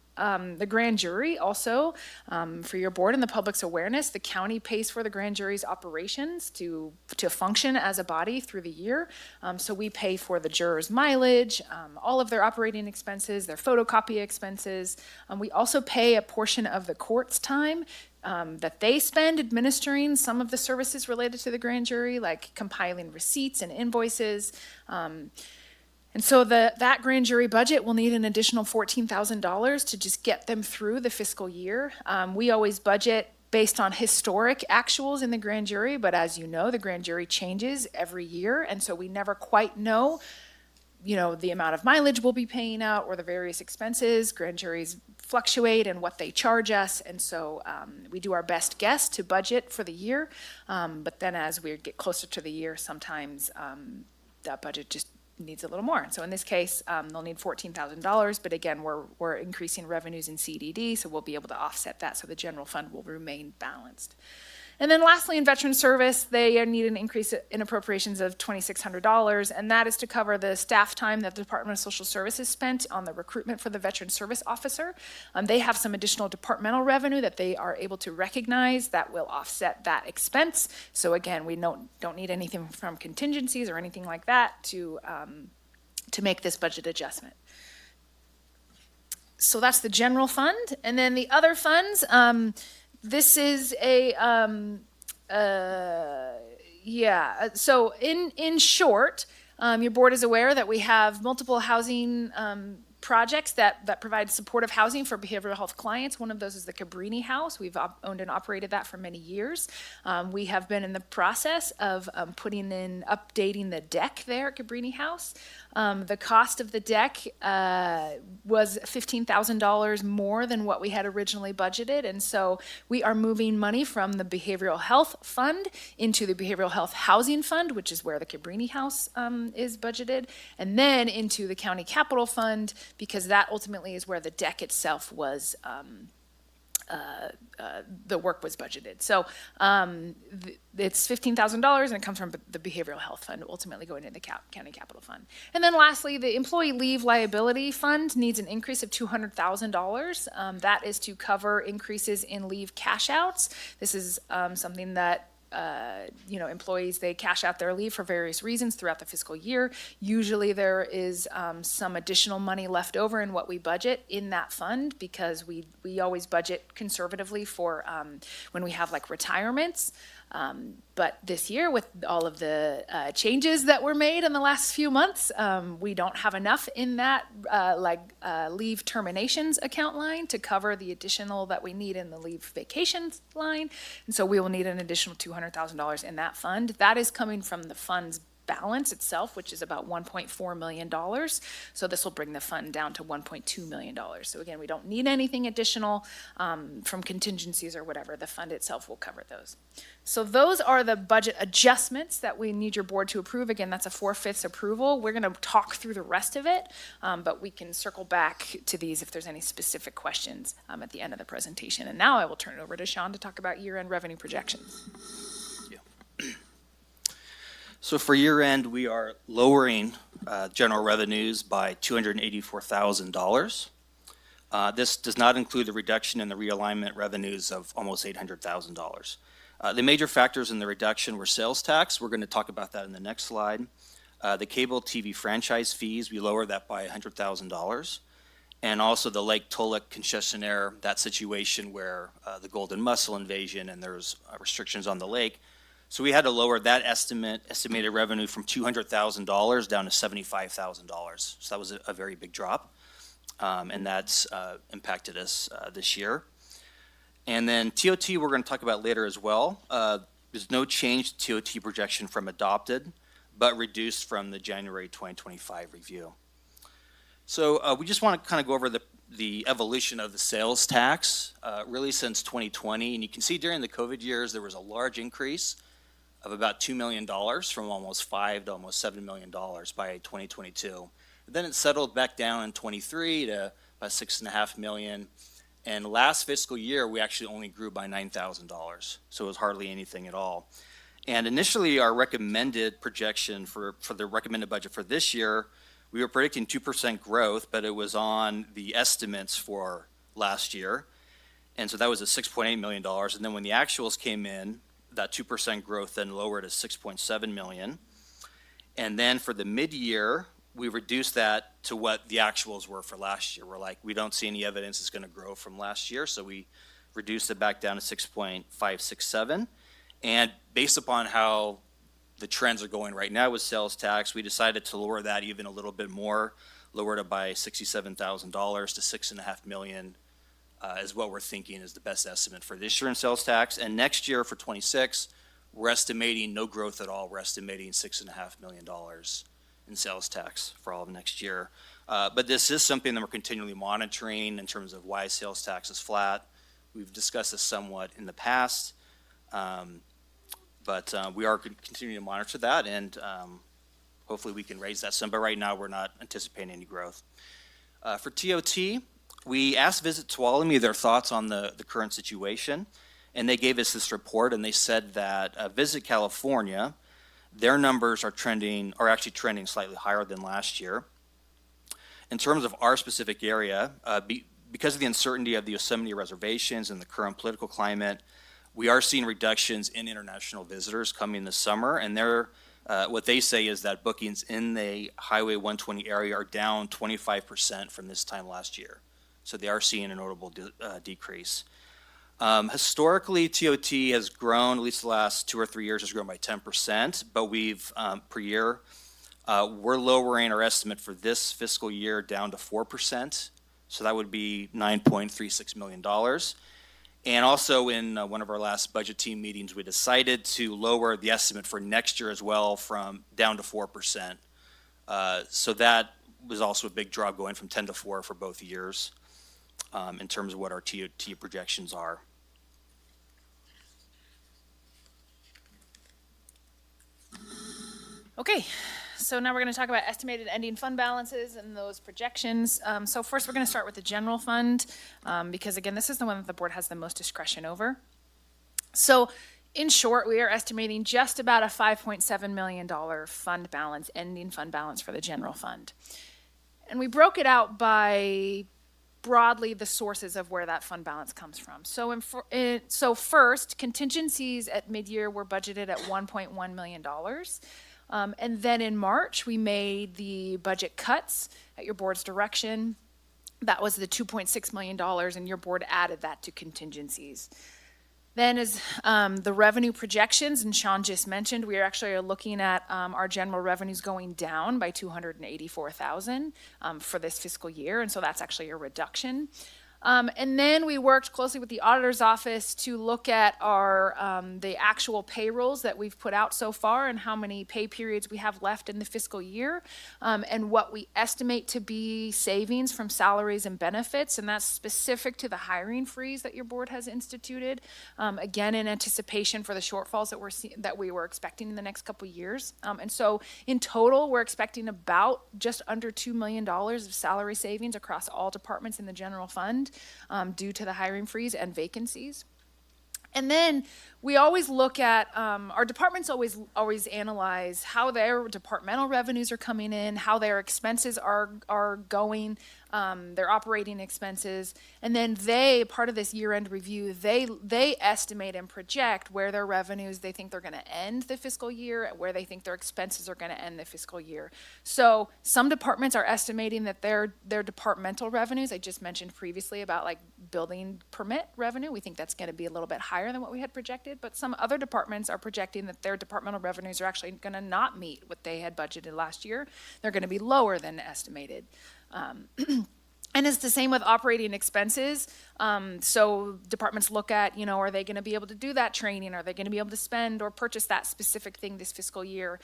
Speaker 6: The grand jury also, for your board and the public's awareness, the county pays for the grand jury's operations to function as a body through the year. So we pay for the jurors' mileage, all of their operating expenses, their photocopy expenses. We also pay a portion of the court's time that they spend administering some of the services related to the grand jury, like compiling receipts and invoices. And so that grand jury budget will need an additional $14,000 to just get them through the fiscal year. We always budget based on historic actuals in the grand jury, but as you know, the grand jury changes every year, and so we never quite know, the amount of mileage we'll be paying out or the various expenses. Grand juries fluctuate in what they charge us, and so we do our best guess to budget for the year, but then as we get closer to the year, sometimes that budget just needs a little more. So in this case, they'll need $14,000, but again, we're increasing revenues in CDD, so we'll be able to offset that, so the general fund will remain balanced. And then lastly, in veteran service, they need an increase in appropriations of $2,600, and that is to cover the staff time that the Department of Social Services spent on the recruitment for the veteran service officer. They have some additional departmental revenue that they are able to recognize that will offset that expense. So again, we don't need anything from contingencies or anything like that to make this budget adjustment. So that's the general fund, and then the other funds. This is so in short, your board is aware that we have multiple housing projects that provide supportive housing for behavioral health clients. One of those is the Cabrini House. We've owned and operated that for many years. We have been in the process of updating the deck there at Cabrini House. The cost of the deck was $15,000 more than what we had originally budgeted, and so we are moving money from the Behavioral Health Fund into the Behavioral Health Housing Fund, which is where the Cabrini House is budgeted, and then into the County Capital Fund, because that ultimately is where the deck itself was, the work was budgeted. So it's $15,000, and it comes from the Behavioral Health Fund, ultimately going into the County Capital Fund. And then lastly, the Employee Leave Liability Fund needs an increase of $200,000. That is to cover increases in leave cash outs. This is something that employees, they cash out their leave for various reasons throughout the fiscal year. Usually there is some additional money left over in what we budget in that fund, because we always budget conservatively for when we have like retirements. But this year, with all of the changes that were made in the last few months, we don't have enough in that leave terminations account line to cover the additional that we need in the leave vacations line. And so we will need an additional $200,000 in that fund. That is coming from the fund's balance itself, which is about $1.4 million. So this will bring the fund down to $1.2 million. So again, we don't need anything additional from contingencies or whatever. The fund itself will cover those. So those are the budget adjustments that we need your board to approve. Again, that's a 4/5 approval. We're going to talk through the rest of it, but we can circle back to these if there's any specific questions at the end of the presentation. And now I will turn it over to Sean to talk about year-end revenue projections.
Speaker 7: So for year end, we are lowering general revenues by $284,000. This does not include the reduction in the realignment revenues of almost $800,000. The major factors in the reduction were sales tax. We're going to talk about that in the next slide. The cable TV franchise fees, we lowered that by $100,000. And also the Lake Tolek concessionaire, that situation where the golden mussel invasion and there's restrictions on the lake. So we had to lower that estimated revenue from $200,000 down to $75,000. So that was a very big drop, and that's impacted us this year. And then TOT we're going to talk about later as well. There's no change to TOT projection from adopted, but reduced from the January 2025 review. So we just want to kind of go over the evolution of the sales tax really since 2020. And you can see during the COVID years, there was a large increase of about $2 million from almost $5 to almost $7 million by 2022. And then it settled back down in 23 to about $6.5 million. And last fiscal year, we actually only grew by $9,000. So it was hardly anything at all. And initially, our recommended projection for the recommended budget for this year, we were predicting 2% growth, but it was on the estimates for last year. And so that was at $6.8 million. And then when the actuals came in, that 2% growth then lowered to $6.7 million. And then for the mid-year, we reduced that to what the actuals were for last year. We're like, we don't see any evidence it's going to grow from last year, so we reduced it back down to 6.567. And based upon how the trends are going right now with sales tax, we decided to lower that even a little bit more, lowered it by $67,000 to $6.5 million. Is what we're thinking is the best estimate for this year in sales tax. And next year for 26, we're estimating no growth at all. We're estimating $6.5 million in sales tax for all of next year. But this is something that we're continually monitoring in terms of why sales tax is flat. We've discussed this somewhat in the past, but we are continuing to monitor that, and hopefully we can raise that some. But right now, we're not anticipating any growth. For TOT, we asked Visit Tuolumne their thoughts on the current situation, and they gave us this report, and they said that Visit California, their numbers are actually trending slightly higher than last year. In terms of our specific area, because of the uncertainty of the Yosemite reservations and the current political climate, we are seeing reductions in international visitors coming this summer, and what they say is that bookings in the Highway 120 area are down 25% from this time last year. So they are seeing a notable decrease. Historically, TOT has grown, at least the last 2 or 3 years, has grown by 10%, but we've, per year, we're lowering our estimate for this fiscal year down to 4%. So that would be $9.36 million. And also in one of our last budget team meetings, we decided to lower the estimate for next year as well from down to 4%. So that was also a big drop going from 10 to 4 for both years in terms of what our TOT projections are.
Speaker 6: Okay, so now we're going to talk about estimated ending fund balances and those projections. So first, we're going to start with the general fund because, again, this is the one that the board has the most discretion over. So in short, we are estimating just about a $5.7 million fund balance, ending fund balance for the general fund. And we broke it out by broadly the sources of where that fund balance comes from. So first, contingencies at mid-year were budgeted at $1.1 million. And then in March, we made the budget cuts at your board's direction. That was the $2.6 million, and your board added that to contingencies. Then as the revenue projections, and Sean just mentioned, we are actually looking at our general revenues going down by $284,000 for this fiscal year, and so that's actually a reduction. And then we worked closely with the auditor's office to look at our the actual payrolls that we've put out so far and how many pay periods we have left in the fiscal year, and what we estimate to be savings from salaries and benefits, and that's specific to the hiring freeze that your board has instituted, again in anticipation for the shortfalls that we were expecting in the next couple of years. And so in total, we're expecting about just under $2 million of salary savings across all departments in the general fund, due to the hiring freeze and vacancies. And then we always look at, our departments always analyze how their departmental revenues are coming in, how their expenses are going, their operating expenses, and then part of this year-end review, they estimate and project where their revenues, they think they're gonna end the fiscal year, and where they think their expenses are gonna end the fiscal year. So some departments are estimating that their departmental revenues, I just mentioned previously about like building permit revenue, we think that's gonna be a little bit higher than what we had projected, but some other departments are projecting that their departmental revenues are actually gonna not meet what they had budgeted last year. They're gonna be lower than estimated. And it's the same with operating expenses. So departments look at, are they going to be able to do that training? Are they going to be able to spend or purchase that specific thing this fiscal year?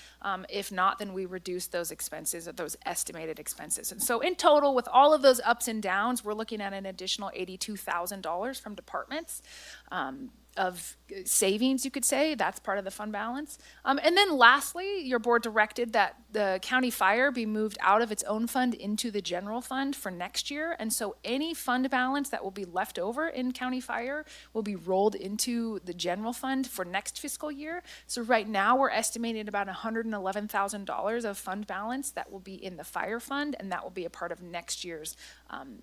Speaker 6: If not, then we reduce those expenses, or those estimated expenses. And so in total, with all of those ups and downs, we're looking at an additional $82,000 from departments. Of savings, you could say. That's part of the fund balance. And then lastly, your board directed that the county fire be moved out of its own fund into the general fund for next year. And so any fund balance that will be left over in county fire will be rolled into the general fund for next fiscal year. So right now, we're estimating about $111,000 of fund balance that will be in the fire fund, and that will be a part of next year's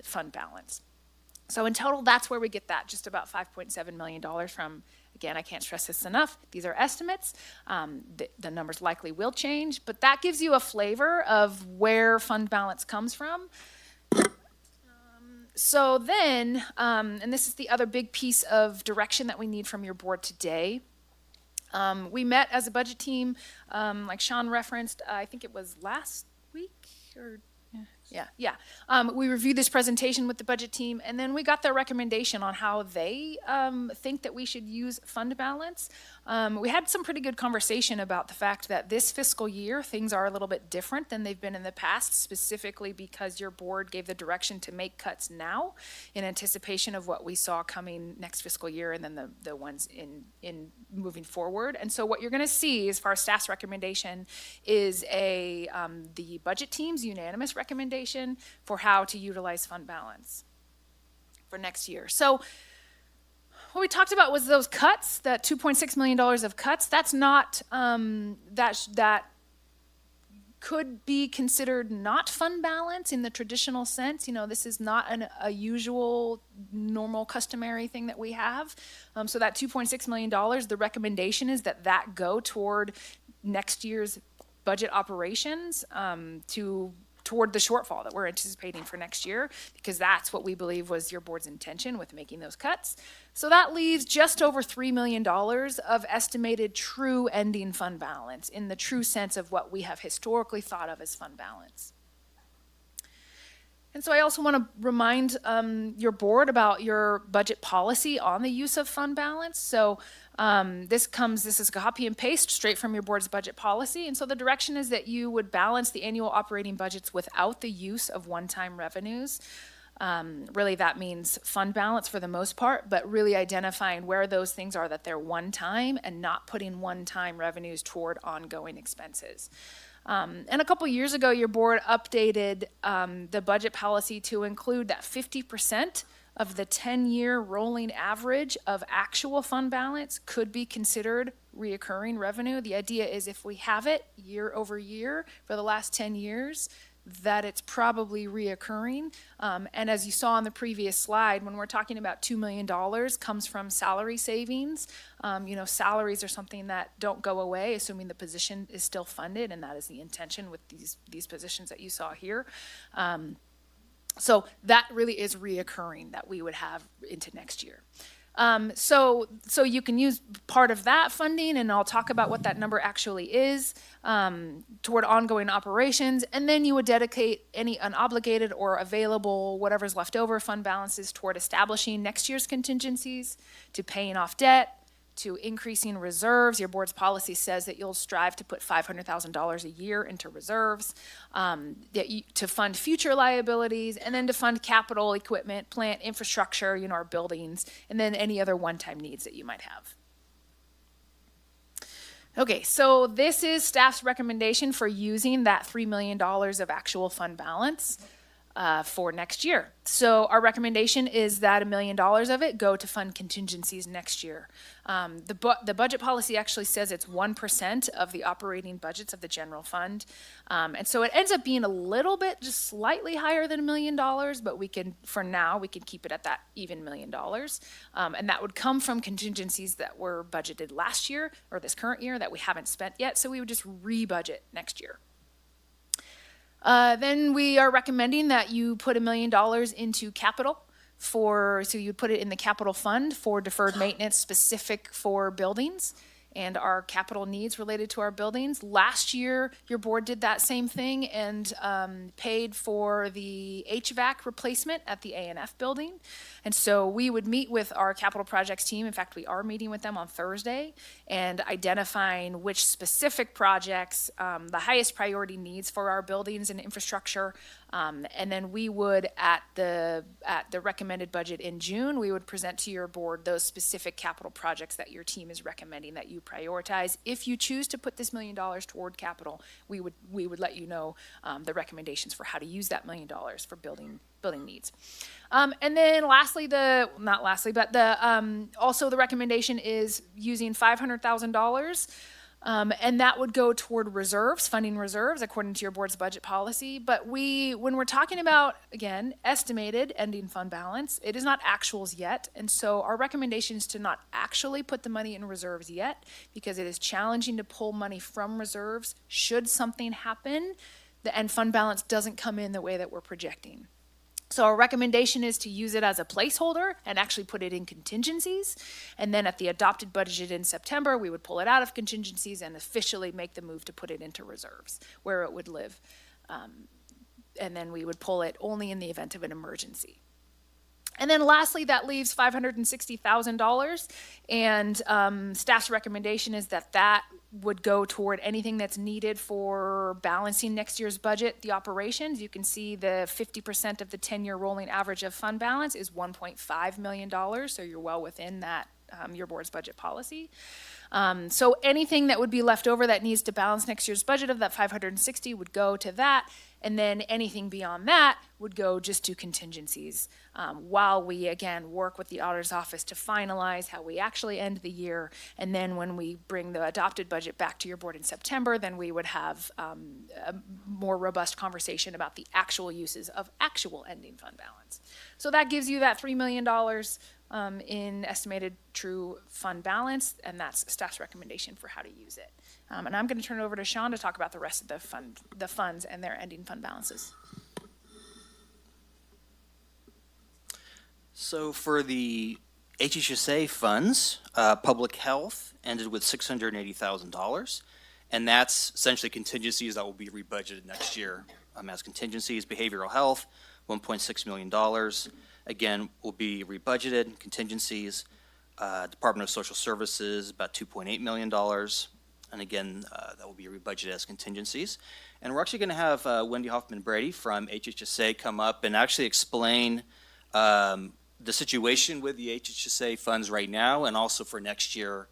Speaker 6: fund balance. So in total, that's where we get that, just about $5.7 million from. Again, I can't stress this enough. These are estimates. The numbers likely will change, but that gives you a flavor of where fund balance comes from. So then, and this is the other big piece of direction that we need from your board today. We met as a budget team, like Sean referenced, I think it was last week or Yeah. We reviewed this presentation with the budget team, and then we got their recommendation on how they think that we should use fund balance. We had some pretty good conversation about the fact that this fiscal year, things are a little bit different than they've been in the past, specifically because your board gave the direction to make cuts now in anticipation of what we saw coming next fiscal year, and then the ones in moving forward. And so what you're gonna see as far as staff's recommendation is the budget team's unanimous recommendation for how to utilize fund balance for next year. So what we talked about was those cuts, that $2.6 million of cuts. That's not, that could be considered not fund balance in the traditional sense. This is not a usual, normal, customary thing that we have. So that $2.6 million, the recommendation is that go toward next year's budget operations, toward the shortfall that we're anticipating for next year, because that's what we believe was your board's intention with making those cuts. So that leaves just over $3 million of estimated true ending fund balance in the true sense of what we have historically thought of as fund balance. And so I also want to remind your board about your budget policy on the use of fund balance. So this is a copy and paste straight from your board's budget policy. And so the direction is that you would balance the annual operating budgets without the use of one-time revenues. Really, that means fund balance for the most part, but really identifying where those things are that they're one-time and not putting one-time revenues toward ongoing expenses. And a couple years ago, your board updated the budget policy to include that 50% of the 10-year rolling average of actual fund balance could be considered reoccurring revenue. The idea is if we have it year over year for the last 10 years, that it's probably reoccurring. And as you saw on the previous slide, when we're talking about $2 million comes from salary savings. Salaries are something that don't go away, assuming the position is still funded, and that is the intention with these positions that you saw here. So that really is reoccurring that we would have into next year. So you can use part of that funding, and I'll talk about what that number actually is, toward ongoing operations. And then you would dedicate any unobligated or available, whatever's left over, fund balances toward establishing next year's contingencies, to paying off debt, to increasing reserves. Your board's policy says that you'll strive to put $500,000 a year into reserves, to fund future liabilities, and then to fund capital, equipment, plant, infrastructure, our buildings, and then any other one-time needs that you might have. Okay, so this is staff's recommendation for using that $3 million of actual fund balance for next year. So our recommendation is that $1 million of it go to fund contingencies next year. The budget policy actually says it's 1% of the operating budgets of the general fund. And so it ends up being a little bit, just slightly higher than $1 million, but for now, we can keep it at that even $1 million. And that would come from contingencies that were budgeted last year or this current year that we haven't spent yet. So we would just re-budget next year. Then we are recommending that you put $1 million into capital so you'd put it in the capital fund for deferred maintenance specific for buildings and our capital needs related to our buildings. Last year, your board did that same thing and paid for the HVAC replacement at the A&F building. And so we would meet with our capital projects team. In fact, we are meeting with them on Thursday and identifying which specific projects, the highest priority needs for our buildings and infrastructure. And then we would, at the recommended budget in June, we would present to your board those specific capital projects that your team is recommending that you prioritize. If you choose to put this $1 million toward capital, we would let you know the recommendations for how to use that $1 million for building needs. And then also the recommendation is using $500,000. And that would go toward reserves, funding reserves, according to your board's budget policy. But when we're talking about, again, estimated ending fund balance, it is not actuals yet. And so our recommendation is to not actually put the money in reserves yet, because it is challenging to pull money from reserves should something happen and fund balance doesn't come in the way that we're projecting. So our recommendation is to use it as a placeholder and actually put it in contingencies. And then at the adopted budget in September, we would pull it out of contingencies and officially make the move to put it into reserves where it would live. And then we would pull it only in the event of an emergency. And then lastly, that leaves $560,000. And staff's recommendation is that would go toward anything that's needed for balancing next year's budget, the operations. You can see the 50% of the 10-year rolling average of fund balance is $1.5 million. So you're well within that, your board's budget policy. So anything that would be left over that needs to balance next year's budget of that 560 would go to that. And then anything beyond that would go just to contingencies while we, again, work with the auditor's office to finalize how we actually end the year. And then when we bring the adopted budget back to your board in September, then we would have a more robust conversation about the actual uses of actual ending fund balance. So that gives you that $3 million in estimated true fund balance, and that's staff's recommendation for how to use it. And I'm going to turn it over to Sean to talk about the rest of the funds and their ending fund balances.
Speaker 7: So for the HHSA funds, public health ended with $680,000, and that's essentially contingencies that will be rebudgeted next year as contingencies. Behavioral health, $1.6 million. Again, will be rebudgeted. Contingencies, Department of Social Services, about $2.8 million. And again, that will be rebudgeted as contingencies. And we're actually going to have Wendy Hoffman-Brady from HHSA come up and actually explain the situation with the HHSA funds right now, and also for next year,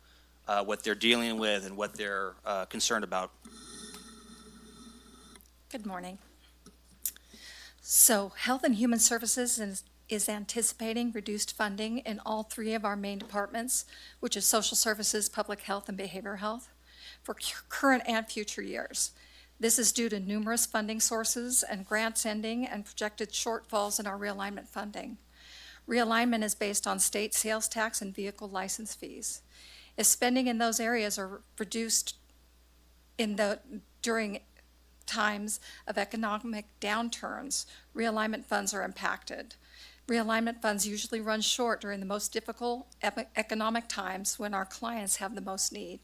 Speaker 7: what they're dealing with and what they're concerned about.
Speaker 9: Good morning. So Health and Human Services is anticipating reduced funding in all three of our main departments, which is Social Services, Public Health, and Behavioral Health, for current and future years. This is due to numerous funding sources and grants ending and projected shortfalls in our realignment funding. Realignment is based on state sales tax and vehicle license fees. If spending in those areas are reduced during times of economic downturns, realignment funds are impacted. Realignment funds usually run short during the most difficult economic times when our clients have the most need.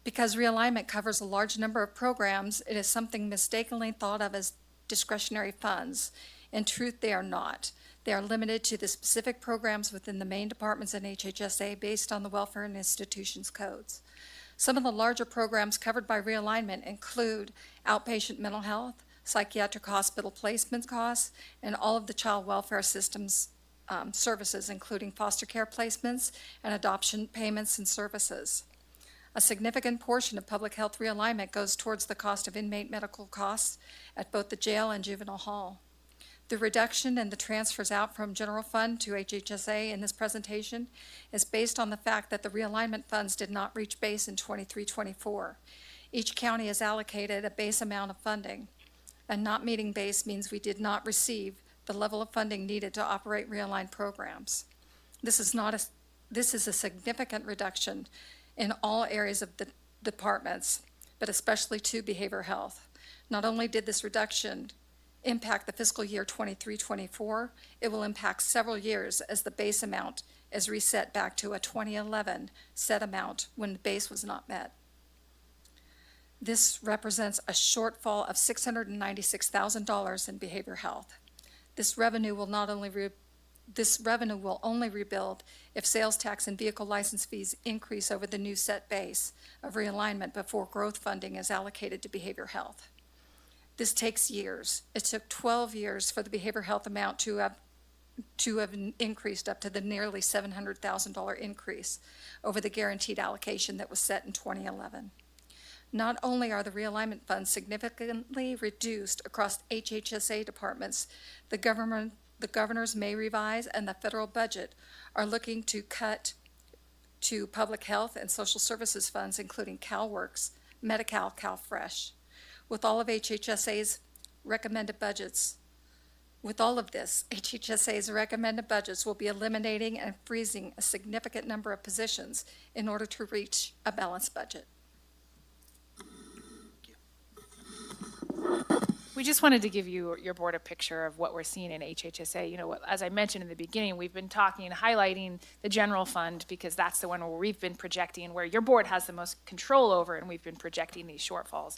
Speaker 9: Because realignment covers a large number of programs, it is something mistakenly thought of as discretionary funds. In truth, they are not. They are limited to the specific programs within the main departments in HHSA based on the Welfare and Institutions codes. Some of the larger programs covered by realignment include outpatient mental health, psychiatric hospital placement costs, and all of the child welfare systems services, including foster care placements and adoption payments and services. A significant portion of public health realignment goes towards the cost of inmate medical costs at both the jail and juvenile hall. The reduction and the transfers out from general fund to HHSA in this presentation is based on the fact that the realignment funds did not reach base in 23-24. Each county is allocated a base amount of funding, and not meeting base means we did not receive the level of funding needed to operate realigned programs. This is a significant reduction in all areas of the departments, but especially to behavioral health. Not only did this reduction impact the fiscal year 23-24, it will impact several years as the base amount is reset back to a 2011 set amount when the base was not met. This represents a shortfall of $696,000 in behavioral health. This revenue will only rebuild if sales tax and vehicle license fees increase over the new set base of realignment before growth funding is allocated to behavioral health. This takes years. It took 12 years for the behavioral health amount to have increased up to the nearly $700,000 increase over the guaranteed allocation that was set in 2011. Not only are the realignment funds significantly reduced across HHSA departments, the governors may revise and the federal budget are looking to cut to public health and social services funds, including CalWorks, Medi-Cal, CalFresh. With all of HHSA's recommended budgets, HHSA's recommended budgets will be eliminating and freezing a significant number of positions in order to reach a balanced budget.
Speaker 6: We just wanted to give your board a picture of what we're seeing in HHSA. You know, as I mentioned in the beginning, we've been highlighting the general fund because that's the one where we've been projecting, where your board has the most control over, and we've been projecting these shortfalls.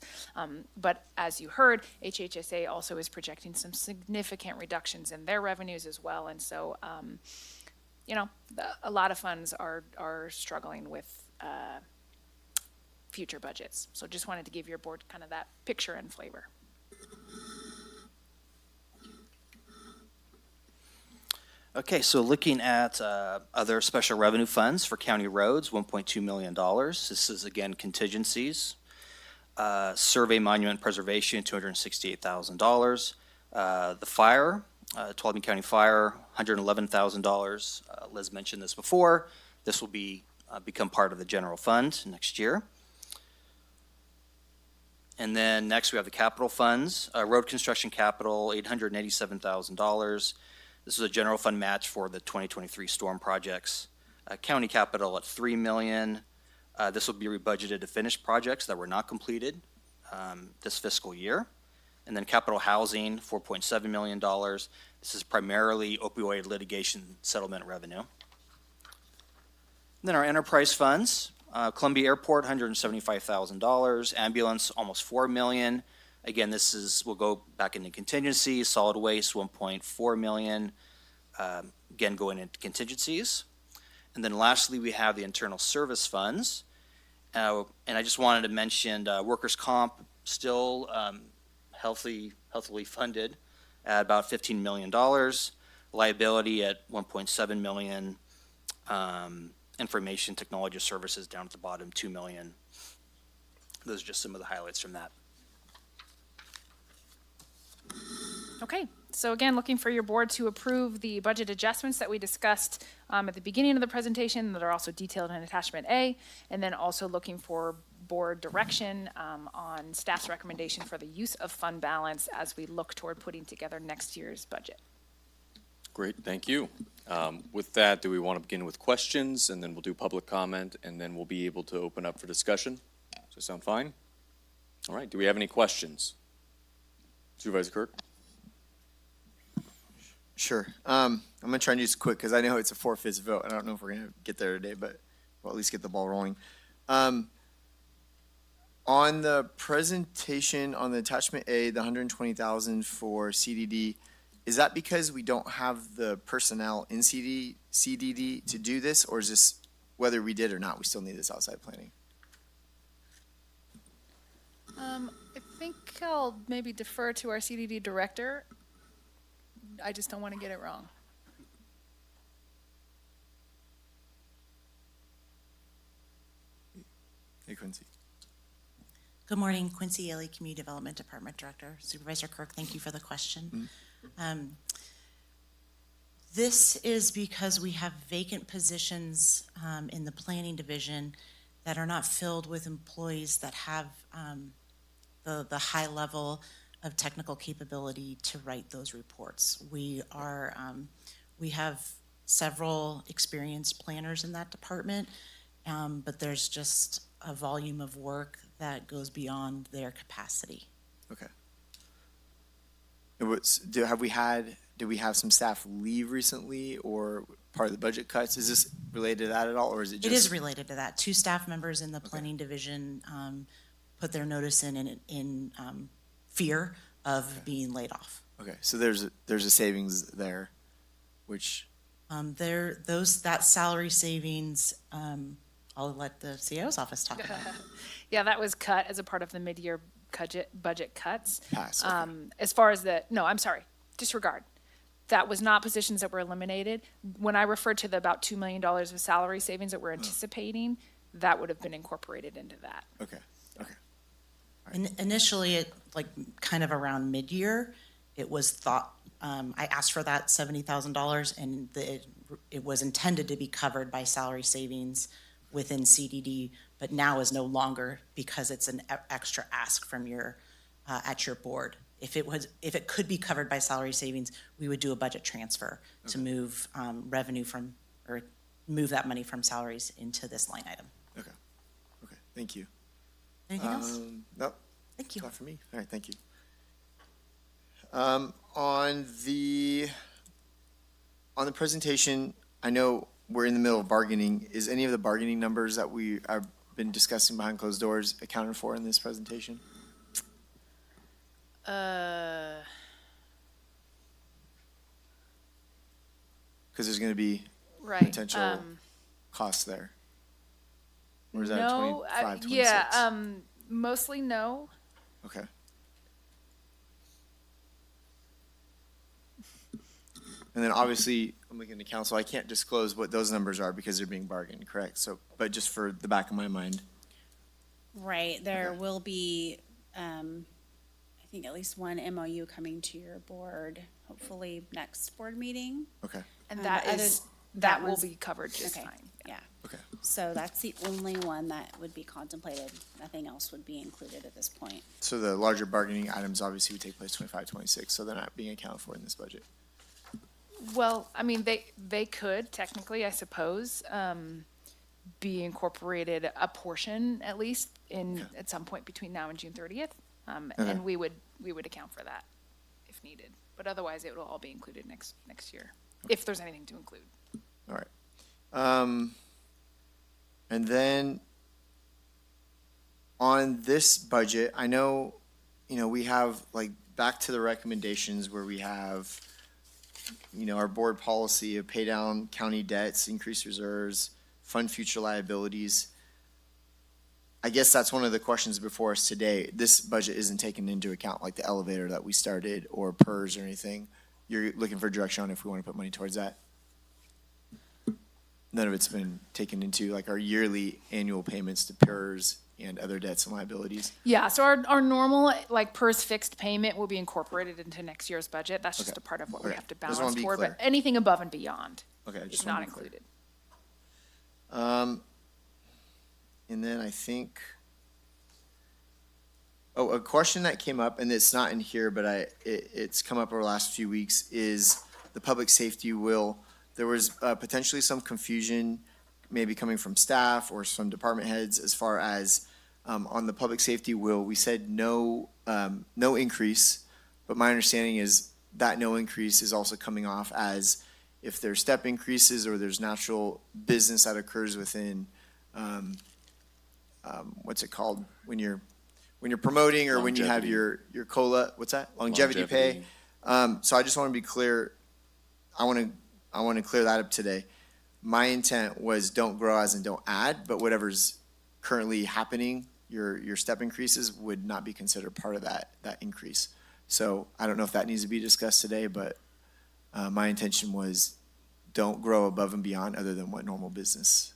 Speaker 6: But as you heard, HHSA also is projecting some significant reductions in their revenues as well. And so, you know, a lot of funds are struggling with future budgets. So just wanted to give your board kind of that picture and flavor.
Speaker 7: Okay, so looking at other special revenue funds for county roads, $1.2 million. This is, again, contingencies. Survey monument preservation, $268,000. The fire, Tuolumne County Fire, $111,000. Liz mentioned this before. This will become part of the general fund next year. And then next we have the capital funds. Road construction capital, $887,000. This is a general fund match for the 2023 storm projects. County capital at $3 million. This will be rebudgeted to finish projects that were not completed this fiscal year. And then capital housing, $4.7 million. This is primarily opioid litigation settlement revenue. And then our enterprise funds, Columbia Airport, $175,000. Ambulance, almost $4 million. Again, will go back into contingencies. Solid waste, $1.4 million. Again, going into contingencies. And then lastly, we have the internal service funds. And I just wanted to mention workers' comp, still healthily funded at about $15 million. Liability at $1.7 million. Information technology services down at the bottom, $2 million. Those are just some of the highlights from that.
Speaker 6: Okay, so again, looking for your board to approve the budget adjustments that we discussed at the beginning of the presentation that are also detailed in attachment A, and then also looking for board direction on staff's recommendation for the use of fund balance as we look toward putting together next year's budget.
Speaker 1: Great, thank you. With that, do we want to begin with questions, and then we'll do public comment, and then we'll be able to open up for discussion? Does that sound fine? All right, do we have any questions? Supervisor Kirk?
Speaker 8: Sure. I'm gonna try and use quick because I know it's a 4/5 vote. I don't know if we're gonna get there today, but we'll at least get the ball rolling. On the presentation on the attachment A, the 120,000 for CDD, is that because we don't have the personnel in CDD to do this, or is this whether we did or not, we still need this outside planning?
Speaker 6: I think I'll maybe defer to our CDD director. I just don't want to get it wrong.
Speaker 8: Hey, Quincy.
Speaker 4: Good morning, Quincy Ely, Community Development Department Director. Supervisor Kirk, thank you for the question. This is because we have vacant positions in the planning division that are not filled with employees that have the high level of technical capability to write those reports. We have several experienced planners in that department, but there's just a volume of work that goes beyond their capacity.
Speaker 8: Okay. Did we have some staff leave recently or part of the budget cuts? Is this related to that at all, or is it just?
Speaker 4: It is related to that. 2 staff members in the planning division put their notice in fear of being laid off.
Speaker 8: Okay, so there's a savings there, which.
Speaker 4: That salary savings, I'll let the CEO's office talk about it.
Speaker 6: Yeah, that was cut as a part of the mid-year budget cuts.
Speaker 8: Pass, okay.
Speaker 6: As far as disregard. That was not positions that were eliminated. When I referred to the about $2 million of salary savings that we're anticipating, that would have been incorporated into that.
Speaker 8: Okay.
Speaker 4: Initially, kind of around mid-year, it was thought, I asked for that $70,000 and it was intended to be covered by salary savings within CDD, but now is no longer because it's an extra ask from at your board. If it could be covered by salary savings, we would do a budget transfer to move revenue move that money from salaries into this line item.
Speaker 8: Okay, thank you.
Speaker 4: Anything else?
Speaker 8: No.
Speaker 4: Thank you.
Speaker 8: Not for me. All right, thank you. On the presentation, I know we're in the middle of bargaining. Is any of the bargaining numbers that we have been discussing behind closed doors accounted for in this presentation? Because there's going to be potential costs there. Or is that
Speaker 6: no,
Speaker 8: 25, 26?
Speaker 6: yeah, mostly no.
Speaker 8: Okay. And then obviously, I'm looking to council, I can't disclose what those numbers are because they're being bargained, correct? So, but just for the back of my mind.
Speaker 3: Right, there will be, I think at least one MOU coming to your board, hopefully next board meeting.
Speaker 8: Okay.
Speaker 6: And
Speaker 3: that
Speaker 6: will
Speaker 3: one's-
Speaker 6: be covered just
Speaker 3: okay,
Speaker 6: fine.
Speaker 3: Yeah.
Speaker 8: Okay.
Speaker 3: So that's the only one that would be contemplated. Nothing else would be included at this point.
Speaker 8: So the larger bargaining items obviously would take place 25, 26, so they're not being accounted for in this budget.
Speaker 6: Well, I mean, they could technically, I suppose, be incorporated a portion at least at some point between now and June 30th. And we would account for that if needed. But otherwise, it will all be included next year, if there's anything to include.
Speaker 8: All right. And then on this budget, I know, we have back to the recommendations where we have, our board policy of pay down county debts, increase reserves, fund future liabilities. I guess that's one of the questions before us today. This budget isn't taken into account like the elevator that we started or PERS or anything. You're looking for direction on if we want to put money towards that? None of it's been taken into our yearly annual payments to PERS and other debts and liabilities.
Speaker 6: Yeah, so our normal PERS fixed payment will be incorporated into next year's budget. That's just a part of what we have to
Speaker 8: Just wanna
Speaker 6: balance
Speaker 8: be
Speaker 6: toward,
Speaker 8: clear.
Speaker 6: but anything above and beyond
Speaker 8: Just
Speaker 6: is
Speaker 8: wanna
Speaker 6: not
Speaker 8: be clear.
Speaker 6: included.
Speaker 8: And then I think, a question that came up, and it's not in here, but it's come up over the last few weeks, is the public safety will. There was potentially some confusion, maybe coming from staff or some department heads, as far as on the public safety will. We said no increase, but my understanding is that no increase is also coming off as if there's step increases or there's natural business that occurs within, what's it called? When you're promoting or when you have
Speaker 1: Longevity.
Speaker 8: your COLA, what's that? Longevity pay. So I just want to be clear. I want to clear that up today. My intent was don't grow as in don't add, but whatever's currently happening, your step increases would not be considered part of that increase. So I don't know if that needs to be discussed today, but my intention was don't grow above and beyond other than what normal business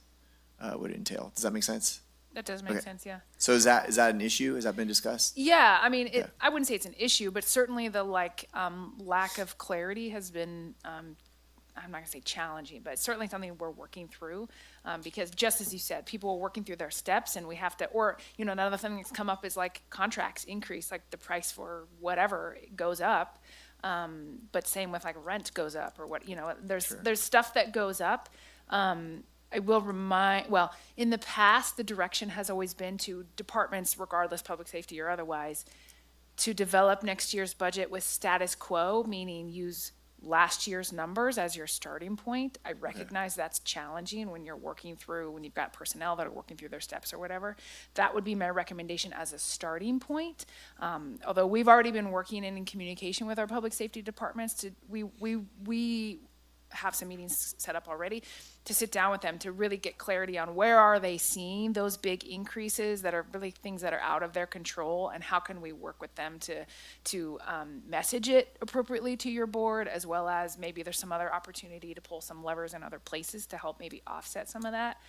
Speaker 8: would entail. Does that make sense?
Speaker 6: That does make
Speaker 8: Okay.
Speaker 6: sense, yeah.
Speaker 8: So is that an issue? Has that been discussed?
Speaker 6: Yeah, I mean,
Speaker 8: Yeah.
Speaker 6: I wouldn't say it's an issue, but certainly the lack of clarity has been, I'm not gonna say challenging, but it's certainly something we're working through. Because just as you said, people are working through their steps and we have to, or, another thing that's come up is like contracts increase, like the price for whatever goes up. But same with like rent goes up or what, there's stuff that goes up. I will in the past, the direction has always been to departments, regardless public safety or otherwise, to develop next year's budget with status quo, meaning use last year's numbers as your starting point. I recognize that's challenging when you've got personnel that are working through their steps or whatever. That would be my recommendation as a starting point. Although we've already been working in communication with our public safety departments, we have some meetings set up already to sit down with them to really get clarity on where are they seeing those big increases that are really things that are out of their control, and how can we work with them to message it appropriately to your board, as well as maybe there's some other opportunity to pull some levers in other places to help maybe offset some of that.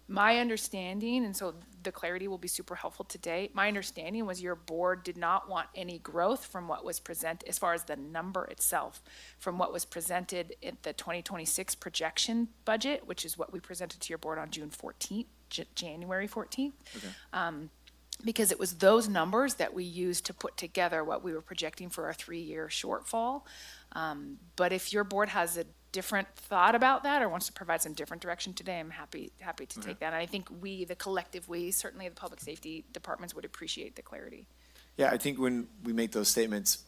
Speaker 6: My understanding, and so the clarity will be super helpful today, my understanding was your board did not want any growth from what was presented, as far as the number itself, from what was presented in the 2026 projection budget, which is what we presented to your board on June 14th, January 14th. Because it was those numbers that we used to put together what we were projecting for our 3-year shortfall. But if your board has a different thought about that or wants to provide some different direction today, I'm happy to take that. And I think certainly the public safety departments would appreciate the clarity.
Speaker 8: Yeah, I think when we make those statements,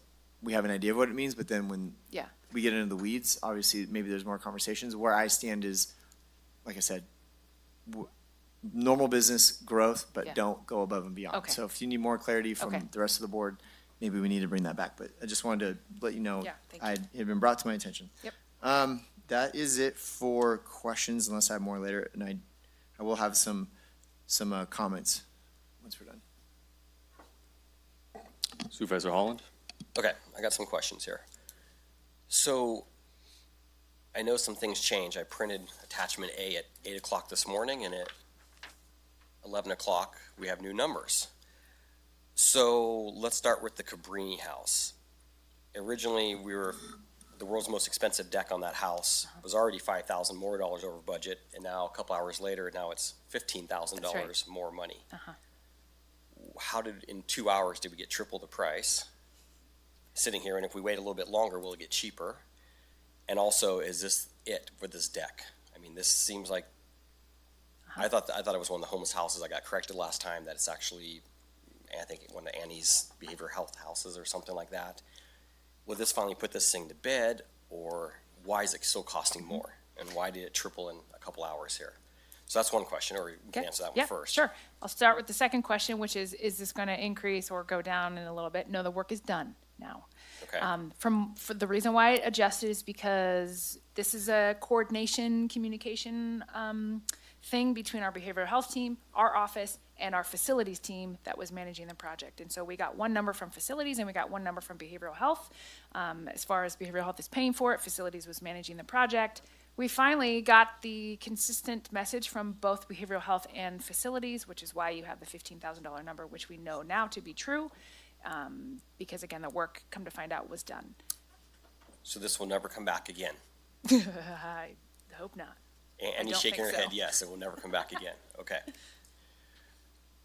Speaker 8: we have an idea of what it means, but then when
Speaker 6: Yeah.
Speaker 8: we get into the weeds, obviously, maybe there's more conversations. Where I stand is, like I said, normal business growth, but
Speaker 6: Yeah.
Speaker 8: don't go above and beyond.
Speaker 6: Okay.
Speaker 8: So if you need more clarity from
Speaker 6: Okay.
Speaker 8: the rest of the board, maybe we need to bring that back. But I just wanted to let you know,
Speaker 6: Yeah, thank
Speaker 8: it had been brought to my attention.
Speaker 6: Yep.
Speaker 8: That is it for questions, unless I have more later, and I will have some comments once we're done.
Speaker 1: Supervisor Holland?
Speaker 14: Okay, I got some questions here. So, I know some things change. I printed attachment A at 8 o'clock this morning, and at 11 o'clock, we have new numbers. So, let's start with the Cabrini house. Originally, the world's most expensive deck on that house was already $5,000 more over budget, and now a couple hours later, now it's $15,000 more money. In 2 hours, did we get triple the price? Sitting here, and if we wait a little bit longer, will it get cheaper? And also, is this it for this deck? I mean, this seems like, I thought it was one of the homeless houses. I got corrected last time that it's actually, I think, one of Annie's behavioral health houses or something like that. Will this finally put this thing to bed, or why is it still costing more? And why did it triple in a couple hours here? So that's one question, or we can answer that one first.
Speaker 6: Sure. I'll start with the second question, which is this going to increase or go down in a little bit? No, the work is done now.
Speaker 14: Okay.
Speaker 6: For the reason why it adjusted is because this is a coordination, communication thing between our behavioral health team, our office, and our facilities team that was managing the project. And so we got one number from facilities and we got one number from behavioral health. As far as behavioral health is paying for it, facilities was managing the project. We finally got the consistent message from both behavioral health and facilities, which is why you have the $15,000 number, which we know now to be true. Because again, the work, come to find out, was done.
Speaker 14: So this will never come back again?
Speaker 6: I hope not.
Speaker 14: And you're shaking her head, yes, it will never come back again. Okay.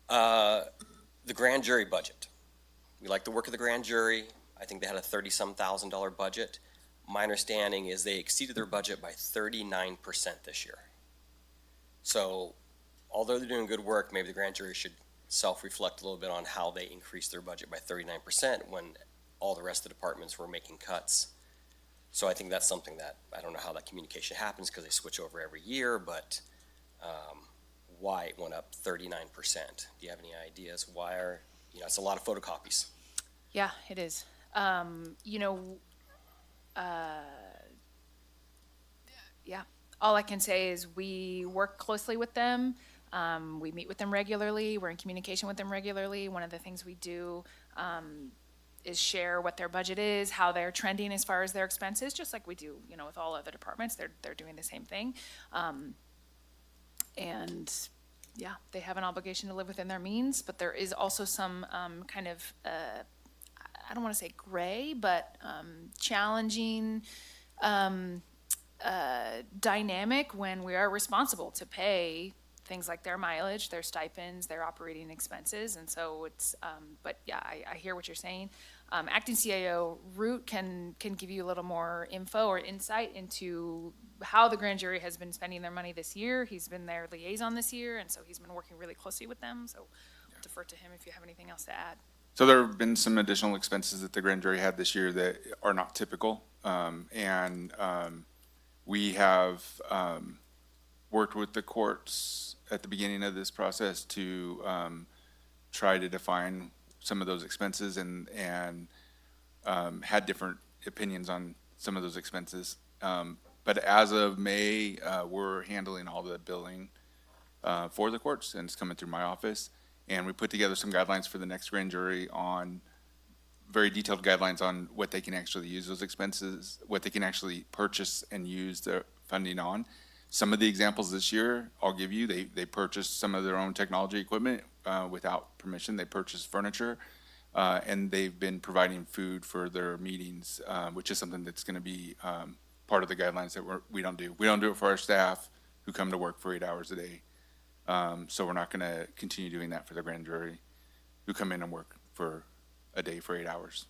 Speaker 14: The grand jury budget. We like the work of the grand jury. I think they had a $30-some-thousand budget. My understanding is they exceeded their budget by 39% this year. So, although they're doing good work, maybe the grand jury should self-reflect a little bit on how they increased their budget by 39% when all the rest of the departments were making cuts. So I think that's something that, I don't know how that communication happens because they switch over every year, but why it went up 39%. Do you have any ideas why? It's a lot of photocopies.
Speaker 6: Yeah, it is. Yeah, all I can say is we work closely with them. We meet with them regularly. We're in communication with them regularly. One of the things we do is share what their budget is, how they're trending as far as their expenses, just like we do, with all other departments. They're doing the same thing. And yeah, they have an obligation to live within their means, but there is also some kind of, I don't want to say gray, but challenging dynamic when we are responsible to pay things like their mileage, their stipends, their operating expenses. And so it's, but yeah, I hear what you're saying. Acting CIO Root can give you a little more info or insight into how the grand jury has been spending their money this year. He's been their liaison this year, and so he's been working really closely with them. So I'll defer to him if you have anything else to add.
Speaker 10: So there have been some additional expenses that the grand jury had this year that are not typical. We have worked with the courts at the beginning of this process to try to define some of those expenses and had different opinions on some of those expenses. But as of May, we're handling all the billing for the courts, and it's coming through my office. And we put together some guidelines for the next grand jury on very detailed guidelines on what they can actually use those expenses, what they can actually purchase and use their funding on. Some of the examples this year, I'll give you, they purchased some of their own technology equipment without permission. They purchased furniture, and they've been providing food for their meetings, which is something that's going to be part of the guidelines that we don't do. We don't do it for our staff who come to work for 8 hours a day. So we're not going to continue doing that for the grand jury who come in and work for a day for 8 hours.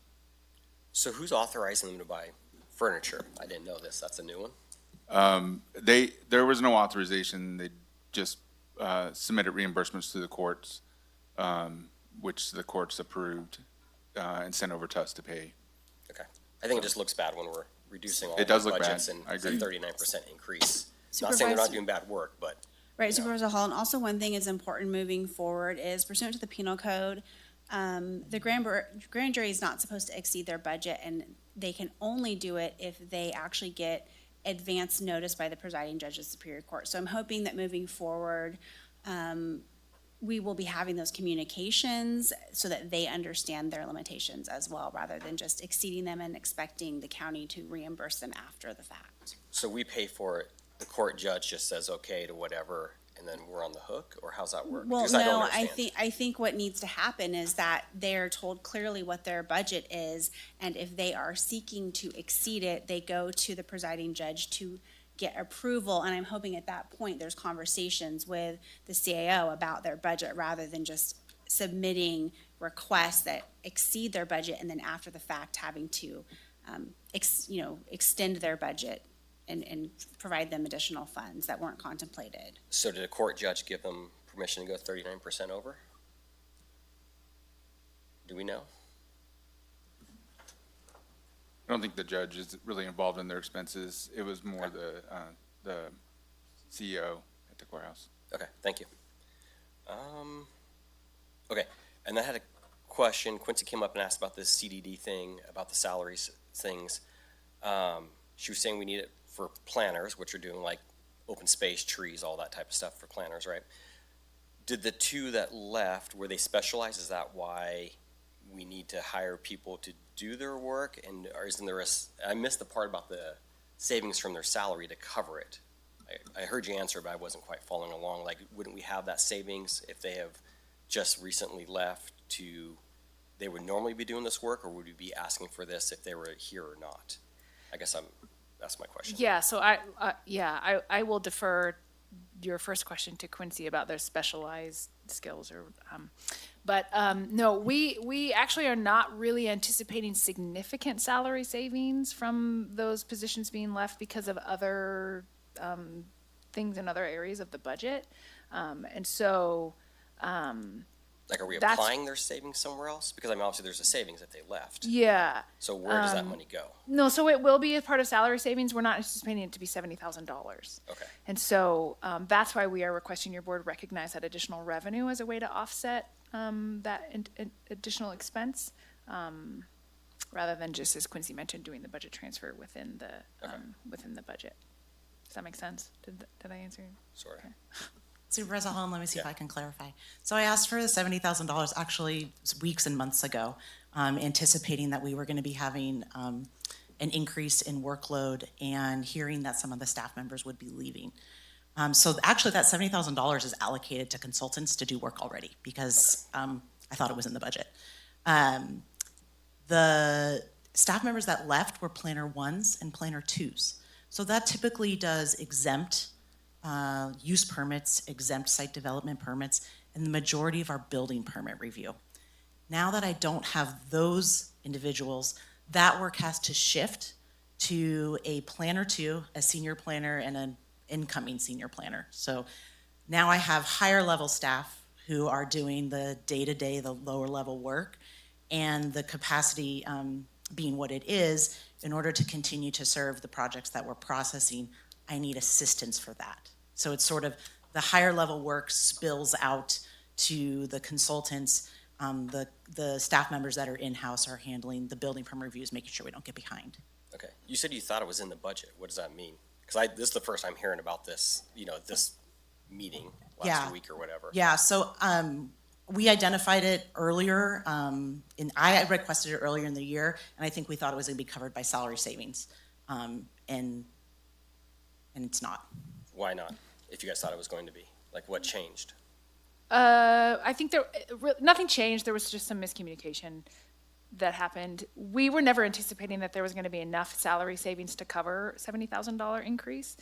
Speaker 14: So who's authorizing them to buy furniture? I didn't know this. That's a new one.
Speaker 10: There was no authorization. They just submitted reimbursements to the courts, which the courts approved and sent over to us to pay.
Speaker 14: Okay. I think it just looks bad when we're reducing all
Speaker 10: It does
Speaker 14: the
Speaker 10: look
Speaker 14: budgets
Speaker 10: bad.
Speaker 14: and
Speaker 10: I
Speaker 14: it's a
Speaker 10: agree.
Speaker 14: 39% increase. Not saying they're not doing bad work, but
Speaker 3: Right, Supervisor Hall, and also one thing is important moving forward is pursuant to the penal code, the grand jury is not supposed to exceed their budget, and they can only do it if they actually get advance notice by the presiding judge of Superior Court. So I'm hoping that moving forward, we will be having those communications so that they understand their limitations as well, rather than just exceeding them and expecting the county to reimburse them after the fact.
Speaker 14: so we pay for it. The court judge just says okay to whatever, and then we're on the hook, or how's that work?
Speaker 3: Well,
Speaker 14: Because I don't
Speaker 3: no,
Speaker 14: understand.
Speaker 3: I think what needs to happen is that they're told clearly what their budget is, and if they are seeking to exceed it, they go to the presiding judge to get approval, and I'm hoping at that point, there's conversations with the CAO about their budget, rather than just submitting requests that exceed their budget, and then after the fact, having to, extend their budget and provide them additional funds that weren't contemplated.
Speaker 14: So did a court judge give them permission to go 39% over? Do we know?
Speaker 10: I don't think the judge is really involved in their expenses. It was more the CEO at the courthouse.
Speaker 14: Okay, thank you. Okay, and I had a question. Quincy came up and asked about this CDD thing, about the salaries things. She was saying we need it for planners, which are doing like open space, trees, all that type of stuff for planners, right? Did the two that left, were they specialized? Is that why we need to hire people to do their work? And or isn't there I missed the part about the savings from their salary to cover it. I heard you answer, but I wasn't quite following along. Like, wouldn't we have that savings if they have just recently left they would normally be doing this work, or would we be asking for this if they were here or not? I guess that's my question.
Speaker 6: Yeah, so I will defer your first question to Quincy about their specialized skills no, we actually are not really anticipating significant salary savings from those positions being left because of other things in other areas of the budget.
Speaker 14: Like, are we
Speaker 6: That's-
Speaker 14: applying their savings somewhere else? Because I mean, obviously, there's a savings if they left.
Speaker 6: Yeah.
Speaker 14: So where does that money go?
Speaker 6: No, so it will be a part of salary savings. We're not anticipating it to be $70,000.
Speaker 14: Okay.
Speaker 6: And so that's why we are requesting your board recognize that additional revenue as a way to offset that additional expense, rather than just, as Quincy mentioned, doing the budget transfer within the budget. Does that make sense? Did I answer?
Speaker 14: Sort of.
Speaker 6: Okay.
Speaker 4: Supervisor Holland, let me see if
Speaker 14: Yeah.
Speaker 4: I can clarify. So I asked for the $70,000 actually weeks and months ago, anticipating that we were going to be having an increase in workload and hearing that some of the staff members would be leaving. So actually that $70,000 is allocated to consultants to do work already because I thought it was in the budget. The staff members that left were planner ones and planner twos. So that typically does exempt use permits, exempt site development permits, and the majority of our building permit review. Now that I don't have those individuals, that work has to shift to a planner two, a senior planner, and an incoming senior planner. So now I have higher level staff who are doing the day-to-day, the lower level work, and the capacity being what it is, in order to continue to serve the projects that we're processing, I need assistance for that. So it's sort of the higher level work spills out to the consultants. The staff members that are in-house are handling the building permit reviews, making sure we don't get behind.
Speaker 14: Okay. You said you thought it was in the budget. What does that mean? Because this is the first I'm hearing about this, this meeting last
Speaker 4: Yeah.
Speaker 14: week or whatever.
Speaker 4: Yeah, so we identified it earlier, and I requested it earlier in the year, and I think we thought it was going to be covered by salary savings, and it's not.
Speaker 14: Why not? If you guys thought it was going to be, like, what changed?
Speaker 6: I think nothing changed. There was just some miscommunication that happened. We were never anticipating that there was going to be enough salary savings to cover $70,000 increase.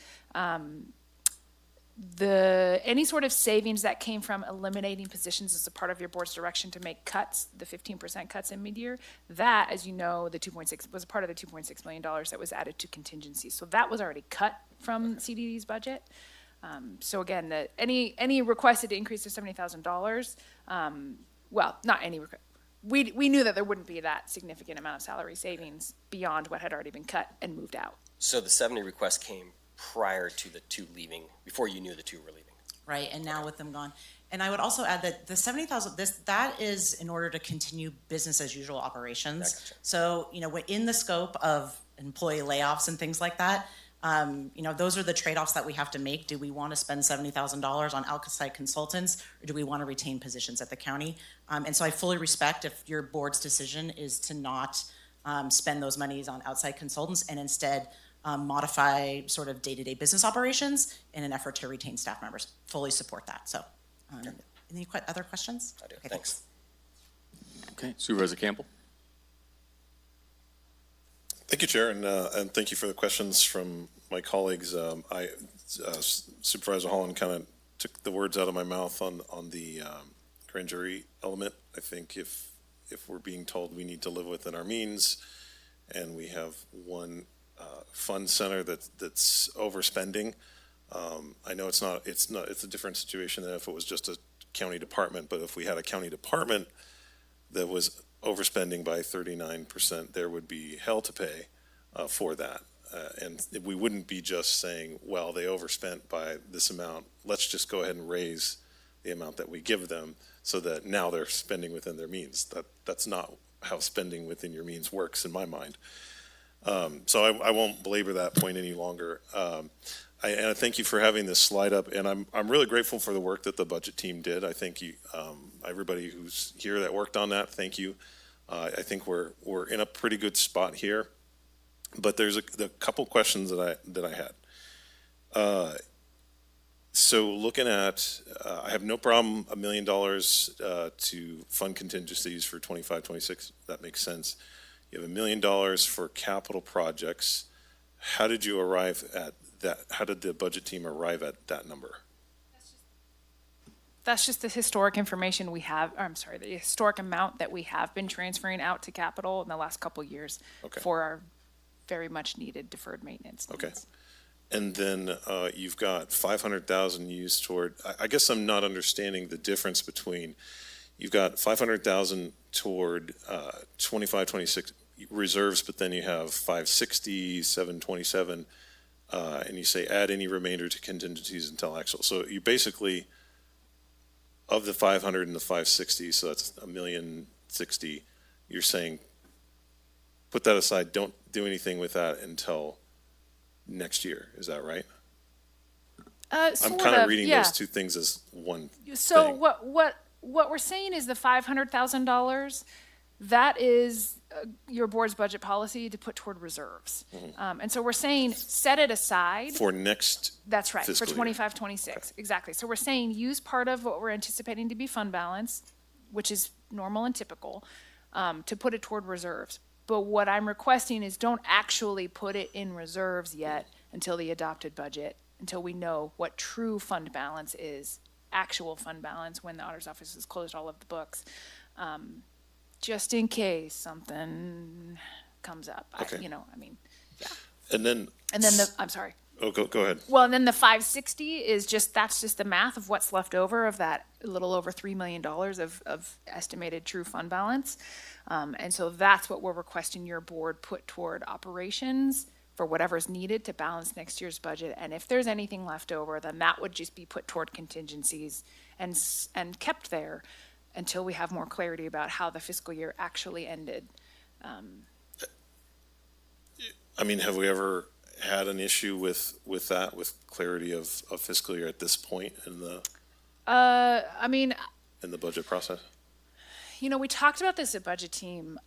Speaker 6: Any sort of savings that came from eliminating positions as a part of your board's direction to make cuts, the 15% cuts in mid-year, that, as you know, the 2.6 was a part of the $2.6 million that was added to contingency. So that was already cut from CDD's budget. So again, any requested increase of $70,000, well, not any request. We knew that there wouldn't be that significant amount of salary savings beyond what had already been cut and moved out.
Speaker 14: So the 70 requests came prior to the two leaving, before you knew the two were leaving.
Speaker 4: Right, and now with them gone. And I would also add that the $70,000, that is in order to continue business as usual operations.
Speaker 14: Gotcha.
Speaker 4: So, in the scope of employee layoffs and things like that, those are the trade-offs that we have to make. Do we want to spend $70,000 on outside consultants, or do we want to retain positions at the county? And so I fully respect if your board's decision is to not spend those monies on outside consultants and instead modify sort of day-to-day business operations in an effort to retain staff members. Fully support that. So, any other questions?
Speaker 14: I do.
Speaker 4: Okay,
Speaker 14: Thanks.
Speaker 1: Okay, Supervisor Campbell?
Speaker 16: Thank you, Chair, and thank you for the questions from my colleagues. Supervisor Holland kind of took the words out of my mouth on the grand jury element. I think if we're being told we need to live within our means, and we have one fund center that's overspending, I know it's a different situation than if it was just a county department. But if we had a county department that was overspending by 39%, there would be hell to pay for that. And we wouldn't be just saying, well, they overspent by this amount, let's just go ahead and raise the amount that we give them so that now they're spending within their means. That's not how spending within your means works in my mind. So I won't belabor that point any longer. And I thank you for having this slide up, and I'm really grateful for the work that the budget team did. I thank you, everybody who's here that worked on that. Thank you. I think we're in a pretty good spot here, but there's a couple questions that I had. So looking at, I have no problem $1 million to fund contingencies for 25, 26. That makes sense. You have $1 million for capital projects. How did you arrive at that? How did the budget team arrive at that number?
Speaker 6: That's just the historic information we have, the historic amount that we have been transferring out to capital in the last couple of years for our very much needed deferred maintenance needs.
Speaker 16: Okay. And then you've got 500,000 used toward, I guess I'm not understanding the difference between you've got 500,000 toward 25, 26 reserves, but then you have 560, 727, and you say add any remainder to contingencies until actual. So you basically, of the 500 and the 560, so that's $1,060,000, you're saying put that aside, don't do anything with that until next year. Is that right? I'm kind of reading those two things as one
Speaker 6: So
Speaker 16: thing.
Speaker 6: what we're saying is the $500,000, that is your board's budget policy to put toward reserves. And so we're saying set it aside.
Speaker 16: For next
Speaker 6: That's right, for
Speaker 16: fiscal year.
Speaker 6: 25, 26, exactly. So we're saying use part of what we're anticipating to be fund balance, which is normal and typical, to put it toward reserves. But what I'm requesting is don't actually put it in reserves yet until the adopted budget, until we know what true fund balance is, actual fund balance when the auditor's office has closed all of the books, just in case something comes up.
Speaker 16: Okay.
Speaker 6: And then I'm sorry.
Speaker 16: Oh, go ahead.
Speaker 6: Well, and then the 560 is that's just the math of what's left over of that little over $3 million of estimated true fund balance. And so that's what we're requesting your board put toward operations for whatever's needed to balance next year's budget. And if there's anything left over, then that would just be put toward contingencies and kept there until we have more clarity about how the fiscal year actually ended.
Speaker 16: I mean, have we ever had an issue with that, with clarity of fiscal year at this point in the in the budget process?
Speaker 6: We talked about this at budget team.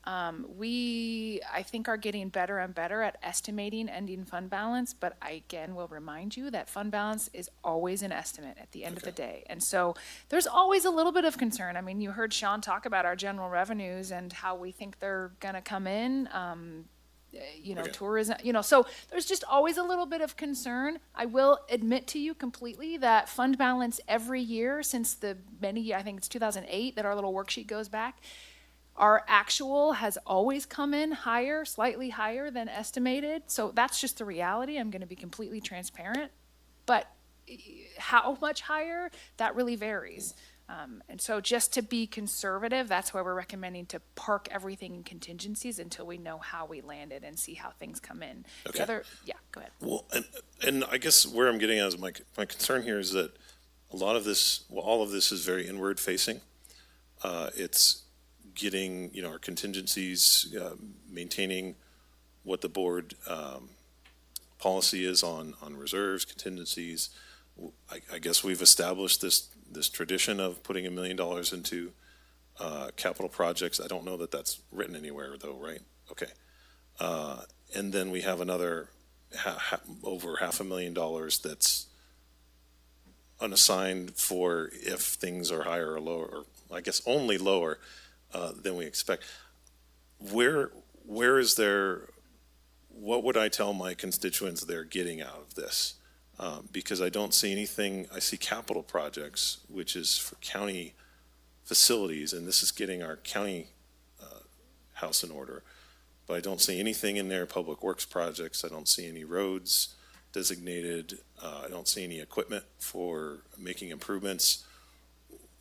Speaker 6: We, I think, are getting better and better at estimating ending fund balance, but I again will remind you that fund balance is always an estimate at the end of the day. And so there's always a little bit of concern. I mean, you heard Sean talk about our general revenues and how we think they're going to come in. Tourism, so there's just always a little bit of concern. I will admit to you completely that fund balance every year since I think it's 2008 that our little worksheet goes back, our actual has always come in higher, slightly higher than estimated. So that's just the reality. I'm going to be completely transparent, but how much higher, that really varies. And so just to be conservative, that's why we're recommending to park everything in contingencies until we know how we landed and see how things come in.
Speaker 16: Okay.
Speaker 6: Go ahead.
Speaker 16: Well, and I guess where I'm getting at is my concern here is that all of this is very inward facing. It's getting, our contingencies, maintaining what the board policy is on reserves, contingencies. I guess we've established this tradition of putting $1 million into capital projects. I don't know that that's written anywhere though, right? Okay. And then we have another over $500,000 that's unassigned for if things are higher or lower, or I guess only lower than we expect. Where is there, what would I tell my constituents they're getting out of this? Because I don't see anything. I see capital projects, which is for county facilities, and this is getting our county house in order. But I don't see anything in there, public works projects. I don't see any roads designated. I don't see any equipment for making improvements.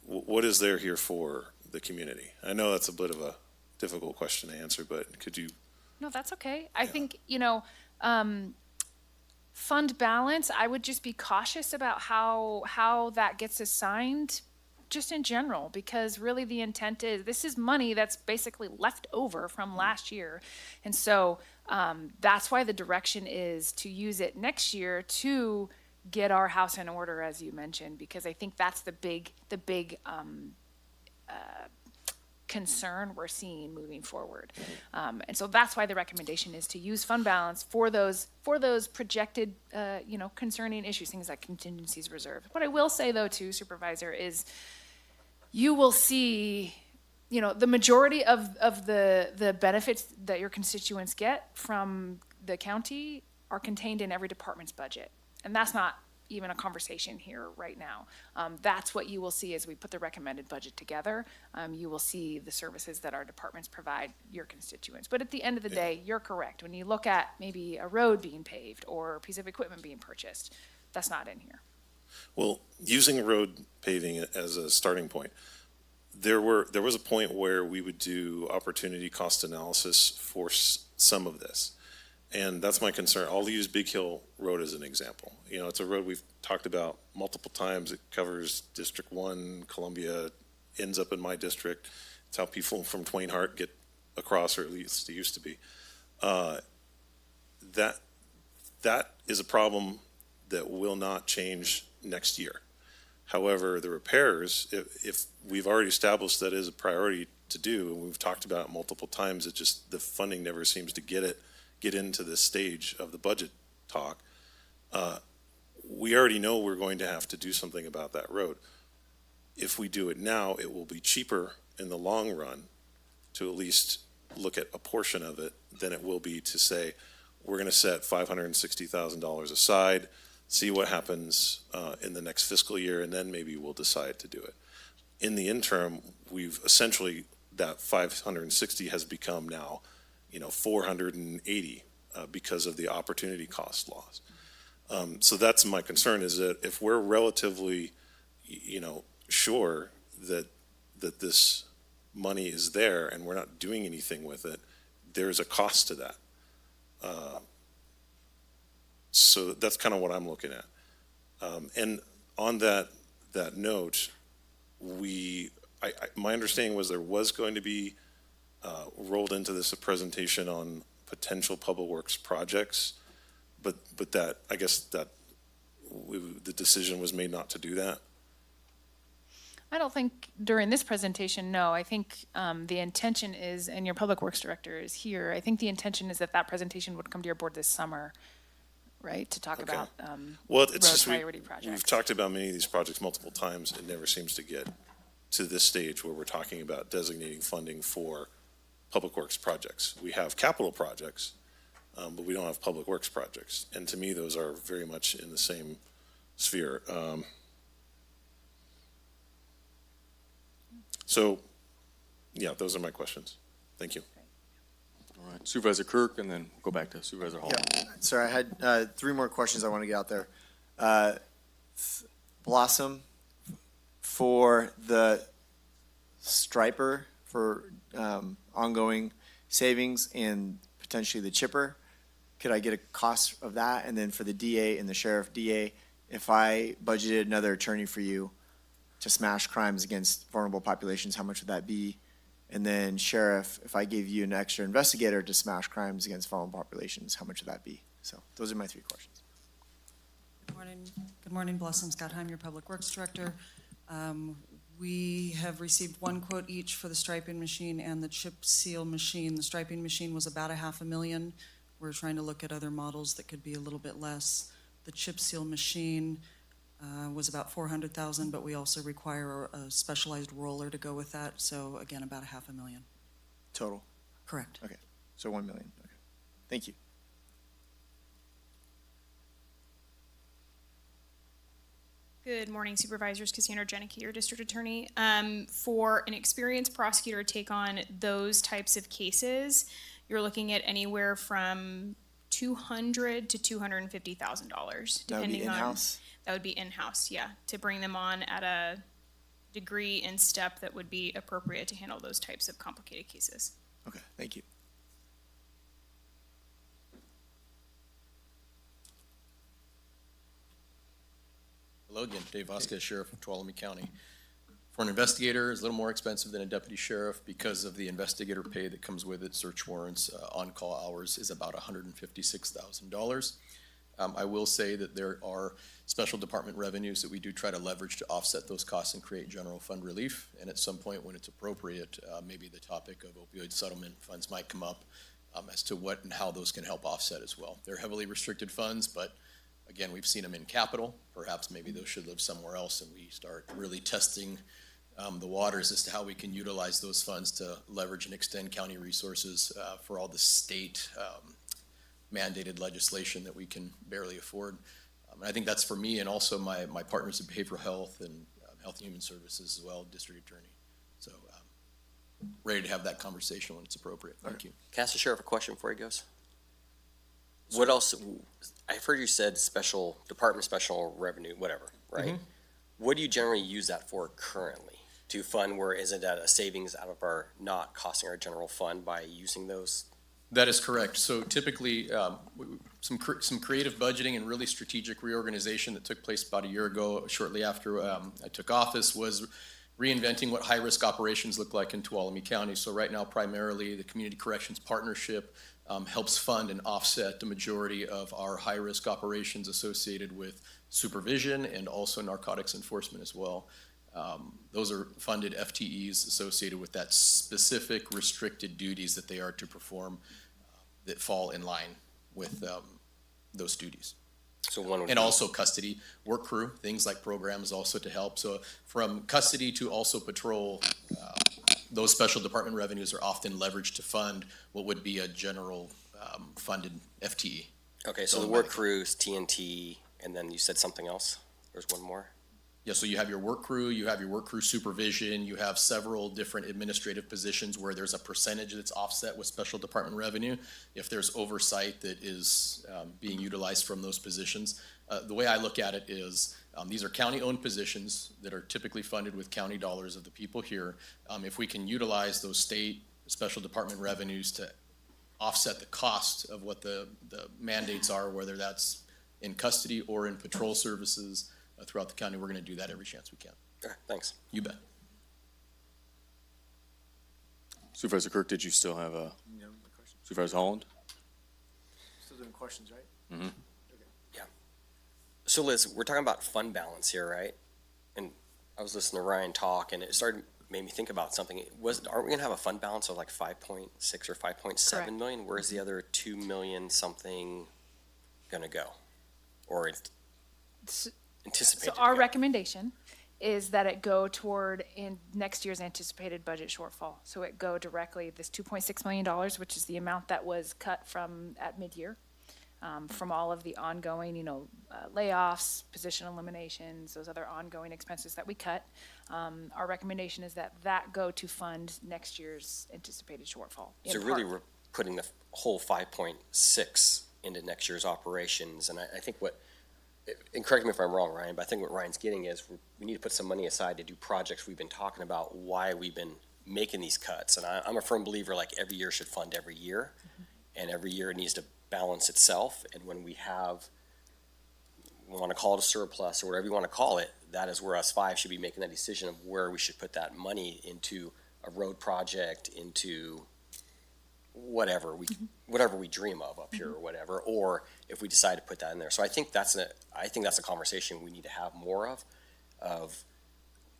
Speaker 16: What is there here for the community? I know that's a bit of a difficult question to answer, but could you?
Speaker 6: No, that's okay. I think, fund balance, I would just be cautious about how that gets assigned just in general, because really the intent is this is money that's basically left over from last year. And so that's why the direction is to use it next year to get our house in order, as you mentioned, because I think that's the big concern we're seeing moving forward. And so that's why the recommendation is to use fund balance for those projected, concerning issues, things like contingencies, reserve. What I will say though too, Supervisor, is you will see, the majority of the benefits that your constituents get from the county are contained in every department's budget. And that's not even a conversation here right now. That's what you will see as we put the recommended budget together. You will see the services that our departments provide your constituents. But at the end of the day, you're correct. When you look at maybe a road being paved or a piece of equipment being purchased, that's not in here.
Speaker 16: Well, using road paving as a starting point, there was a point where we would do opportunity cost analysis for some of this. And that's my concern. I'll use Big Hill Road as an example. You know, it's a road we've talked about multiple times. It covers District 1, Columbia, ends up in my district. It's how people from Twain Harte get across, or at least it used to be. That is a problem that will not change next year. However, the repairs, if we've already established that is a priority to do, and we've talked about it multiple times, it just, the funding never seems to get into this stage of the budget talk. We already know we're going to have to do something about that road. If we do it now, it will be cheaper in the long run to at least look at a portion of it than it will be to say, we're going to set $560,000 aside, see what happens in the next fiscal year, and then maybe we'll decide to do it. In the interim, we've essentially, that 560 has become now, 480 because of the opportunity cost loss. So that's my concern, is that if we're relatively, sure that this money is there and we're not doing anything with it, there's a cost to that. So that's kind of what I'm looking at. And on that note, my understanding was there was going to be rolled into this a presentation on potential public works projects, but that, I guess that the decision was made not to do that.
Speaker 6: I don't think during this presentation, no. I think the intention is, and your Public Works Director is here, I think the intention is that presentation would come to your board this summer, right, to talk about
Speaker 16: Well,
Speaker 6: road
Speaker 16: it's just
Speaker 6: priority projects.
Speaker 16: we've talked about many of these projects multiple times. It never seems to get to this stage where we're talking about designating funding for public works projects. We have capital projects, but we don't have public works projects. And to me, those are very much in the same sphere. So, yeah, those are my questions. Thank you.
Speaker 1: All right, Supervisor Kirk, and then go back to Supervisor Hall.
Speaker 8: Yeah, sorry, I had 3 more questions I want to get out there. Blossom, for the striper for ongoing savings and potentially the chipper, could I get a cost of that? And then for the DA and the sheriff, DA, if I budgeted another attorney for you to smash crimes against vulnerable populations, how much would that be? And then sheriff, if I gave you an extra investigator to smash crimes against vulnerable populations, how much would that be? So those are my 3 questions.
Speaker 11: Good morning, Blossom Scottheim, your Public Works Director. We have received 1 quote each for the striping machine and the chip seal machine. The striping machine was about $500,000. We're trying to look at other models that could be a little bit less. The chip seal machine was about $400,000, but we also require a specialized roller to go with that. So again, about $500,000.
Speaker 8: Total?
Speaker 11: Correct.
Speaker 8: Okay, so 1 million. Okay, thank you.
Speaker 22: Good morning, Supervisors. Cassandra Jenicky, your District Attorney. For an experienced prosecutor to take on those types of cases, you're looking at anywhere from $200,000 to $250,000,
Speaker 8: That would be
Speaker 22: depending on.
Speaker 8: in-house?
Speaker 22: That would be in-house, yeah, to bring them on at a degree and step that would be appropriate to handle those types of complicated cases.
Speaker 8: Okay, thank you.
Speaker 19: Hello again, Dave Vasquez, Sheriff of Tuolumne County. For an investigator, it's a little more expensive than a deputy sheriff because of the investigator pay that comes with it. Search warrants, on-call hours is about $156,000. I will say that there are special department revenues that we do try to leverage to offset those costs and create general fund relief. And at some point when it's appropriate, maybe the topic of opioid settlement funds might come up as to what and how those can help offset as well. They're heavily restricted funds, but again, we've seen them in capital. Perhaps maybe those should live somewhere else, and we start really testing the waters as to how we can utilize those funds to leverage and extend county resources for all the state mandated legislation that we can barely afford. And I think that's for me and also my partners in behavioral health and health and human services as well, district attorney. So ready to have that conversation when it's appropriate. Thank you.
Speaker 14: Can I ask the sheriff a question before he goes? What else? I've heard you said special department, special revenue, whatever, right?
Speaker 19: Mhm.
Speaker 14: What do you generally use that for currently? to fund, where isn't that a savings out of our, not costing our general fund by using those?
Speaker 19: That is correct. So typically, some creative budgeting and really strategic reorganization that took place about a year ago, shortly after I took office, was reinventing what high-risk operations look like in Tuolumne County. So right now, primarily, the Community Corrections Partnership helps fund and offset the majority of our high-risk operations associated with supervision and also narcotics enforcement as well. Those are funded FTEs associated with that specific restricted duties that they are to perform that fall in line with those duties.
Speaker 14: So one would
Speaker 19: And
Speaker 14: be-
Speaker 19: also custody, work crew, things like programs also to help. So from custody to also patrol, those special department revenues are often leveraged to fund what would be a general funded FTE.
Speaker 14: Okay, so the work crews, TNT, and then you said something else? There's one more?
Speaker 19: Yeah, so you have your work crew, you have your work crew supervision, you have several different administrative positions where there's a percentage that's offset with special department revenue. If there's oversight that is being utilized from those positions, the way I look at it is these are county-owned positions that are typically funded with county dollars of the people here. If we can utilize those state special department revenues to offset the cost of what the mandates are, whether that's in custody or in patrol services, throughout the county, we're going to do that every chance we can.
Speaker 14: Okay, thanks.
Speaker 19: You bet.
Speaker 1: Supervisor Kirk, did you still have a, Supervisor Holland?
Speaker 8: Still doing questions, right?
Speaker 1: Mm-hmm.
Speaker 14: Yeah. So Liz, we're talking about fund balance here, right? And I was listening to Ryan talk, and it made me think about something. Aren't we gonna have a fund balance of like 5.6 or 5.7 million? Where's the other 2 million something gonna go? Or anticipated?
Speaker 6: So our recommendation is that it go toward in next year's anticipated budget shortfall. So it go directly, this $2.6 million, which is the amount that was cut from at mid-year, from all of the ongoing, layoffs, position eliminations, those other ongoing expenses that we cut. Our recommendation is that go to fund next year's anticipated shortfall.
Speaker 14: So really, we're putting the whole 5.6 into next year's operations, and I think and correct me if I'm wrong, Ryan, but I think what Ryan's getting is we need to put some money aside to do projects we've been talking about, why we've been making these cuts. And I'm a firm believer, like, every year should fund every year, and every year it needs to balance itself. And when we want to call it a surplus or whatever you want to call it, that is where us five should be making that decision of where we should put that money into a road project, into whatever we dream of up here or whatever, or if we decide to put that in there. So I think that's a conversation we need to have more of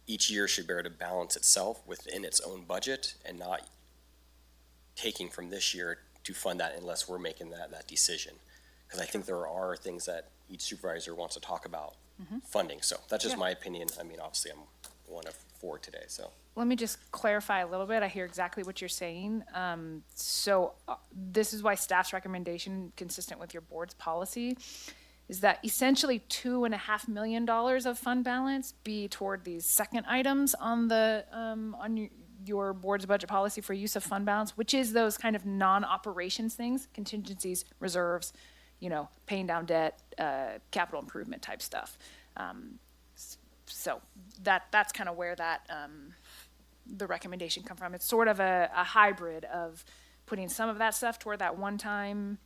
Speaker 14: each year should be able to balance itself within its own budget and not taking from this year to fund that unless we're making that decision. Because I think there are things that each supervisor wants to talk about funding. So that's just my opinion. I mean, obviously I'm one of four today, so.
Speaker 6: Let me just clarify a little bit. I hear exactly what you're saying. So this is why staff's recommendation, consistent with your board's policy, is that essentially $2.5 million of fund balance be toward these second items on the on your board's budget policy for use of fund balance, which is those kind of non-operations things, contingencies, reserves, paying down debt, capital improvement type stuff. So that's kind of where that the recommendation come from. It's sort of a hybrid of putting some of that stuff toward that one-time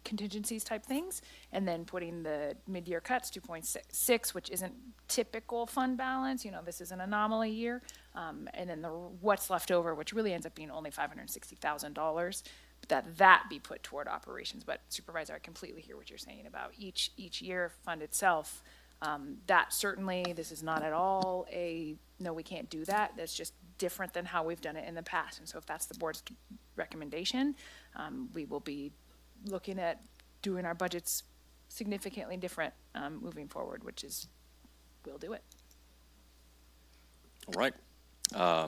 Speaker 6: contingencies type things, and then putting the mid-year cuts, 2.6, which isn't typical fund balance. This is an anomaly year, and then what's left over, which really ends up being only $560,000. That be put toward operations. But Supervisor, I completely hear what you're saying about each year fund itself. That certainly, this is not at all no, we can't do that. That's just different than how we've done it in the past. And so if that's the board's recommendation, we will be looking at doing our budgets significantly different moving forward, we'll do it.
Speaker 1: All right. I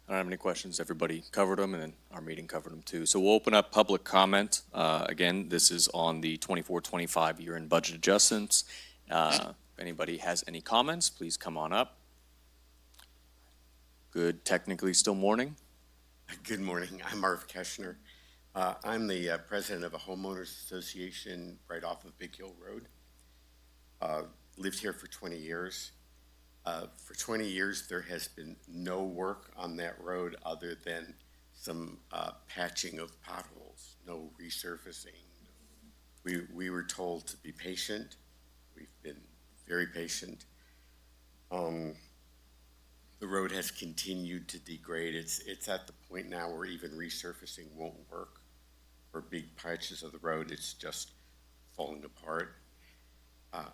Speaker 1: don't have any questions. Everybody covered them, and then our meeting covered them too. So we'll open up public comment. Again, this is on the 24-25 year-end budget adjustments. If anybody has any comments, please come on up. Good, technically still morning.
Speaker 12: Good morning. I'm Marv Keschner. I'm the president of a homeowners association right off of Big Hill Road. Lived here for 20 years. For 20 years, there has been no work on that road other than some patching of potholes, no resurfacing. We were told to be patient. We've been very patient. The road has continued to degrade. It's at the point now where even resurfacing won't work. For big patches of the road, it's just falling apart.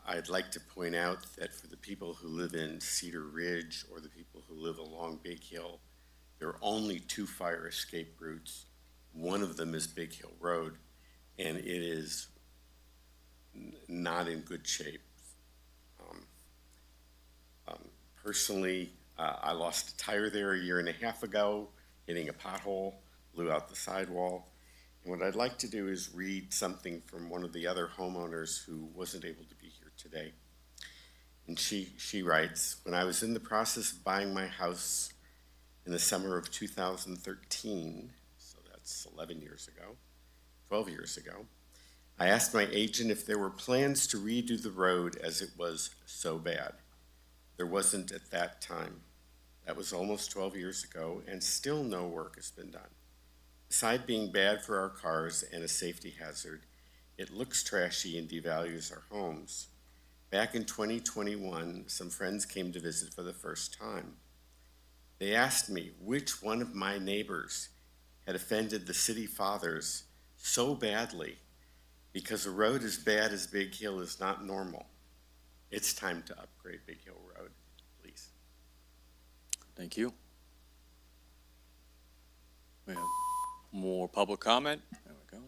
Speaker 12: I'd like to point out that for the people who live in Cedar Ridge or the people who live along Big Hill, there are only 2 fire escape routes. One of them is Big Hill Road, and it is not in good shape. Personally, I lost a tire there a year and a half ago, hitting a pothole, blew out the sidewall. And what I'd like to do is read something from one of the other homeowners who wasn't able to be here today. And she writes, when I was in the process of buying my house in the summer of 2013, so that's 11 years ago, 12 years ago, I asked my agent if there were plans to redo the road as it was so bad. There wasn't at that time. That was almost 12 years ago, and still no work has been done. Beside being bad for our cars and a safety hazard, it looks trashy and devalues our homes. Back in 2021, some friends came to visit for the first time. They asked me which one of my neighbors had offended the city fathers so badly because a road as bad as Big Hill is not normal. It's time to upgrade Big Hill Road, please.
Speaker 1: Thank you. We have more public comment. There we go.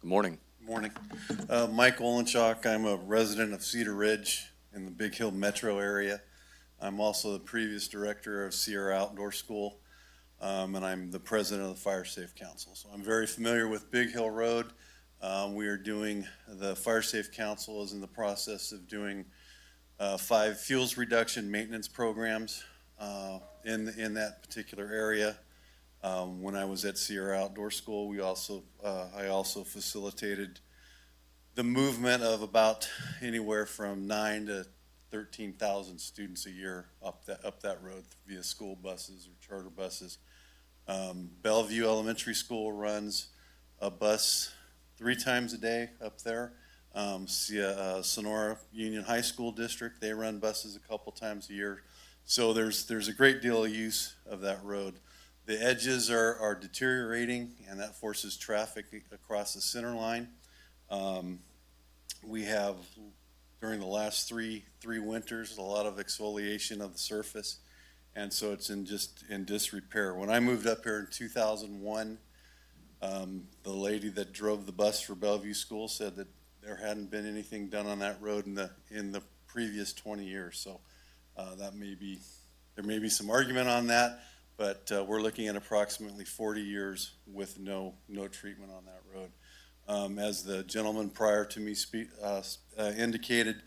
Speaker 1: Good morning.
Speaker 13: Morning. Mike Olenchok. I'm a resident of Cedar Ridge in the Big Hill metro area. I'm also the previous director of Sierra Outdoor School, and I'm the president of the Fire Safe Council. So I'm very familiar with Big Hill Road. We are doing, the Fire Safe Council is in the process of doing 5 fuels reduction maintenance programs in that particular area. When I was at Sierra Outdoor School, I also facilitated the movement of about anywhere from 9,000 to 13,000 students a year up that road via school buses or charter buses. Bellevue Elementary School runs a bus 3 times a day up there. Sonora Union High School District, they run buses a couple times a year. So there's a great deal of use of that road. The edges are deteriorating, and that forces traffic across the center line. We have, during the last three winters, a lot of exfoliation of the surface, and so it's in disrepair. When I moved up here in 2001, the lady that drove the bus for Bellevue School said that there hadn't been anything done on that road in the previous 20 years. So there may be some argument on that, but we're looking at approximately 40 years with no treatment on that road. As the gentleman prior to me indicated,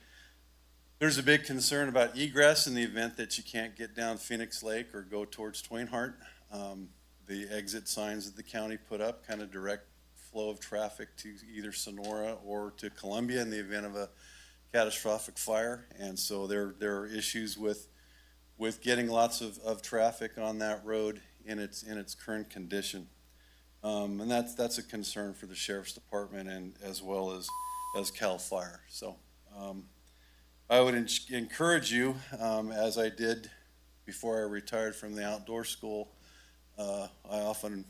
Speaker 13: there's a big concern about egress in the event that you can't get down Phoenix Lake or go towards Twainhart. The exit signs that the county put up kind of direct flow of traffic to either Sonora or to Columbia in the event of a catastrophic fire. And so there are issues with getting lots of traffic on that road in its current condition. And that's a concern for the Sheriff's Department and as well as CAL FIRE. So I would encourage you, as I did before I retired from the outdoor school, I often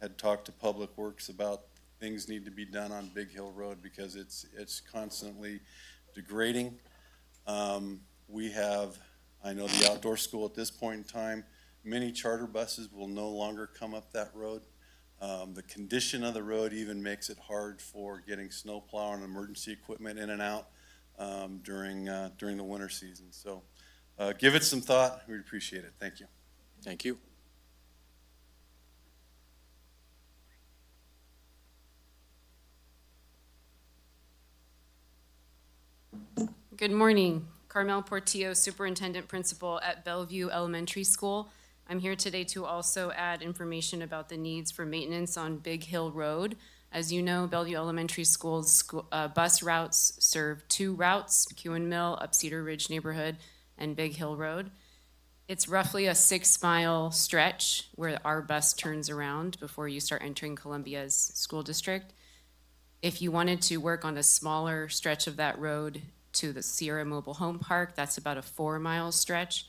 Speaker 13: had talked to Public Works about things need to be done on Big Hill Road because it's constantly degrading. We have, I know the outdoor school at this point in time, many charter buses will no longer come up that road. The condition of the road even makes it hard for getting snowplow and emergency equipment in and out during the winter season. So give it some thought. We'd appreciate it. Thank you.
Speaker 1: Thank you.
Speaker 17: Good morning. Carmel Portillo, Superintendent Principal at Bellevue Elementary School. I'm here today to also add information about the needs for maintenance on Big Hill Road. As you know, Bellevue Elementary School's bus routes serve 2 routes, McEwen Mill, up Cedar Ridge neighborhood, and Big Hill Road. It's roughly a 6-mile stretch where our bus turns around before you start entering Columbia's school district. If you wanted to work on a smaller stretch of that road to the Sierra Mobile Home Park, that's about a 4-mile stretch.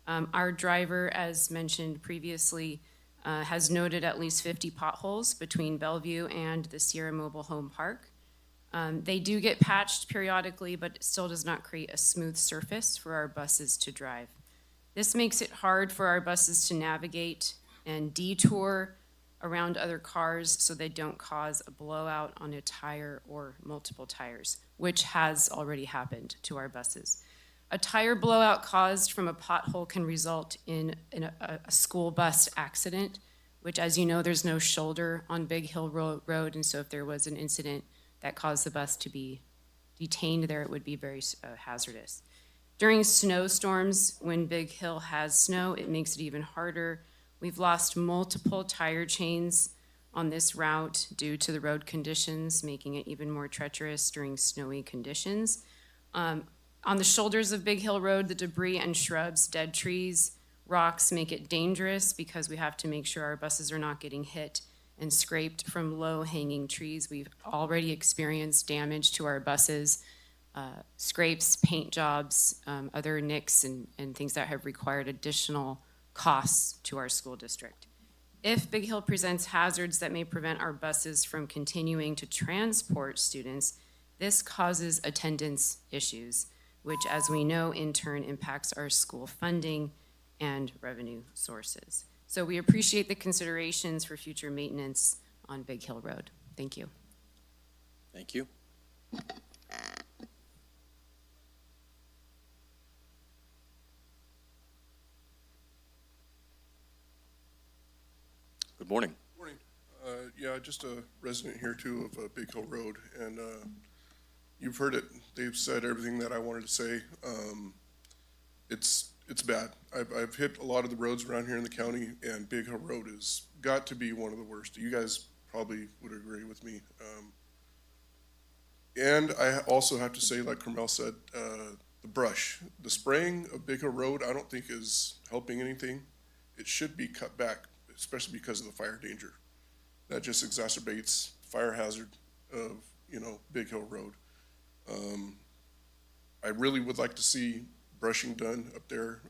Speaker 17: Our driver, as mentioned previously, has noted at least 50 potholes between Bellevue and the Sierra Mobile Home Park. They do get patched periodically, but it still does not create a smooth surface for our buses to drive. This makes it hard for our buses to navigate and detour around other cars so they don't cause a blowout on a tire or multiple tires, which has already happened to our buses. A tire blowout caused from a pothole can result in a school bus accident, which, as you know, there's no shoulder on Big Hill Road, and so if there was an incident that caused the bus to be detained there, it would be very hazardous. During snowstorms, when Big Hill has snow, it makes it even harder. We've lost multiple tire chains on this route due to the road conditions, making it even more treacherous during snowy conditions. On the shoulders of Big Hill Road, the debris and shrubs, dead trees, rocks make it dangerous because we have to make sure our buses are not getting hit and scraped from low-hanging trees. We've already experienced damage to our buses, scrapes, paint jobs, other nicks and things that have required additional costs to our school district. If Big Hill presents hazards that may prevent our buses from continuing to transport students, this causes attendance issues, which, as we know, in turn impacts our school funding and revenue sources. So we appreciate the considerations for future maintenance on Big Hill Road. Thank you.
Speaker 1: Thank you. Good morning.
Speaker 18: Morning. Yeah, just a resident here too of Big Hill Road, and you've heard it. They've said everything that I wanted to say. It's bad. I've hit a lot of the roads around here in the county, and Big Hill Road has got to be one of the worst. You guys probably would agree with me. And I also have to say, like Carmel said, the brush, the spraying of Big Hill Road, I don't think is helping anything. It should be cut back, especially because of the fire danger. That just exacerbates fire hazard of, Big Hill Road. I really would like to see brushing done up there.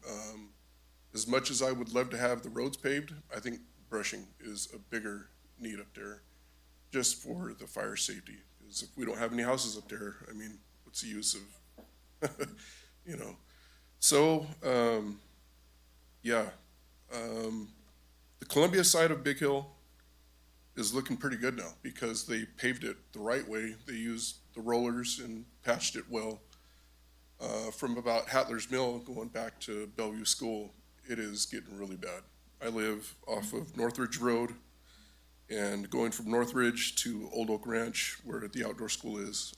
Speaker 18: As much as I would love to have the roads paved, I think brushing is a bigger need up there just for the fire safety. Because if we don't have any houses up there, I mean, what's the use of, So, yeah. The Columbia side of Big Hill is looking pretty good now because they paved it the right way. They used the rollers and patched it well. From about Hatler's Mill going back to Bellevue School, it is getting really bad. I live off of Northridge Road, and going from Northridge to Old Oak Ranch, where the outdoor school is,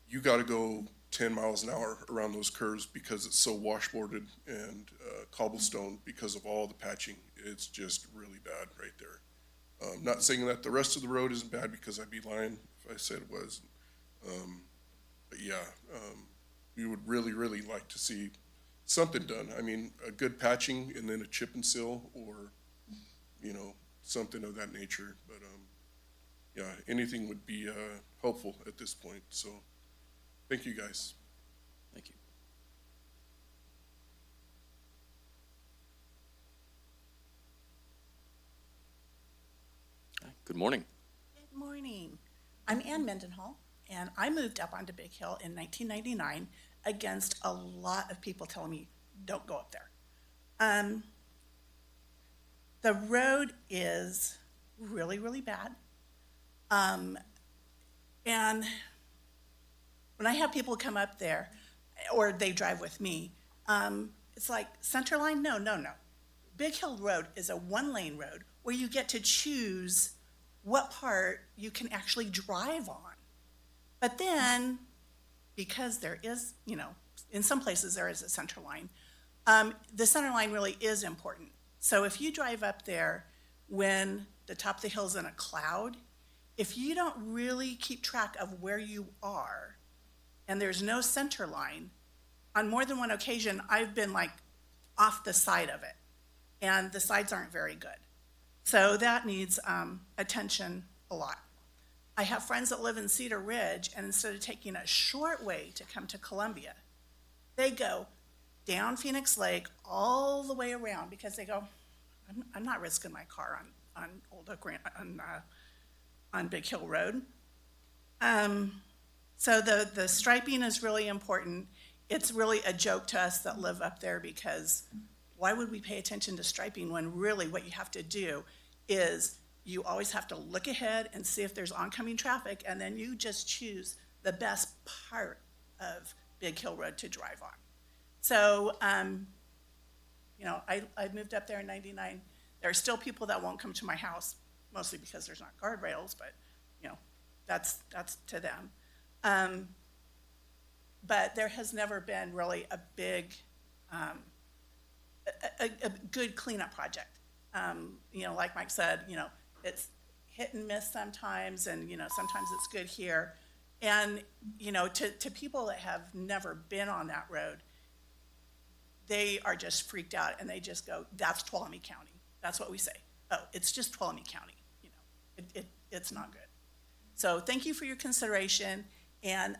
Speaker 18: you got to go 10 miles an hour around those curves because it's so washboarded and cobblestone because of all the patching. It's just really bad right there. Not saying that the rest of the road isn't bad because I'd be lying if I said it was. But yeah, we would really, really like to see something done. I mean, a good patching and then a chip and seal or, something of that nature. But yeah, anything would be helpful at this point. So thank you guys.
Speaker 1: Thank you. Good morning.
Speaker 20: Good morning. I'm Ann Mendenhall, and I moved up onto Big Hill in 1999 against a lot of people telling me, don't go up there. The road is really, really bad. And when I have people come up there, or they drive with me, it's like, center line? No. Big Hill Road is a one-lane road where you get to choose what part you can actually drive on. But then, because there is, in some places there is a center line, the center line really is important. So if you drive up there when the top of the hill's in a cloud, if you don't really keep track of where you are and there's no center line, on more than one occasion, I've been like off the side of it, and the sides aren't very good. So that needs attention a lot. I have friends that live in Cedar Ridge, and instead of taking a short way to come to Columbia, they go down Phoenix Lake all the way around because they go, I'm not risking my car on Old Oak on Big Hill Road. So the striping is really important. It's really a joke to us that live up there, because why would we pay attention to striping when really what you have to do is you always have to look ahead and see if there's oncoming traffic, and then you just choose the best part of Big Hill Road to drive on. So, you know, I moved up there in '99. There are still people that won't come to my house, mostly because there's not guardrails, but, you know, that's to them. But there has never been really a big, a good cleanup project. You know, like Mike said, you know, it's hit and miss sometimes, and, you know, sometimes it's good here. And, you know, to people that have never been on that road, they are just freaked out, and they just go, that's Tuolumne County. That's what we say. Oh, it's just Tuolumne County. You know, it's not good. So thank you for your consideration. And,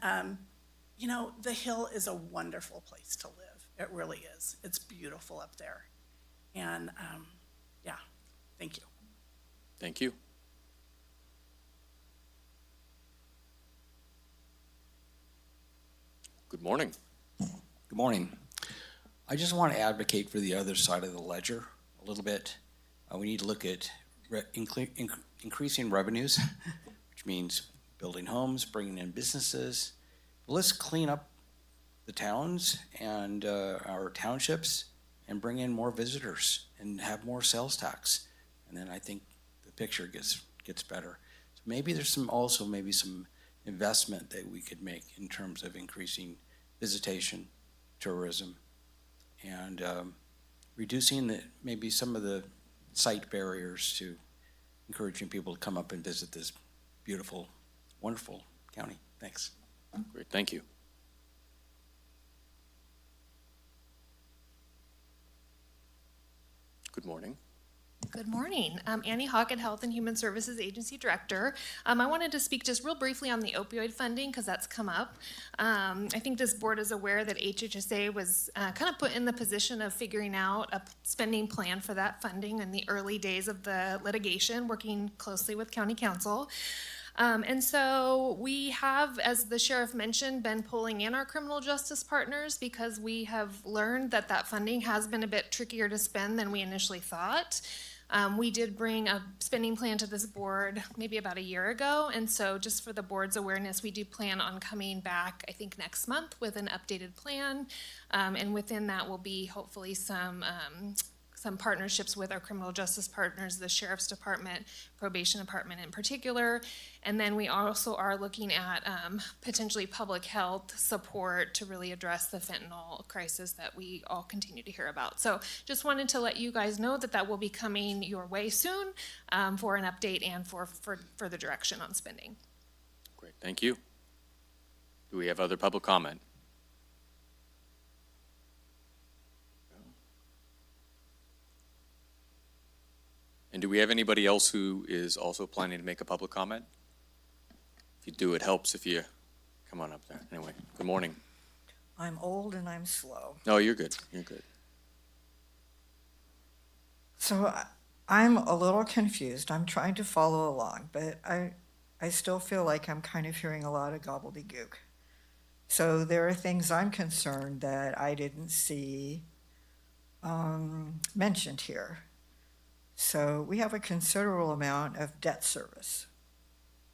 Speaker 20: you know, the Hill is a wonderful place to live. It really is. It's beautiful up there. And, yeah, thank you.
Speaker 1: Thank you. Good morning.
Speaker 15: Good morning. I just want to advocate for the other side of the ledger a little bit. We need to look at increasing revenues, which means building homes, bringing in businesses. Let's clean up the towns and our townships and bring in more visitors and have more sales tax. And then I think the picture gets better. So maybe there's some investment that we could make in terms of increasing visitation, tourism, and reducing maybe some of the site barriers to encouraging people to come up and visit this beautiful, wonderful county. Thanks.
Speaker 1: Great, thank you. Good morning.
Speaker 21: Good morning. I'm Annie Hoggett, Health and Human Services Agency Director. I wanted to speak just real briefly on the opioid funding because that's come up. I think this board is aware that HHSA was kind of put in the position of figuring out a spending plan for that funding in the early days of the litigation, working closely with County Council. And so we have, as the sheriff mentioned, been pulling in our criminal justice partners because we have learned that that funding has been a bit trickier to spend than we initially thought. We did bring a spending plan to this board maybe about a year ago, and so just for the board's awareness, we do plan on coming back, I think, next month with an updated plan, and within that will be hopefully some partnerships with our criminal justice partners, the Sheriff's Department, Probation Department in particular. And then we also are looking at potentially public health support to really address the fentanyl crisis that we all continue to hear about. So just wanted to let you guys know that that will be coming your way soon for an update and for further direction on spending.
Speaker 1: Great, thank you. Do we have other public comment? And do we have anybody else who is also planning to make a public comment? If you do, it helps if you come on up there. Anyway, good morning.
Speaker 5: I'm old and I'm slow.
Speaker 1: No, you're good. You're good.
Speaker 5: So I'm a little confused. I'm trying to follow along, but I still feel like I'm kind of hearing a lot of gobbledygook. So there are things I'm concerned that I didn't see mentioned here. So we have a considerable amount of debt service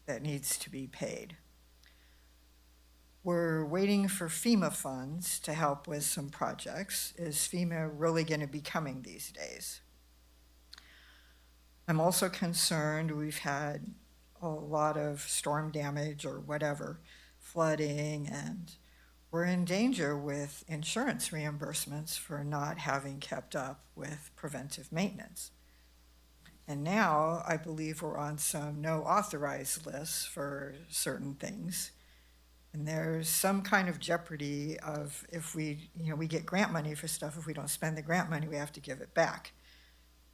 Speaker 5: that needs to be paid. We're waiting for FEMA funds to help with some projects. Is FEMA really going to be coming these days? I'm also concerned we've had a lot of storm damage or whatever, flooding, and we're in danger with insurance reimbursements for not having kept up with preventive maintenance. And now I believe we're on some no authorized lists for certain things. And there's some kind of jeopardy of if we, we get grant money for stuff, if we don't spend the grant money, we have to give it back.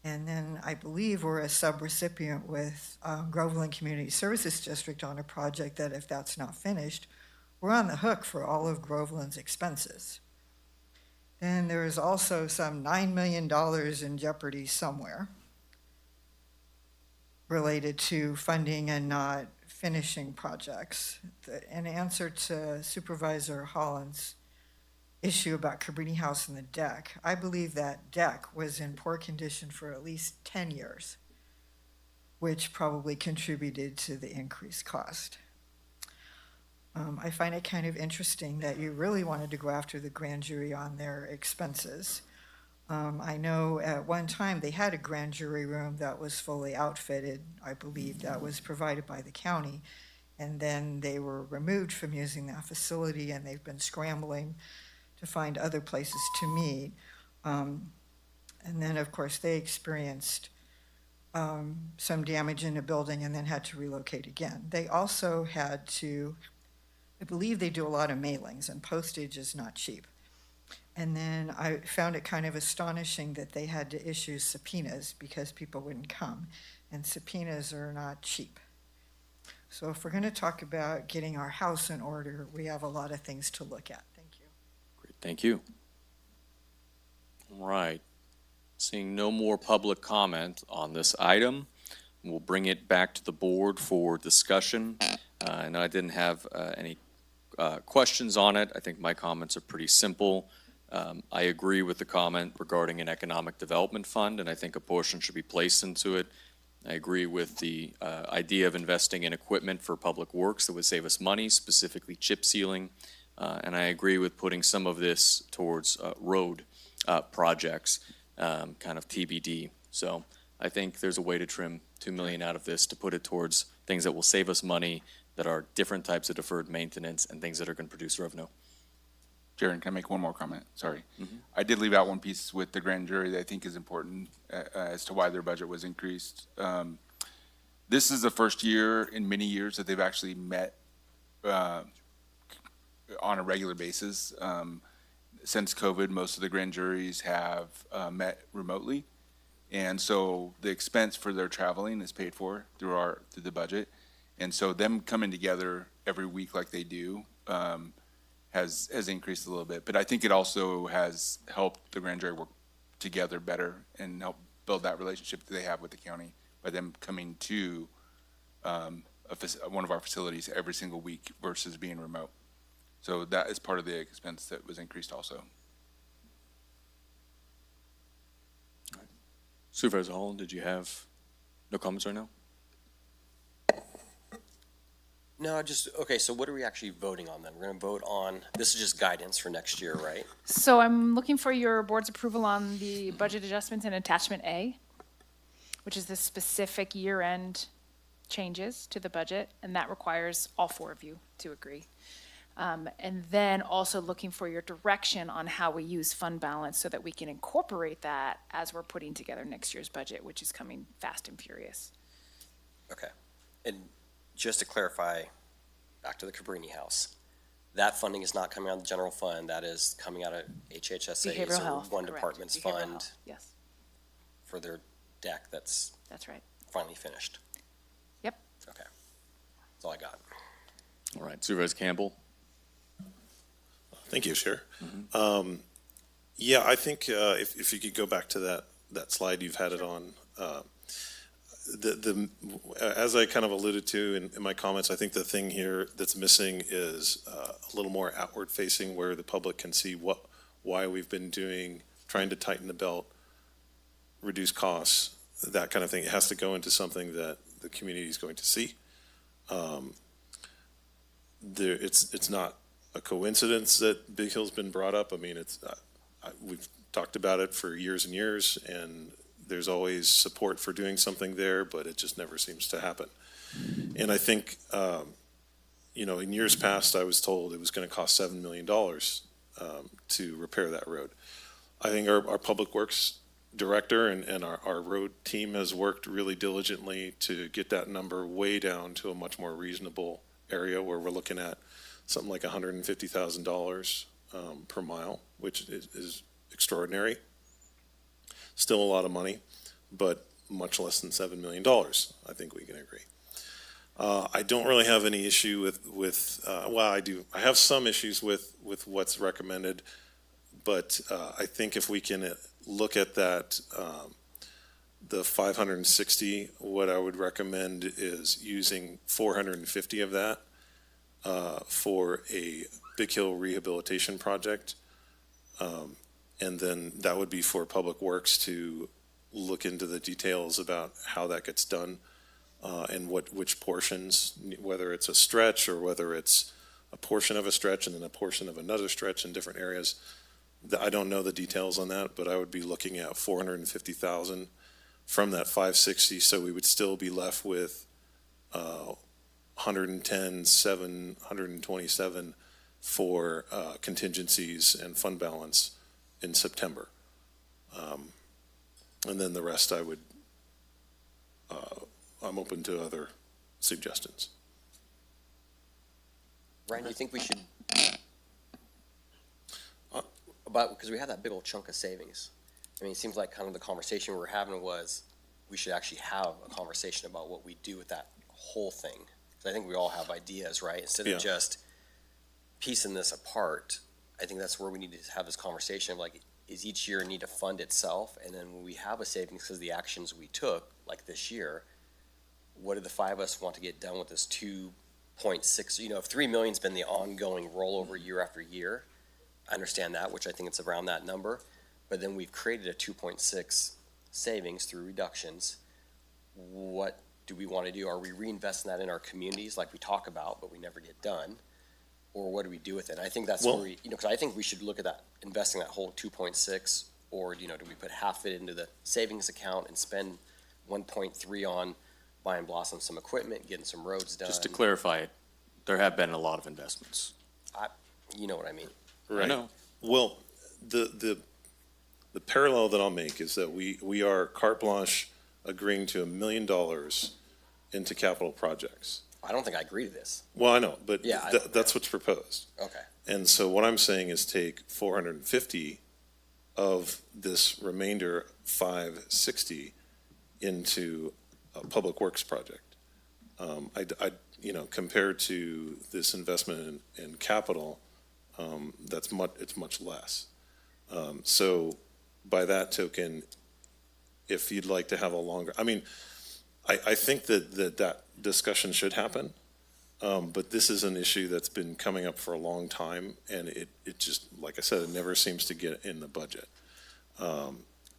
Speaker 5: And then I believe we're a sub-recipient with Groveland Community Services District on a project that if that's not finished, we're on the hook for all of Groveland's expenses. Then there is also some $9 million in jeopardy somewhere related to funding and not finishing projects. In answer to Supervisor Holland's issue about Cabrini House and the deck, I believe that deck was in poor condition for at least 10 years, which probably contributed to the increased cost. I find it kind of interesting that you really wanted to go after the grand jury on their expenses. I know at one time they had a grand jury room that was fully outfitted. I believe that was provided by the county. And then they were removed from using that facility, and they've been scrambling to find other places to meet. And then, of course, they experienced some damage in the building and then had to relocate again. They also had to, I believe they do a lot of mailings, and postage is not cheap. And then I found it kind of astonishing that they had to issue subpoenas because people wouldn't come, and subpoenas are not cheap. So if we're going to talk about getting our house in order, we have a lot of things to look at. Thank you.
Speaker 1: Great, thank you. All right. Seeing no more public comment on this item, we'll bring it back to the board for discussion. And I didn't have any questions on it. I think my comments are pretty simple. I agree with the comment regarding an economic development fund, and I think a portion should be placed into it. I agree with the idea of investing in equipment for public works that would save us money, specifically chip sealing. And I agree with putting some of this towards road projects, kind of TBD. So I think there's a way to trim $2 million out of this to put it towards things that will save us money, that are different types of deferred maintenance and things that are going to produce revenue.
Speaker 10: Jaron, can I make one more comment? Sorry.
Speaker 1: Mm-hmm.
Speaker 10: I did leave out one piece with the grand jury that I think is important as to why their budget was increased. This is the first year in many years that they've actually met on a regular basis. Since COVID, most of the grand juries have met remotely. And so the expense for their traveling is paid for through the budget. And so them coming together every week like they do has increased a little bit. But I think it also has helped the grand jury work together better and help build that relationship that they have with the county by them coming to one of our facilities every single week versus being remote. So that is part of the expense that was increased also.
Speaker 1: Supervisor Holland, did you have no comments right now?
Speaker 14: No, okay, so what are we actually voting on then? We're going to vote on, this is just guidance for next year, right?
Speaker 6: So I'm looking for your board's approval on the budget adjustments in attachment A, which is the specific year-end changes to the budget, and that requires all four of you to agree. And then also looking for your direction on how we use fund balance so that we can incorporate that as we're putting together next year's budget, which is coming fast and furious.
Speaker 14: Okay. And just to clarify, back to the Cabrini House, that funding is not coming out of the general fund, that is coming out of HHSA's
Speaker 6: Behavioral
Speaker 14: or
Speaker 6: health,
Speaker 14: one
Speaker 6: correct.
Speaker 14: department's
Speaker 6: Behavioral
Speaker 14: fund
Speaker 6: health, yes,
Speaker 14: for their deck that's
Speaker 6: that's right.
Speaker 14: finally finished.
Speaker 6: Yep.
Speaker 14: Okay. That's all I got.
Speaker 1: All right, Supervisor Campbell.
Speaker 16: Thank you, Chair. Yeah, I think if you could go back to that slide you've had it on, as I kind of alluded to in my comments, I think the thing here that's missing is a little more outward facing where the public can see why we've been trying to tighten the belt, reduce costs, that kind of thing. It has to go into something that the community is going to see. It's not a coincidence that Big Hill's been brought up. I mean, we've talked about it for years and years, and there's always support for doing something there, but it just never seems to happen. And I think, in years past, I was told it was going to cost $7 million to repair that road. I think our public works director and our road team has worked really diligently to get that number way down to a much more reasonable area where we're looking at something like $150,000 per mile, which is extraordinary. Still a lot of money, but much less than $7 million. I think we can agree. I don't really have any issue with well, I do. I have some issues with what's recommended, but I think if we can look at that, the 560, what I would recommend is using 450 of that for a Big Hill rehabilitation project. And then that would be for Public Works to look into the details about how that gets done and which portions, whether it's a stretch or whether it's a portion of a stretch and then a portion of another stretch in different areas. I don't know the details on that, but I would be looking at 450,000 from that 560, so we would still be left with 127 for contingencies and fund balance in September. And then the rest I'm open to other suggestions.
Speaker 14: Ryan, do you think we should, because we have that big old chunk of savings. I mean, it seems like kind of the conversation we were having was we should actually have a conversation about what we do with that whole thing. Because I think we all have ideas, right? Instead of just piecing this apart, I think that's where we need to have this conversation of like, is each year need to fund itself? And then when we have a savings because of the actions we took, like this year, what do the five of us want to get done with this 2.6? You know, if 3 million's been the ongoing rollover year after year, I understand that, which I think it's around that number. But then we've created a 2.6 savings through reductions. What do we want to do? Are we reinvesting that in our communities like we talk about, but we never get done? Or what do we do with it? I think that's where we, because I think we should look at that, investing that whole 2.6, or, do we put half it into the savings account and spend 1.3 on buying Blossom some equipment, getting some roads done?
Speaker 1: Just to clarify it, there have been a lot of investments.
Speaker 14: You know what I mean?
Speaker 16: Right.
Speaker 1: I know.
Speaker 16: Well, the parallel that I'll make is that we are carte blanche agreeing to $1 million into capital projects.
Speaker 14: I don't think I agree to this.
Speaker 16: Well, I know, but
Speaker 14: Yeah,
Speaker 16: that's what's proposed.
Speaker 14: Okay.
Speaker 16: And so what I'm saying is take 450 of this remainder 560 into a public works project. Compared to this investment in capital, it's much less. So by that token, if you'd like to have a longer, I think that discussion should happen. But this is an issue that's been coming up for a long time, and it just, like I said, it never seems to get in the budget.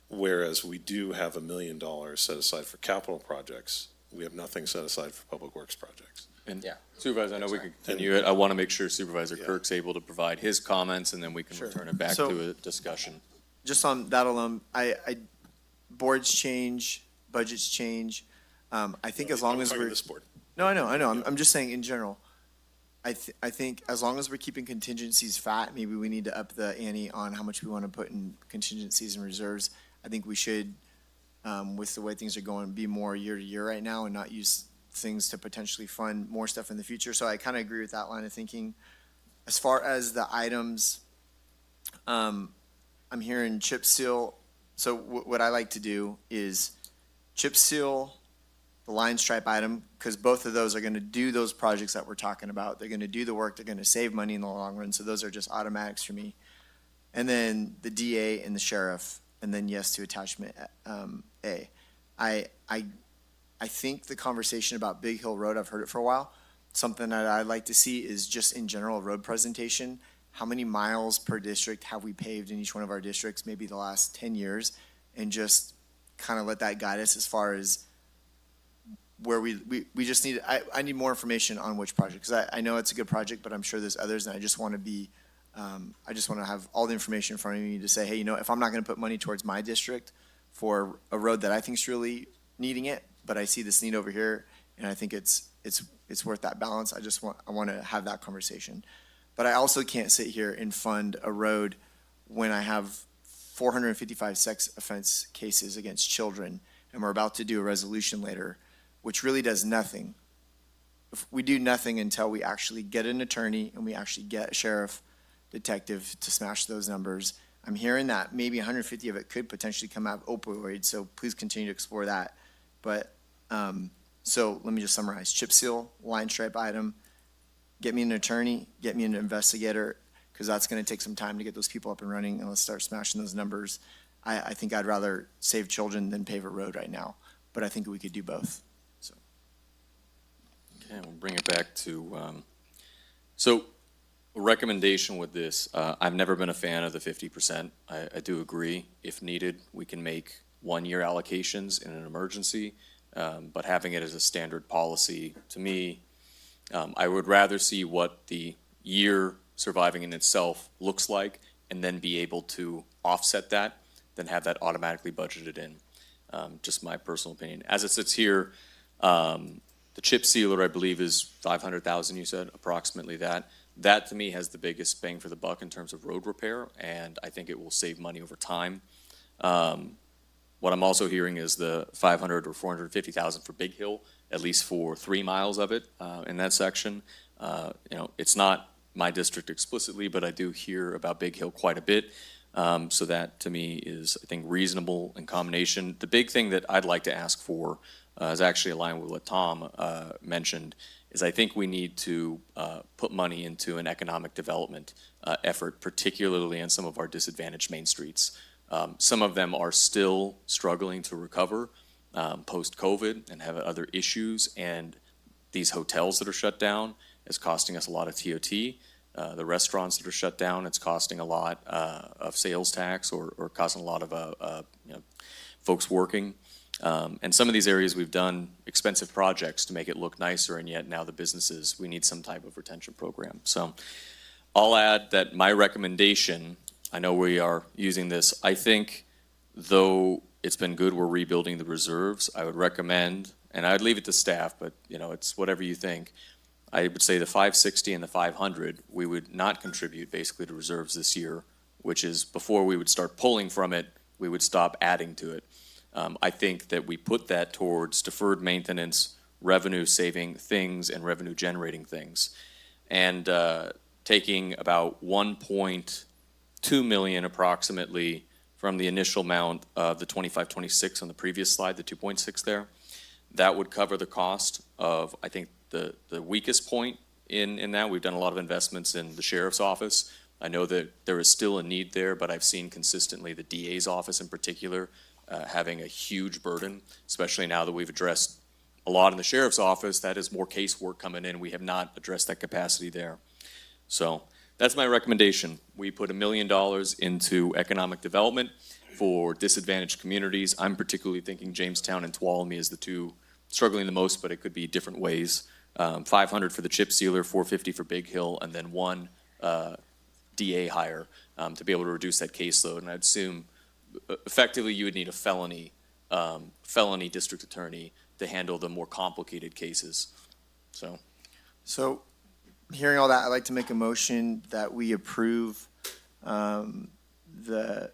Speaker 16: Whereas we do have $1 million set aside for capital projects, we have nothing set aside for public works projects.
Speaker 1: And Supervisor, I know we can continue it. I want to make sure Supervisor Kirk's able to provide his comments, and then we can return it back
Speaker 8: So-
Speaker 1: to a discussion.
Speaker 8: Just on that alone, boards change, budgets change. I think as long as we're.
Speaker 16: This board.
Speaker 8: No, I know. I'm just saying in general. I think as long as we're keeping contingencies fat, maybe we need to up the ante on how much we want to put in contingencies and reserves. I think we should, with the way things are going, be more year to year right now and not use things to potentially fund more stuff in the future. So I kind of agree with that line of thinking. As far as the items, I'm hearing chip seal. So what I like to do is chip seal the line stripe item, because both of those are going to do those projects that we're talking about. They're going to do the work. They're going to save money in the long run. So those are just automatics for me. And then the DA and the sheriff, and then yes to attachment A. I think the conversation about Big Hill Road, I've heard it for a while. Something that I'd like to see is just in general road presentation. How many miles per district have we paved in each one of our districts, maybe the last 10 years, and just kind of let that guide us as far as where we just need, I need more information on which project, because I know it's a good project, but I'm sure there's others, and I just want to be, I just want to have all the information in front of me to say, hey, if I'm not going to put money towards my district for a road that I think is really needing it, but I see this need over here, and I think it's worth that balance. I want to have that conversation. But I also can't sit here and fund a road when I have 455 sex offense cases against children, and we're about to do a resolution later, which really does nothing. If we do nothing until we actually get an attorney and we actually get a sheriff, detective to smash those numbers. I'm hearing that maybe 150 of it could potentially come out of opioids, so please continue to explore that. But, so let me just summarize. Chip seal, line stripe item, get me an attorney, get me an investigator, because that's going to take some time to get those people up and running, and let's start smashing those numbers. I think I'd rather save children than pave a road right now, but I think we could do both. So.
Speaker 1: Okay, we'll bring it back to, so a recommendation with this, I've never been a fan of the 50%. I do agree, if needed, we can make one-year allocations in an emergency, but having it as a standard policy, to me, I would rather see what the year surviving in itself looks like and then be able to offset that than have that automatically budgeted in. Just my personal opinion. As it sits here, the chip sealer, I believe, is 500,000, you said, approximately that. That, to me, has the biggest bang for the buck in terms of road repair, and I think it will save money over time. What I'm also hearing is the 500 or 450,000 for Big Hill, at least for 3 miles of it in that section. It's not my district explicitly, but I do hear about Big Hill quite a bit. So that, to me, is, I think, reasonable in combination. The big thing that I'd like to ask for is actually aligned with what Tom mentioned, is I think we need to put money into an economic development effort, particularly in some of our disadvantaged main streets. Some of them are still struggling to recover post-COVID and have other issues, and these hotels that are shut down is costing us a lot of TOT. The restaurants that are shut down, it's costing a lot of sales tax or causing a lot of folks working. And some of these areas we've done expensive projects to make it look nicer, and yet now the businesses, we need some type of retention program. So I'll add that my recommendation, I know we are using this, I think though it's been good we're rebuilding the reserves, I would recommend, and I'd leave it to staff, but it's whatever you think, I would say the 560 and the 500, we would not contribute basically to reserves this year, which is before we would start pulling from it, we would stop adding to it. I think that we put that towards deferred maintenance, revenue saving things, and revenue generating things. And taking about 1.2 million approximately from the initial amount of the 25-26 on the previous slide, the 2.6 there, that would cover the cost of, I think, the weakest point in that. We've done a lot of investments in the sheriff's office. I know that there is still a need there, but I've seen consistently the DA's office in particular having a huge burden, especially now that we've addressed a lot in the sheriff's office. That is more casework coming in. We have not addressed that capacity there. So that's my recommendation. We put $1 million into economic development for disadvantaged communities. I'm particularly thinking Jamestown and Tuolumne is the two struggling the most, but it could be different ways. 500 for the chip sealer, 450 for Big Hill, and then one DA hire to be able to reduce that caseload. And I'd assume effectively you would need a felony district attorney to handle the more complicated cases.
Speaker 8: So hearing all that, I'd like to make a motion that we approve the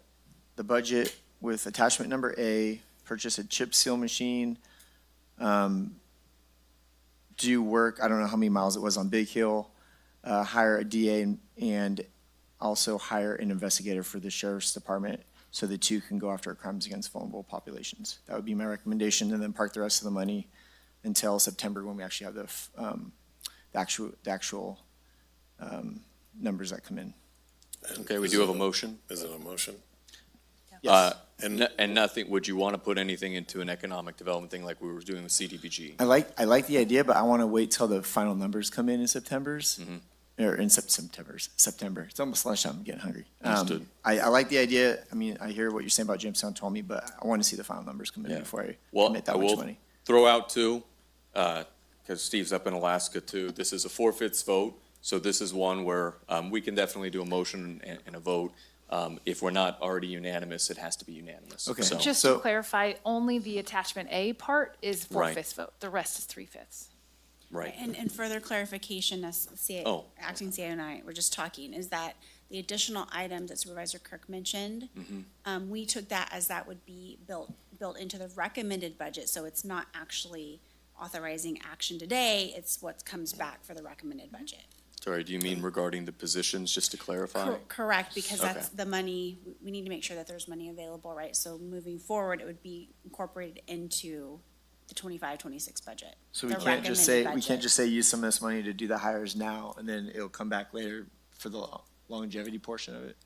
Speaker 8: budget with attachment number A, purchase a chip seal machine, do work, I don't know how many miles it was on Big Hill, hire a DA and also hire an investigator for the sheriff's department so the two can go after crimes against vulnerable populations. That would be my recommendation, and then park the rest of the money until September when we actually have the actual numbers that come in.
Speaker 1: Okay, we do have a motion.
Speaker 16: Is it a motion?
Speaker 8: Yes.
Speaker 1: And nothing, would you want to put anything into an economic development thing like we were doing with CDBG?
Speaker 8: I like the idea, but I want to wait till the final numbers come in September's. Or in September. It's almost lunchtime. I'm getting hungry.
Speaker 1: Understood.
Speaker 8: I like the idea. I mean, I hear what you're saying about Jamestown told me, but I want to see the final numbers come in before I commit that much money.
Speaker 1: Throw out too, because Steve's up in Alaska too. This is a 4/5 vote, so this is one where we can definitely do a motion and a vote. If we're not already unanimous, it has to be unanimous.
Speaker 8: Okay.
Speaker 1: So,
Speaker 6: Just to clarify, only the attachment A part is 4/5 vote. The rest is 3/5.
Speaker 1: right.
Speaker 3: And further clarification, as
Speaker 1: Oh.
Speaker 3: acting CIO and I were just talking, is that the additional items that Supervisor Kirk mentioned, we took that as that would be built into the recommended budget, so it's not actually authorizing action today, it's what comes back for the recommended budget.
Speaker 1: Sorry, do you mean regarding the positions, just to clarify?
Speaker 3: Correct, because that's
Speaker 1: Okay.
Speaker 3: the money, we need to make sure that there's money available, right? So moving forward, it would be incorporated into the 25-26 budget.
Speaker 8: So we
Speaker 3: the
Speaker 8: can't just
Speaker 3: recommended
Speaker 8: say, we can't
Speaker 3: budget.
Speaker 8: just say use some of this money to do the hires now, and then it'll come back later for the longevity portion of it.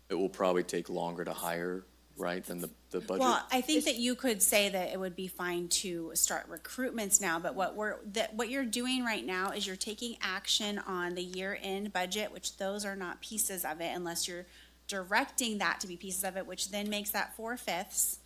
Speaker 1: It will probably take longer to hire, right, than the budget?
Speaker 3: Well, I think that you could say that it would be fine to start recruitments now, but what you're doing right now is you're taking action on the year-end budget, which those are not pieces of it unless you're directing that to be pieces of it, which then makes that 4/5,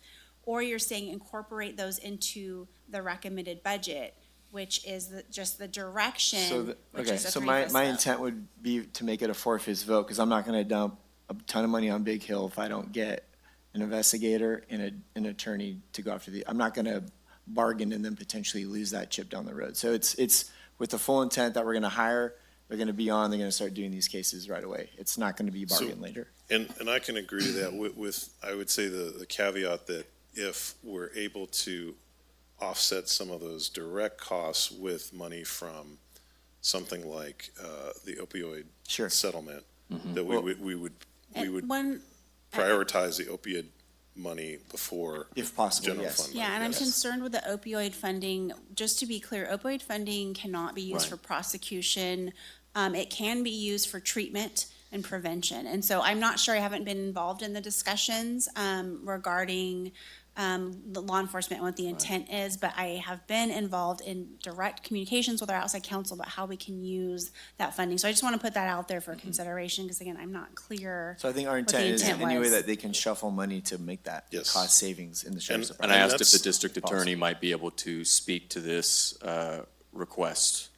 Speaker 3: or you're saying incorporate those into the recommended budget, which is just the
Speaker 8: So,
Speaker 3: direction, which
Speaker 8: okay,
Speaker 3: is a
Speaker 8: so
Speaker 3: 3/5
Speaker 8: my
Speaker 3: vote.
Speaker 8: intent would be to make it a 4/5 vote, because I'm not gonna dump a ton of money on Big Hill if I don't get an investigator and an attorney to go after I'm not gonna bargain and then potentially lose that chip down the road. So it's with the full intent that we're gonna hire, they're gonna be on, they're gonna start doing these cases right away. It's not gonna be bargain later.
Speaker 16: And I can agree to that with, I would say the caveat that if we're able to offset some of those direct costs with money from something like the opioid
Speaker 8: Sure.
Speaker 16: settlement, that
Speaker 8: Well-
Speaker 16: we would
Speaker 3: And one,
Speaker 16: prioritize the opioid money before
Speaker 8: If possible,
Speaker 16: general
Speaker 8: yes.
Speaker 16: fund money.
Speaker 3: yeah, and I'm
Speaker 16: Yes.
Speaker 3: concerned with the opioid funding. Just to be clear, opioid funding cannot be used
Speaker 1: Right.
Speaker 3: for prosecution. It can be used for treatment and prevention. And so I'm not sure, I haven't been involved in the discussions regarding the law enforcement and what the intent is, but I have been involved in direct communications with our outside counsel about how we can use that funding. So I just want to put that out there for consideration, because again, I'm not clear.
Speaker 8: So I think our
Speaker 3: what the
Speaker 8: intent is
Speaker 3: intent
Speaker 8: any way
Speaker 3: was.
Speaker 8: that they can shuffle money to make that
Speaker 16: Yes.
Speaker 8: cost savings in the sheriff's
Speaker 1: And
Speaker 8: department.
Speaker 1: I asked if the
Speaker 16: that's
Speaker 1: district attorney might be able to speak to this request.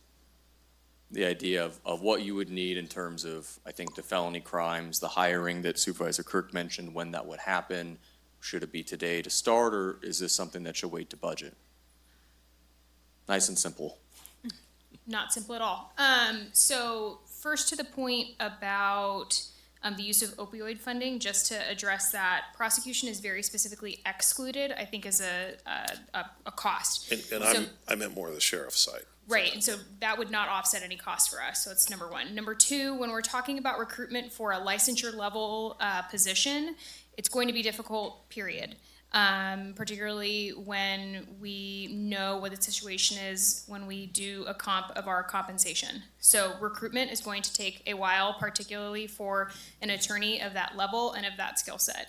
Speaker 1: The idea of what you would need in terms of, I think, the felony crimes, the hiring that Supervisor Kirk mentioned, when that would happen. Should it be today to start, or is this something that should wait to budget? Nice and simple.
Speaker 22: Not simple at all. So first to the point about the use of opioid funding, just to address that, prosecution is very specifically excluded, I think, as a cost.
Speaker 16: And
Speaker 22: So-
Speaker 16: I meant more the sheriff's side.
Speaker 22: Right, and so that would not offset any cost for us, so it's number one. Number two, when we're talking about recruitment for a licensure level position, it's going to be difficult, period. Particularly when we know what the situation is when we do a comp of our compensation. So recruitment is going to take a while, particularly for an attorney of that level and of that skill set.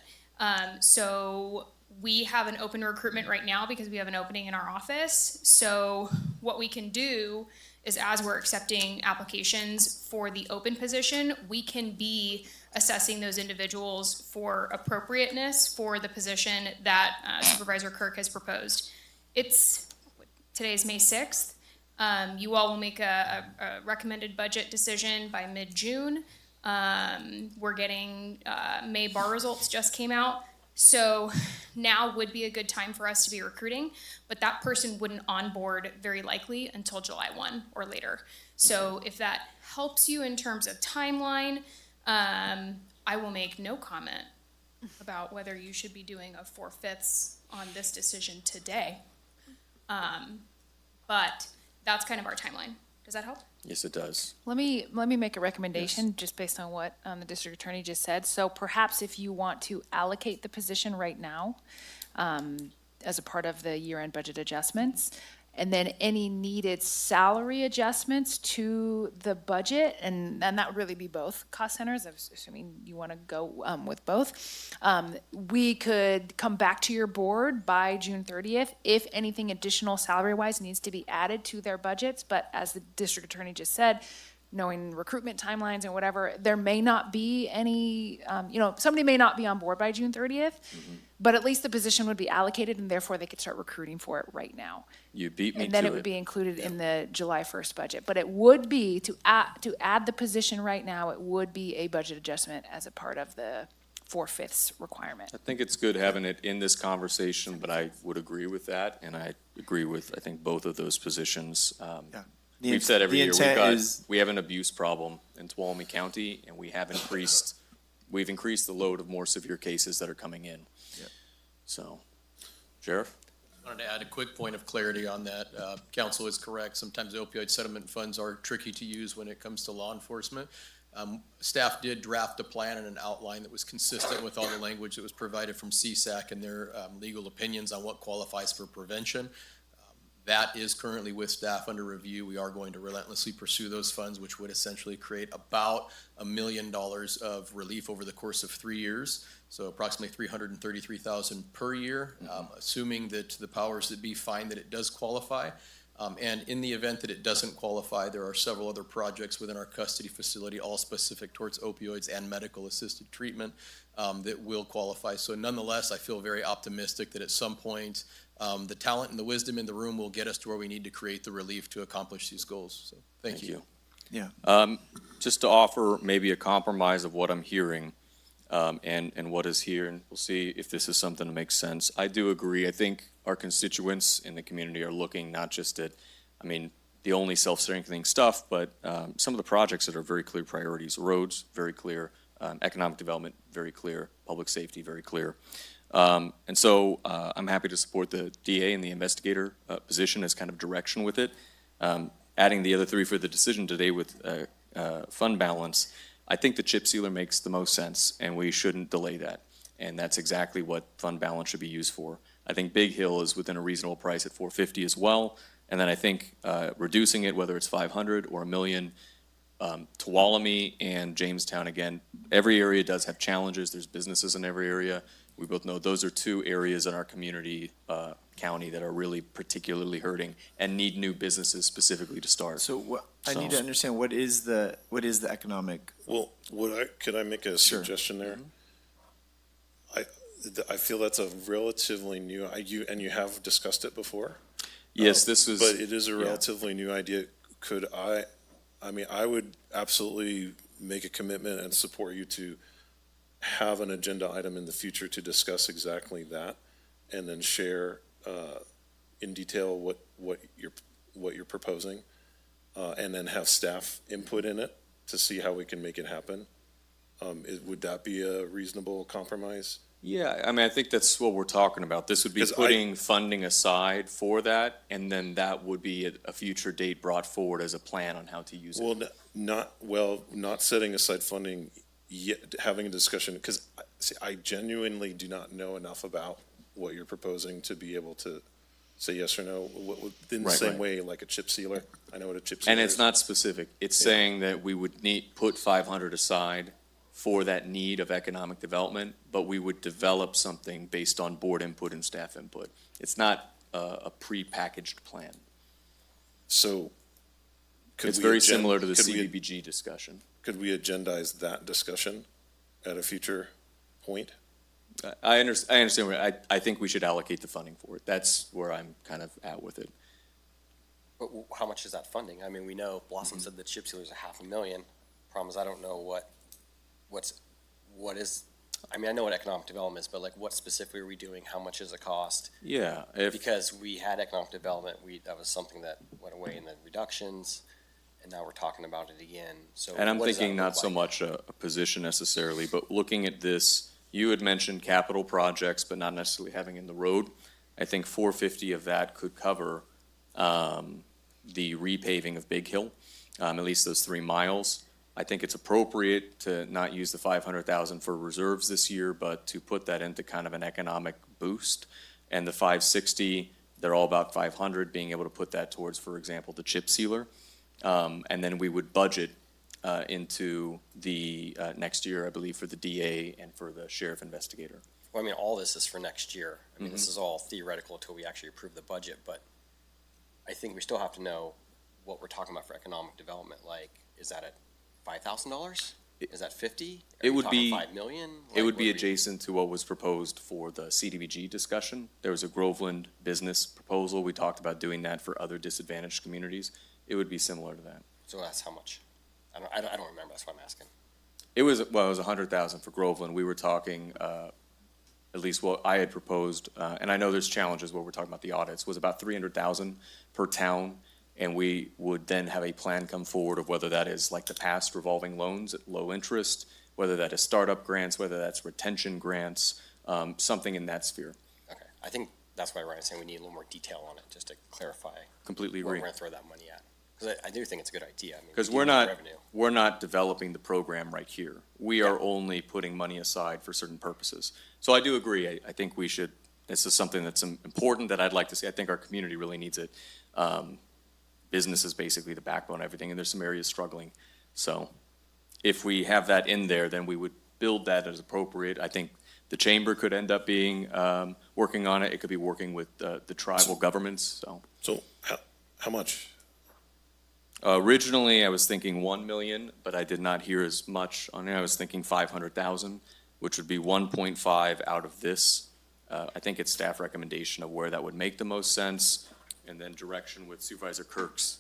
Speaker 22: So we have an open recruitment right now because we have an opening in our office. So what we can do is, as we're accepting applications for the open position, we can be assessing those individuals for appropriateness for the position that Supervisor Kirk has proposed. Today's May 6th. You all will make a recommended budget decision by mid-June. We're getting, May bar results just came out. So now would be a good time for us to be recruiting, but that person wouldn't onboard very likely until July 1 or later. So if that helps you in terms of timeline, I will make no comment about whether you should be doing a 4/5 on this decision today. But that's kind of our timeline. Does that help?
Speaker 1: Yes, it does.
Speaker 6: Let me make a recommendation just based on what the district attorney just said. So perhaps if you want to allocate the position right now as a part of the year-end budget adjustments, and then any needed salary adjustments to the budget, and that would really be both cost centers, assuming you want to go with both. We could come back to your board by June 30th if anything additional salary-wise needs to be added to their budgets. But as the district attorney just said, knowing recruitment timelines and whatever, there may not be any, somebody may not be on board by June 30th, but at least the position would be allocated, and therefore they could start recruiting for it right now.
Speaker 1: You beat me to it.
Speaker 6: And then it would be included in the July 1st budget. But it would be, to add the position right now, it would be a budget adjustment as a part of the 4/5 requirement.
Speaker 1: I think it's good having it in this conversation, but I would agree with that, and I agree with, I think, both of those positions.
Speaker 8: The
Speaker 1: We've said every
Speaker 8: the
Speaker 1: year,
Speaker 8: intent is-
Speaker 1: we have an abuse problem in Tuolumne County, and we have increased we've increased the load of more severe cases that are coming in.
Speaker 8: Yep.
Speaker 1: So, Sheriff?
Speaker 19: I wanted to add a quick point of clarity on that. Council is correct. Sometimes opioid settlement funds are tricky to use when it comes to law enforcement. Staff did draft a plan and an outline that was consistent with all the language that was provided from CSAC and their legal opinions on what qualifies for prevention. That is currently with staff under review. We are going to relentlessly pursue those funds, which would essentially create about $1 million of relief over the course of 3 years. So approximately $333,000 per year, assuming that the powers that be find that it does qualify. And in the event that it doesn't qualify, there are several other projects within our custody facility, all specific towards opioids and medical assisted treatment, that will qualify. So nonetheless, I feel very optimistic that at some point, the talent and the wisdom in the room will get us to where we need to create the relief to accomplish these goals. So thank you.
Speaker 8: Yeah.
Speaker 1: Just to offer maybe a compromise of what I'm hearing, and what is here, and we'll see if this is something that makes sense. I do agree. I think our constituents in the community are looking not just at, the only self-strengthening stuff, but some of the projects that are very clear priorities. Roads, very clear. Economic development, very clear. Public safety, very clear. And so I'm happy to support the DA and the investigator position as kind of direction with it. Adding the other three for the decision today with fund balance, I think the chip sealer makes the most sense, and we shouldn't delay that. And that's exactly what fund balance should be used for. I think Big Hill is within a reasonable price at $450 as well. And then I think reducing it, whether it's 500 or $1 million, Tuolumne and Jamestown, again, every area does have challenges. There's businesses in every area. We both know those are two areas in our community, county, that are really particularly hurting and need new businesses specifically to start.
Speaker 8: So I need to understand, what is the economic?
Speaker 16: Well, could I make a suggestion there? I feel that's a relatively new, and you have discussed it before?
Speaker 1: Yes, this is.
Speaker 16: But it is a relatively new idea. I would absolutely make a commitment and support you to have an agenda item in the future to discuss exactly that, and then share in detail what you're proposing, and then have staff input in it to see how we can make it happen. Would that be a reasonable compromise?
Speaker 1: Yeah, I think that's what we're talking about. This would be putting funding aside for that, and then that would be a future date brought forward as a plan on how to use it.
Speaker 16: Not setting aside funding yet, having a discussion, because I genuinely do not know enough about what you're proposing to be able to say yes or no. In the same way, like a chip sealer, I know what a chip sealer is.
Speaker 1: And it's not specific. It's saying that we would put 500 aside for that need of economic development, but we would develop something based on board input and staff input. It's not a pre-packaged plan.
Speaker 16: So
Speaker 1: it's very similar to the CDBG discussion.
Speaker 16: Could we agendize that discussion at a future point?
Speaker 1: I understand. I think we should allocate the funding for it. That's where I'm kind of at with it.
Speaker 14: But how much is that funding? We know Blossom said the chip sealer's $500,000. Problem is, I don't know what is, I know what economic development is, but what specifically are we doing? How much is the cost?
Speaker 1: Yeah.
Speaker 14: Because we had economic development, that was something that went away in the reductions, and now we're talking about it again. So.
Speaker 1: And I'm thinking not so much a position necessarily, but looking at this, you had mentioned capital projects, but not necessarily having in the road. I think 450 of that could cover the repaving of Big Hill, at least those 3 miles. I think it's appropriate to not use the 500,000 for reserves this year, but to put that into kind of an economic boost. And the 560, they're all about 500, being able to put that towards, for example, the chip sealer. And then we would budget into the next year, I believe, for the DA and for the sheriff investigator.
Speaker 14: Well, all this is for next year. This is all theoretical until we actually approve the budget, but I think we still have to know what we're talking about for economic development. Is that at $5,000? Is that 50?
Speaker 1: It would be
Speaker 14: $5 million.
Speaker 1: It would be adjacent to what was proposed for the CDBG discussion. There was a Groveland business proposal. We talked about doing that for other disadvantaged communities. It would be similar to that.
Speaker 14: So that's how much? I don't remember. That's why I'm asking.
Speaker 1: It was 100,000 for Groveland. We were talking, at least what I had proposed, and I know there's challenges where we're talking about the audits, was about 300,000 per town. And we would then have a plan come forward of whether that is like the past revolving loans at low interest, whether that is startup grants, whether that's retention grants, something in that sphere.
Speaker 14: Okay, I think that's why Ryan's saying we need a little more detail on it, just to clarify.
Speaker 1: Completely
Speaker 14: Where
Speaker 1: agree.
Speaker 14: we're gonna throw that money at. Because I do think it's a good idea. I mean,
Speaker 1: Because
Speaker 14: do
Speaker 1: we're
Speaker 14: need
Speaker 1: not,
Speaker 14: revenue.
Speaker 1: we're not developing the program right here. We are only putting money aside for certain purposes. So I do agree. I think we should, this is something that's important that I'd like to see. I think our community really needs it. Business is basically the backbone of everything, and there's some areas struggling. So if we have that in there, then we would build that as appropriate. I think the chamber could end up being, working on it. It could be working with the tribal governments, so.
Speaker 16: So how much?
Speaker 1: Originally, I was thinking 1 million, but I did not hear as much on it. I was thinking 500,000, which would be 1.5 out of this. I think it's staff recommendation of where that would make the most sense, and then direction with Supervisor Kirk's.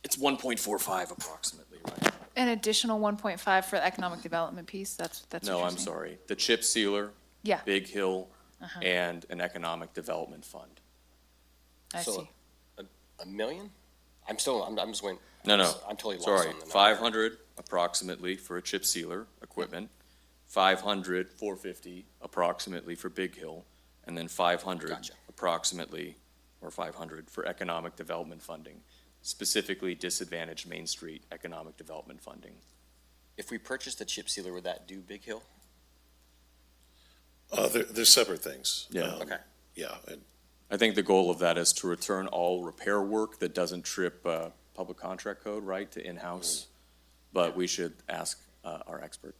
Speaker 1: It's 1.45 approximately, right?
Speaker 6: An additional 1.5 for the economic development piece, that's what
Speaker 1: No,
Speaker 6: you're
Speaker 1: I'm
Speaker 6: saying?
Speaker 1: sorry. The chip sealer,
Speaker 6: Yeah,
Speaker 1: Big Hill,
Speaker 6: uh-huh,
Speaker 1: and an economic development fund.
Speaker 6: I
Speaker 14: So,
Speaker 6: see.
Speaker 14: A million? I'm just going.
Speaker 1: No, no.
Speaker 14: I'm totally lost
Speaker 1: Sorry,
Speaker 14: on the number.
Speaker 1: 500 approximately for a chip sealer equipment, 500, 450 approximately for Big Hill, and then 500
Speaker 14: Gotcha.
Speaker 1: approximately, or 500 for economic development funding, specifically disadvantaged Main Street economic development funding.
Speaker 14: If we purchase the chip sealer, would that do Big Hill?
Speaker 16: They're separate things.
Speaker 1: Yeah.
Speaker 14: Okay.
Speaker 16: Yeah, and
Speaker 1: I think the goal of that is to return all repair work that doesn't trip public contract code, right, to in-house. But we should ask our expert.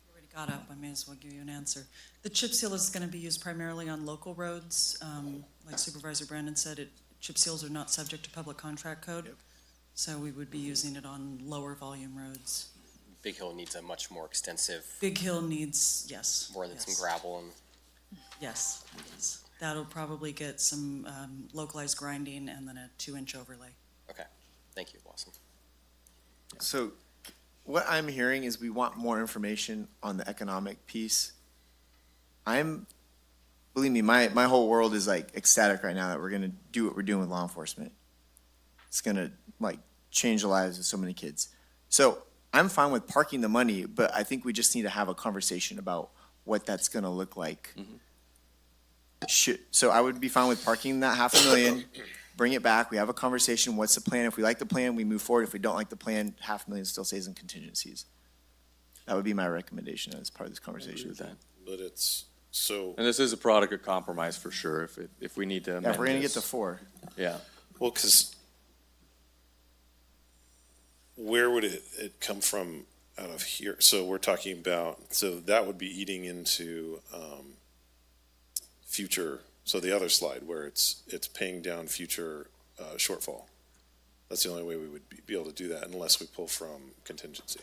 Speaker 11: You already got up, I may as well give you an answer. The chip seal is going to be used primarily on local roads. Like Supervisor Brandon said, chip seals are not subject to public contract code. So we would be using it on lower volume roads.
Speaker 14: Big Hill needs a much more extensive,
Speaker 11: Big Hill needs, yes.
Speaker 14: more than some
Speaker 11: yes.
Speaker 14: gravel and.
Speaker 11: Yes, yes. That'll probably get some localized grinding and then a 2-inch overlay.
Speaker 14: Okay, thank you, Blossom.
Speaker 8: So what I'm hearing is we want more information on the economic piece. Believe me, my whole world is like ecstatic right now that we're gonna do what we're doing with law enforcement. It's gonna like change the lives of so many kids. So I'm fine with parking the money, but I think we just need to have a conversation about what that's gonna look like. So I would be fine with parking that $500,000, bring it back, we have a conversation, what's the plan? If we like the plan, we move forward. If we don't like the plan, $500,000 still stays in contingencies. That would be my recommendation as part of this conversation.
Speaker 16: but it's, so,
Speaker 1: And this is a product of compromise for sure, if we need to amend
Speaker 8: Yeah, if we're gonna get
Speaker 1: this.
Speaker 8: to 4.
Speaker 1: Yeah.
Speaker 16: well, because where would it come from out of here? So we're talking about, so that would be eating into future, so the other slide where it's paying down future shortfall. That's the only way we would be able to do that unless we pull from contingency.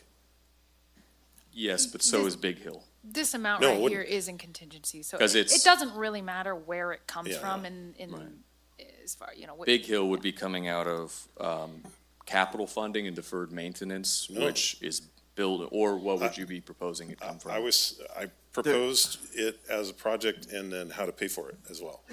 Speaker 1: Yes, but so is Big Hill.
Speaker 6: This amount
Speaker 16: No, it
Speaker 6: right
Speaker 16: wouldn't.
Speaker 6: here is in contingency, so
Speaker 1: 'Cause
Speaker 6: it
Speaker 1: it's-
Speaker 6: doesn't really matter where it comes
Speaker 16: Yeah.
Speaker 6: from in as far,
Speaker 1: Big Hill would be coming out of capital funding and deferred maintenance,
Speaker 16: No.
Speaker 1: which is build, or what would you be proposing it come from?
Speaker 16: I proposed it as a project and then how to pay for it as well,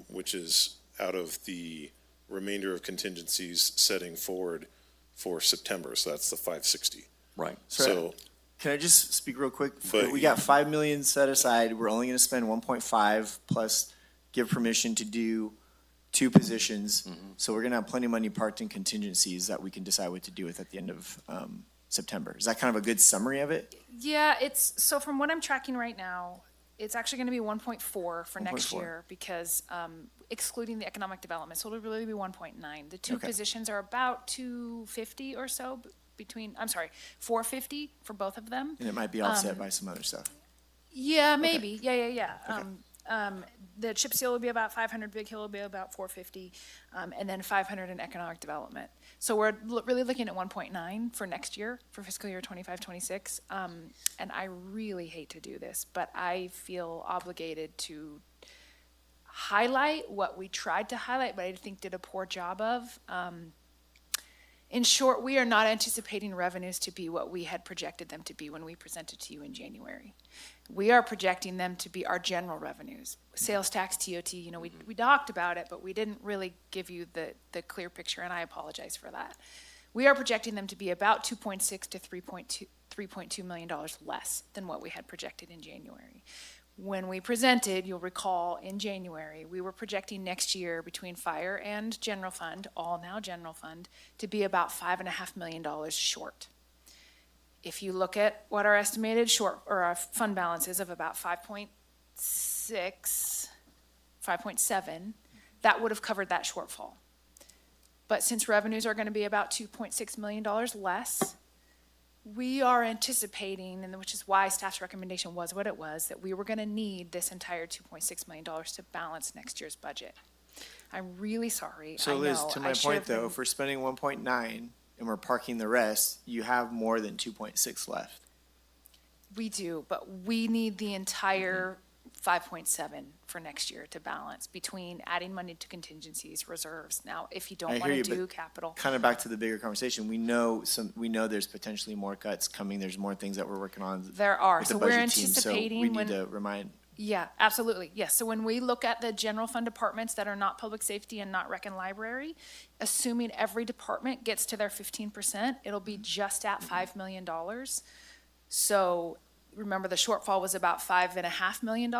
Speaker 16: which is out of the remainder of contingencies setting forward for September, so that's the 560.
Speaker 1: Right.
Speaker 16: So,
Speaker 8: Can I just speak real quick?
Speaker 16: But
Speaker 8: We got 5 million set aside. We're only gonna spend 1.5 plus give permission to do 2 positions. So we're gonna have plenty of money parked in contingencies that we can decide what to do with at the end of September. Is that kind of a good summary of it?
Speaker 6: Yeah, so from what I'm tracking right now, it's actually gonna be 1.4 for next
Speaker 8: 1.4.
Speaker 6: year because excluding the economic development, so it'll really be 1.9. The 2
Speaker 8: Okay.
Speaker 6: positions are about 250 or so between, I'm sorry, 450 for both of them.
Speaker 8: And it might be offset by some other stuff.
Speaker 6: Yeah, maybe. Yeah. The chip seal will be about 500, Big Hill will be about 450, and then 500 in economic development. So we're really looking at 1.9 for next year, for fiscal year 25-26. And I really hate to do this, but I feel obligated to highlight what we tried to highlight, but I think did a poor job of. In short, we are not anticipating revenues to be what we had projected them to be when we presented to you in January. We are projecting them to be our general revenues. Sales tax, TOT, we talked about it, but we didn't really give you the clear picture, and I apologize for that. We are projecting them to be about 2.6 to $3.2 million less than what we had projected in January. When we presented, you'll recall, in January, we were projecting next year between fire and general fund, all now general fund, to be about $5.5 million short. If you look at what our estimated our fund balance is of about 5.6, 5.7, that would have covered that shortfall. But since revenues are going to be about $2.6 million less, we are anticipating, and which is why staff's recommendation was what it was, that we were going to need this entire $2.6 million to balance next year's budget. I'm really sorry.
Speaker 8: So
Speaker 6: I
Speaker 8: Liz,
Speaker 6: know,
Speaker 8: to
Speaker 6: I
Speaker 8: my
Speaker 6: should
Speaker 8: point
Speaker 6: have
Speaker 8: though,
Speaker 6: been-
Speaker 8: if we're spending 1.9 and we're parking the rest, you have more than 2.6 left.
Speaker 6: We do, but we need the entire 5.7 for next year to balance between adding money to contingencies, reserves. Now, if you
Speaker 8: I
Speaker 6: don't
Speaker 8: hear
Speaker 6: want
Speaker 8: you,
Speaker 6: to
Speaker 8: but
Speaker 6: do capital,
Speaker 8: Kind of back to the bigger conversation, we know there's potentially more cuts coming, there's more things that we're working on.
Speaker 6: there are.
Speaker 8: with the
Speaker 6: So we're
Speaker 8: budget team, so
Speaker 6: anticipating
Speaker 8: we
Speaker 6: when.
Speaker 8: need to remind,
Speaker 6: Yeah, absolutely. Yes. So when we look at the general fund departments that are not public safety and not rec and library, assuming every department gets to their 15%, it'll be just at $5 million. So remember, the shortfall was about $5.5 million.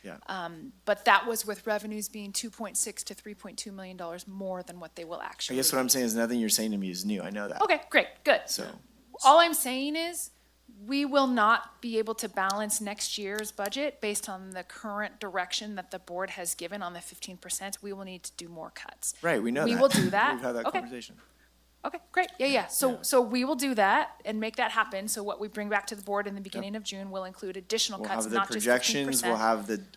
Speaker 8: Yeah.
Speaker 6: But that was with revenues being 2.6 to $3.2 million more than what they will
Speaker 8: I
Speaker 6: actually.
Speaker 8: guess what I'm saying is nothing you're saying to me is new, I know that.
Speaker 6: Okay, great, good.
Speaker 8: So,
Speaker 6: All I'm saying is, we will not be able to balance next year's budget based on the current direction that the board has given on the 15%. We will need to do more cuts.
Speaker 8: right, we know that.
Speaker 6: We will do that.
Speaker 8: We've had that
Speaker 6: Okay.
Speaker 8: conversation.
Speaker 6: Okay, great. Yeah. So we will do that and make that happen. So what we bring back to the board in the beginning of June will include additional
Speaker 8: We'll
Speaker 6: cuts,
Speaker 8: have the
Speaker 6: not just 15%.
Speaker 8: projections,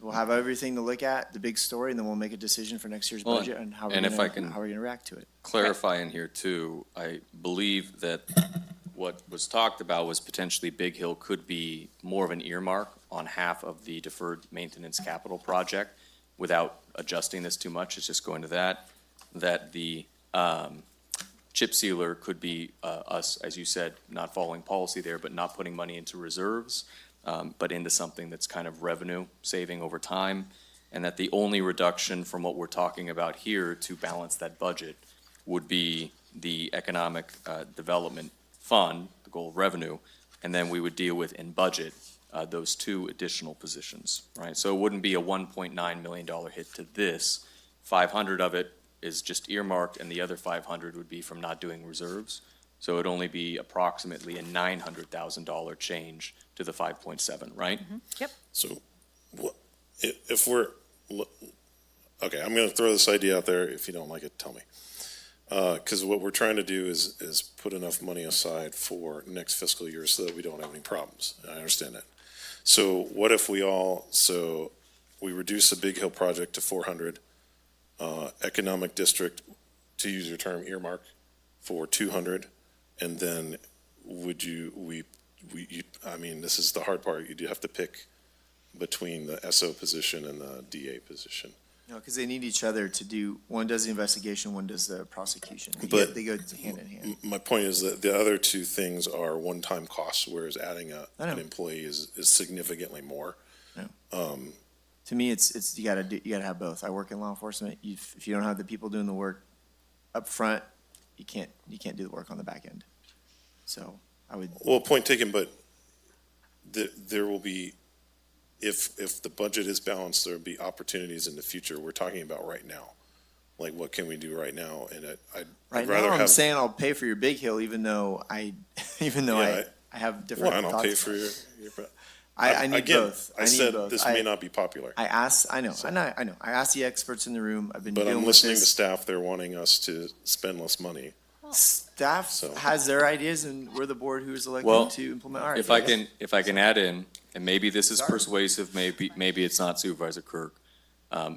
Speaker 8: we'll have everything to look at, the big story, and then we'll make a decision for next year's
Speaker 1: Well,
Speaker 8: budget and how we're
Speaker 1: and if I
Speaker 8: gonna,
Speaker 1: can-
Speaker 8: how we're gonna react to it.
Speaker 1: Clarify in here too, I believe that what was talked about was potentially Big Hill could be more of an earmark on half of the deferred maintenance capital project without adjusting this too much, it's just going to that the, chip sealer could be, us, as you said, not following policy there, but not putting money into reserves, but into something that's kind of revenue saving over time. And that the only reduction from what we're talking about here to balance that budget would be the economic, development fund, the goal of revenue, and then we would deal with in budget, those two additional positions, right? So it wouldn't be a $1.9 million hit to this. 500 of it is just earmarked, and the other 500 would be from not doing reserves. So it'd only be approximately a $900,000 change to the 5.7, right?
Speaker 6: Yep.
Speaker 16: So, if we're, okay, I'm gonna throw this idea out there. If you don't like it, tell me. Because what we're trying to do is put enough money aside for next fiscal year so that we don't have any problems. I understand that. So what if we reduce the Big Hill project to 400, economic district, to use your term, earmark, for 200, and then I mean, this is the hard part, you do have to pick between the SO position and the DA position.
Speaker 8: No, because they need each other to do, one does the investigation, one does the prosecution.
Speaker 16: But-
Speaker 8: They go hand in hand.
Speaker 16: My point is that the other two things are one-time costs, whereas adding
Speaker 8: I know.
Speaker 16: an employee is significantly more.
Speaker 8: To me, it's, you gotta have both. I work in law enforcement. If you don't have the people doing the work up front, you can't do the work on the back end. So I would,
Speaker 16: Well, point taken, but there will be, if the budget is balanced, there'll be opportunities in the future. We're talking about right now. Like, what can we do right now? And I'd
Speaker 8: right
Speaker 16: rather
Speaker 8: now, I'm
Speaker 16: have.
Speaker 8: saying I'll pay for your Big Hill, even though I have different
Speaker 16: Well, and I'll
Speaker 8: thoughts
Speaker 16: pay
Speaker 8: about
Speaker 16: for
Speaker 8: it.
Speaker 16: your.
Speaker 8: I need
Speaker 16: again,
Speaker 8: both.
Speaker 16: I
Speaker 8: need
Speaker 16: said
Speaker 8: both.
Speaker 16: this may not be popular.
Speaker 8: I know. I asked the experts in the room. I've been
Speaker 16: But
Speaker 8: dealing
Speaker 16: I'm
Speaker 8: with
Speaker 16: listening to
Speaker 8: this.
Speaker 16: staff, they're wanting us to spend less money.
Speaker 8: Staff has their ideas, and we're the board who is
Speaker 1: Well,
Speaker 8: elected to implement our ideas.
Speaker 1: if I can add in, and maybe this is persuasive, maybe it's not, Supervisor Kirk.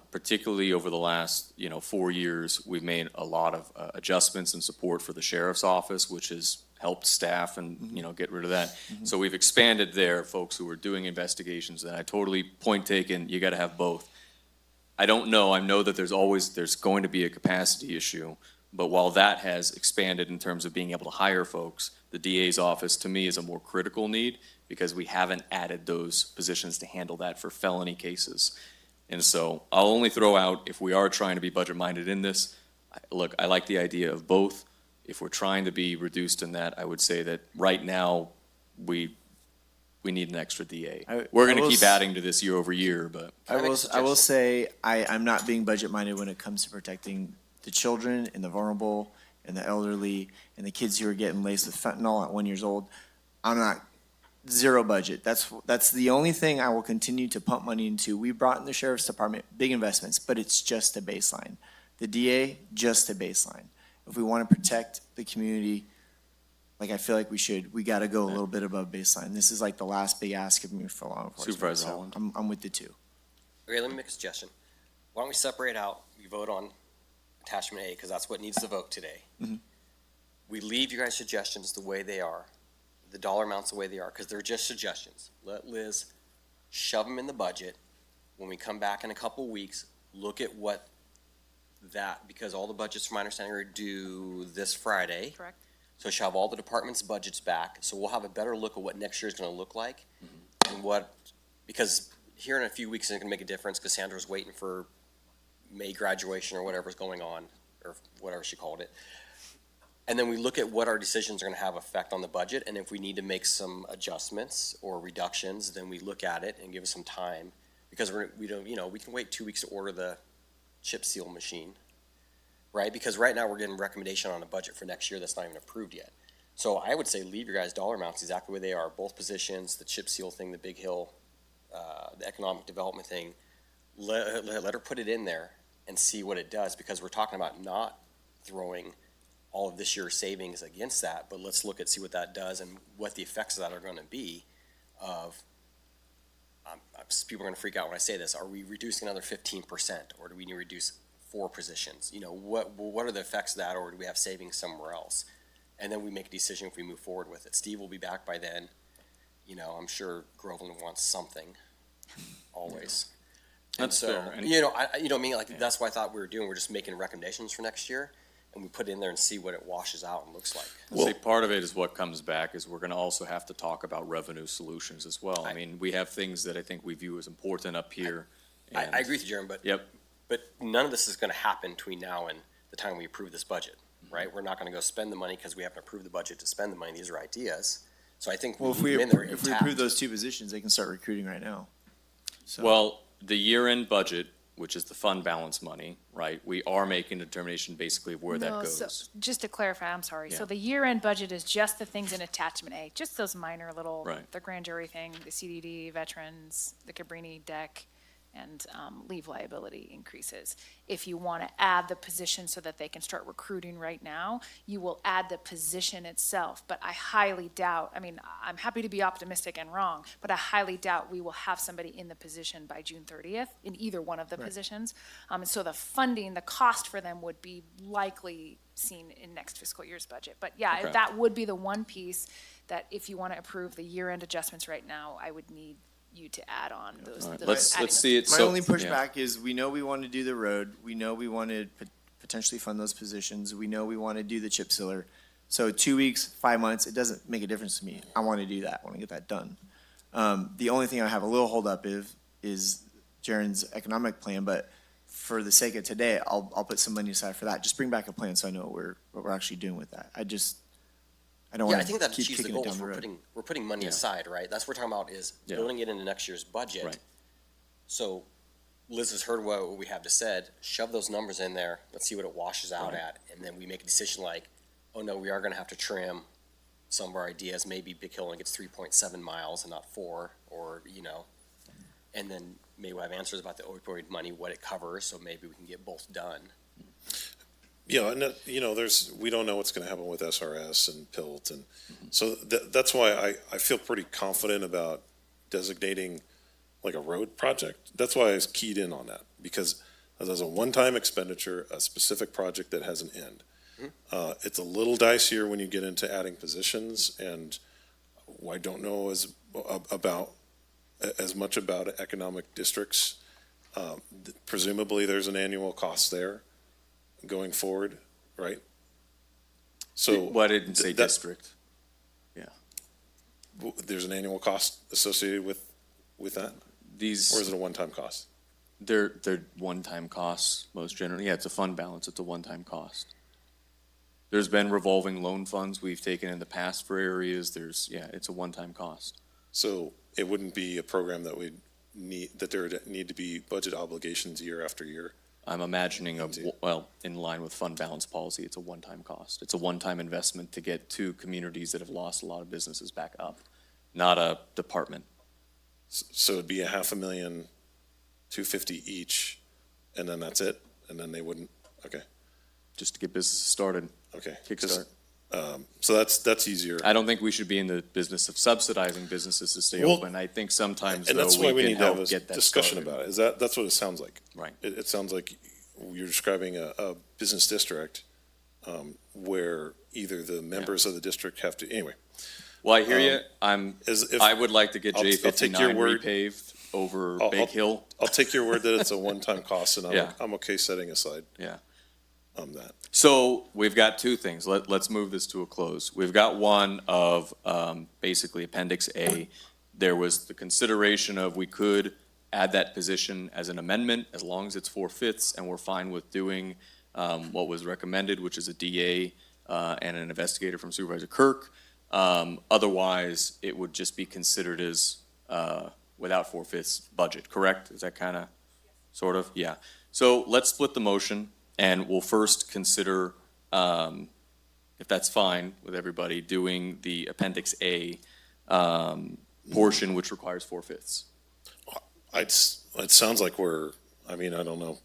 Speaker 1: Particularly over the last, 4 years, we've made a lot of adjustments and support for the sheriff's office, which has helped staff and, get rid of that. So we've expanded there, folks who are doing investigations, and I totally point taken, you gotta have both. I don't know, I know that there's going to be a capacity issue, but while that has expanded in terms of being able to hire folks, the DA's office, to me, is a more critical need, because we haven't added those positions to handle that for felony cases. And so I'll only throw out, if we are trying to be budget-minded in this, look, I like the idea of both. if we're trying to be reduced in that, I would say that right now, we need an extra DA. We're
Speaker 8: I
Speaker 1: gonna
Speaker 8: will
Speaker 1: keep
Speaker 8: s-
Speaker 1: adding to this year over year, but.
Speaker 8: I will say, I'm not being budget minded when it comes to protecting the children and the vulnerable and the elderly and the kids who are getting laced with fentanyl at 1 year old. I'm not, zero budget. That's the only thing I will continue to pump money into. We brought in the sheriff's department, big investments, but it's just a baseline. The DA, just a baseline. If we want to protect the community, like I feel like we should, we got to go a little bit above baseline. This is like the last big ask of me for law enforcement.
Speaker 1: Supervisor
Speaker 8: so
Speaker 1: Holland.
Speaker 8: I'm with the two.
Speaker 14: Okay, let me make a suggestion. Why don't we separate out, we vote on attachment A, because that's what needs the vote today.
Speaker 8: Mhm.
Speaker 14: We leave your guys' suggestions the way they are, the dollar amounts the way they are, because they're just suggestions. Let Liz shove them in the budget. When we come back in a couple weeks, look at what that, because all the budgets, from my understanding, are due this Friday.
Speaker 6: Correct.
Speaker 14: So she'll have all the department's budgets back, so we'll have a better look at what next year's gonna look like. And what, because here in a few weeks, it's gonna make a difference, because Sandra's waiting for May graduation or whatever's going on, or whatever she called it. And then we look at what our decisions are gonna have effect on the budget, and if we need to make some adjustments or reductions, then we look at it and give us some time. Because we don't, we can wait 2 weeks to order the chip seal machine, right? Because right now, we're getting recommendation on a budget for next year that's not even approved yet. So I would say leave your guys' dollar amounts exactly where they are, both positions, the chip seal thing, the Big Hill, the economic development thing. Let her put it in there and see what it does, because we're talking about not throwing all of this year's savings against that, but let's look at, see what that does and what the effects of that are gonna be of, people are gonna freak out when I say this, are we reducing another 15%, or do we need to reduce 4 positions? What are the effects of that, or do we have savings somewhere else? And then we make a decision if we move forward with it. Steve will be back by then. I'm sure Groveland wants something, always. And
Speaker 1: That's
Speaker 14: so,
Speaker 1: fair. And-
Speaker 14: that's what I thought we were doing. We're just making recommendations for next year, and we put it in there and see what it washes out and looks like.
Speaker 1: I'd say part of it is what comes back is we're gonna also have to talk about revenue solutions as well. I mean, we have things that I think we view as important up here.
Speaker 14: I
Speaker 1: and-
Speaker 14: agree with you, Jeremy,
Speaker 1: Yep,
Speaker 14: but none of this is gonna happen between now and the time we approve this budget, right? We're not gonna go spend the money because we haven't approved the budget to spend the money. These are ideas. So I think we
Speaker 8: Well, if
Speaker 14: leave
Speaker 8: we,
Speaker 14: them in there
Speaker 8: if we
Speaker 14: intact.
Speaker 8: approve those 2 positions, they can start recruiting right now. So-
Speaker 1: well, the year-end budget, which is the fund balance money, right? We are making a determination basically of where that
Speaker 6: No, so-
Speaker 1: goes.
Speaker 6: Just to clarify, I'm sorry. So
Speaker 1: Yeah.
Speaker 6: the year-end budget is just the things in attachment A, just those minor little,
Speaker 1: Right.
Speaker 6: the grand jury thing, the CDD, veterans, the Cabrini deck, and leave liability increases. If you want to add the position so that they can start recruiting right now, you will add the position itself. But I highly doubt, I'm happy to be optimistic and wrong, but I highly doubt we will have somebody in the position by June 30th in either one of the positions. And so the funding, the cost for them would be likely seen in next fiscal year's budget. But yeah,
Speaker 1: Okay.
Speaker 6: that would be the one piece that if you want to approve the year-end adjustments right now, I would need you to add on those.
Speaker 1: All right,
Speaker 6: those
Speaker 1: let's
Speaker 6: adding
Speaker 1: see it.
Speaker 8: My
Speaker 1: So-
Speaker 8: only
Speaker 1: yeah.
Speaker 8: pushback is we know we want to do the road. We know we want to potentially fund those positions. We know we want to do the chip sealer. So 2 weeks, 5 months, it doesn't make a difference to me. I want to do that. I want to get that done. The only thing I have a little hold up is Jaren's economic plan, but for the sake of today, I'll put some money aside for that. Just bring back a plan so I know what we're actually doing with that. I don't
Speaker 14: Yeah,
Speaker 8: want
Speaker 14: I think
Speaker 8: to
Speaker 14: that
Speaker 8: keep
Speaker 14: achieves the
Speaker 8: kicking
Speaker 14: goal
Speaker 8: it
Speaker 14: if
Speaker 8: down the
Speaker 14: we're
Speaker 8: road.
Speaker 14: putting money
Speaker 1: Yeah.
Speaker 14: aside, right? That's what we're talking about is
Speaker 1: Yeah.
Speaker 14: building it into next year's budget.
Speaker 1: Right.
Speaker 14: So Liz has heard what we have to said, shove those numbers in there, let's see what it washes out
Speaker 1: Right.
Speaker 14: at, and then we make a decision like, oh no, we are gonna have to trim some of our ideas, maybe Big Hill only gets 3.7 miles and not 4, or, and then maybe we'll have answers about the opioid money, what it covers, so maybe we can get both done.
Speaker 16: Yeah, and we don't know what's gonna happen with SRS and PILT, and so that's why I feel pretty confident about designating like a road project. That's why I was keyed in on that, because there's a one-time expenditure, a specific project that has an end. It's a little dicier when you get into adding positions, and I don't know as much about economic districts. Presumably, there's an annual cost there going forward, right? So.
Speaker 1: Well, I didn't say
Speaker 16: that-
Speaker 1: district.
Speaker 16: There's an annual cost associated with that?
Speaker 1: These.
Speaker 16: Or is it a one-time cost?
Speaker 1: They're one-time costs most generally. Yeah, it's a fund balance. It's a one-time cost. There's been revolving loan funds we've taken in the past for areas. It's a one-time cost.
Speaker 16: So it wouldn't be a program that would need, that there would need to be budget obligations year after year?
Speaker 1: I'm imagining in line with fund balance policy, it's a one-time cost. It's a one-time investment to get two communities that have lost a lot of businesses back up, not a department.
Speaker 16: So it'd be $500,000, $250 each, and then that's it? And then they wouldn't, okay,
Speaker 1: Just to get businesses started,
Speaker 16: okay.
Speaker 1: kickstart.
Speaker 16: So that's easier.
Speaker 1: I don't think we should be in the business of subsidizing businesses to stay
Speaker 16: Well,
Speaker 1: open. I think sometimes,
Speaker 16: And
Speaker 1: though,
Speaker 16: that's why we
Speaker 1: we
Speaker 16: need
Speaker 1: can
Speaker 16: to have
Speaker 1: help
Speaker 16: a
Speaker 1: get that
Speaker 16: discussion
Speaker 1: started.
Speaker 16: about it. That's what it sounds like.
Speaker 1: Right.
Speaker 16: It sounds like you're describing a business district where either the members of the district have to, anyway.
Speaker 1: Well, I hear you. I would like to get
Speaker 16: I'll take your
Speaker 1: J59
Speaker 16: word.
Speaker 1: repaved over
Speaker 16: I'll-
Speaker 1: Big Hill.
Speaker 16: I'll take your word that it's a one-time cost, and
Speaker 1: Yeah.
Speaker 16: I'm okay setting aside
Speaker 1: Yeah.
Speaker 16: that.
Speaker 1: So we've got two things. Let's move this to a close. We've got one of basically Appendix A. There was the consideration of we could add that position as an amendment as long as it's 4/5, and we're fine with doing what was recommended, which is a DA and an investigator from Supervisor Kirk. Otherwise, it would just be considered as without 4/5 budget, correct? Is that kind of, sort of? Yeah. So let's split the motion. And we'll first consider, if that's fine with everybody, doing the Appendix A portion, which requires 4/5.
Speaker 16: It sounds like I don't know.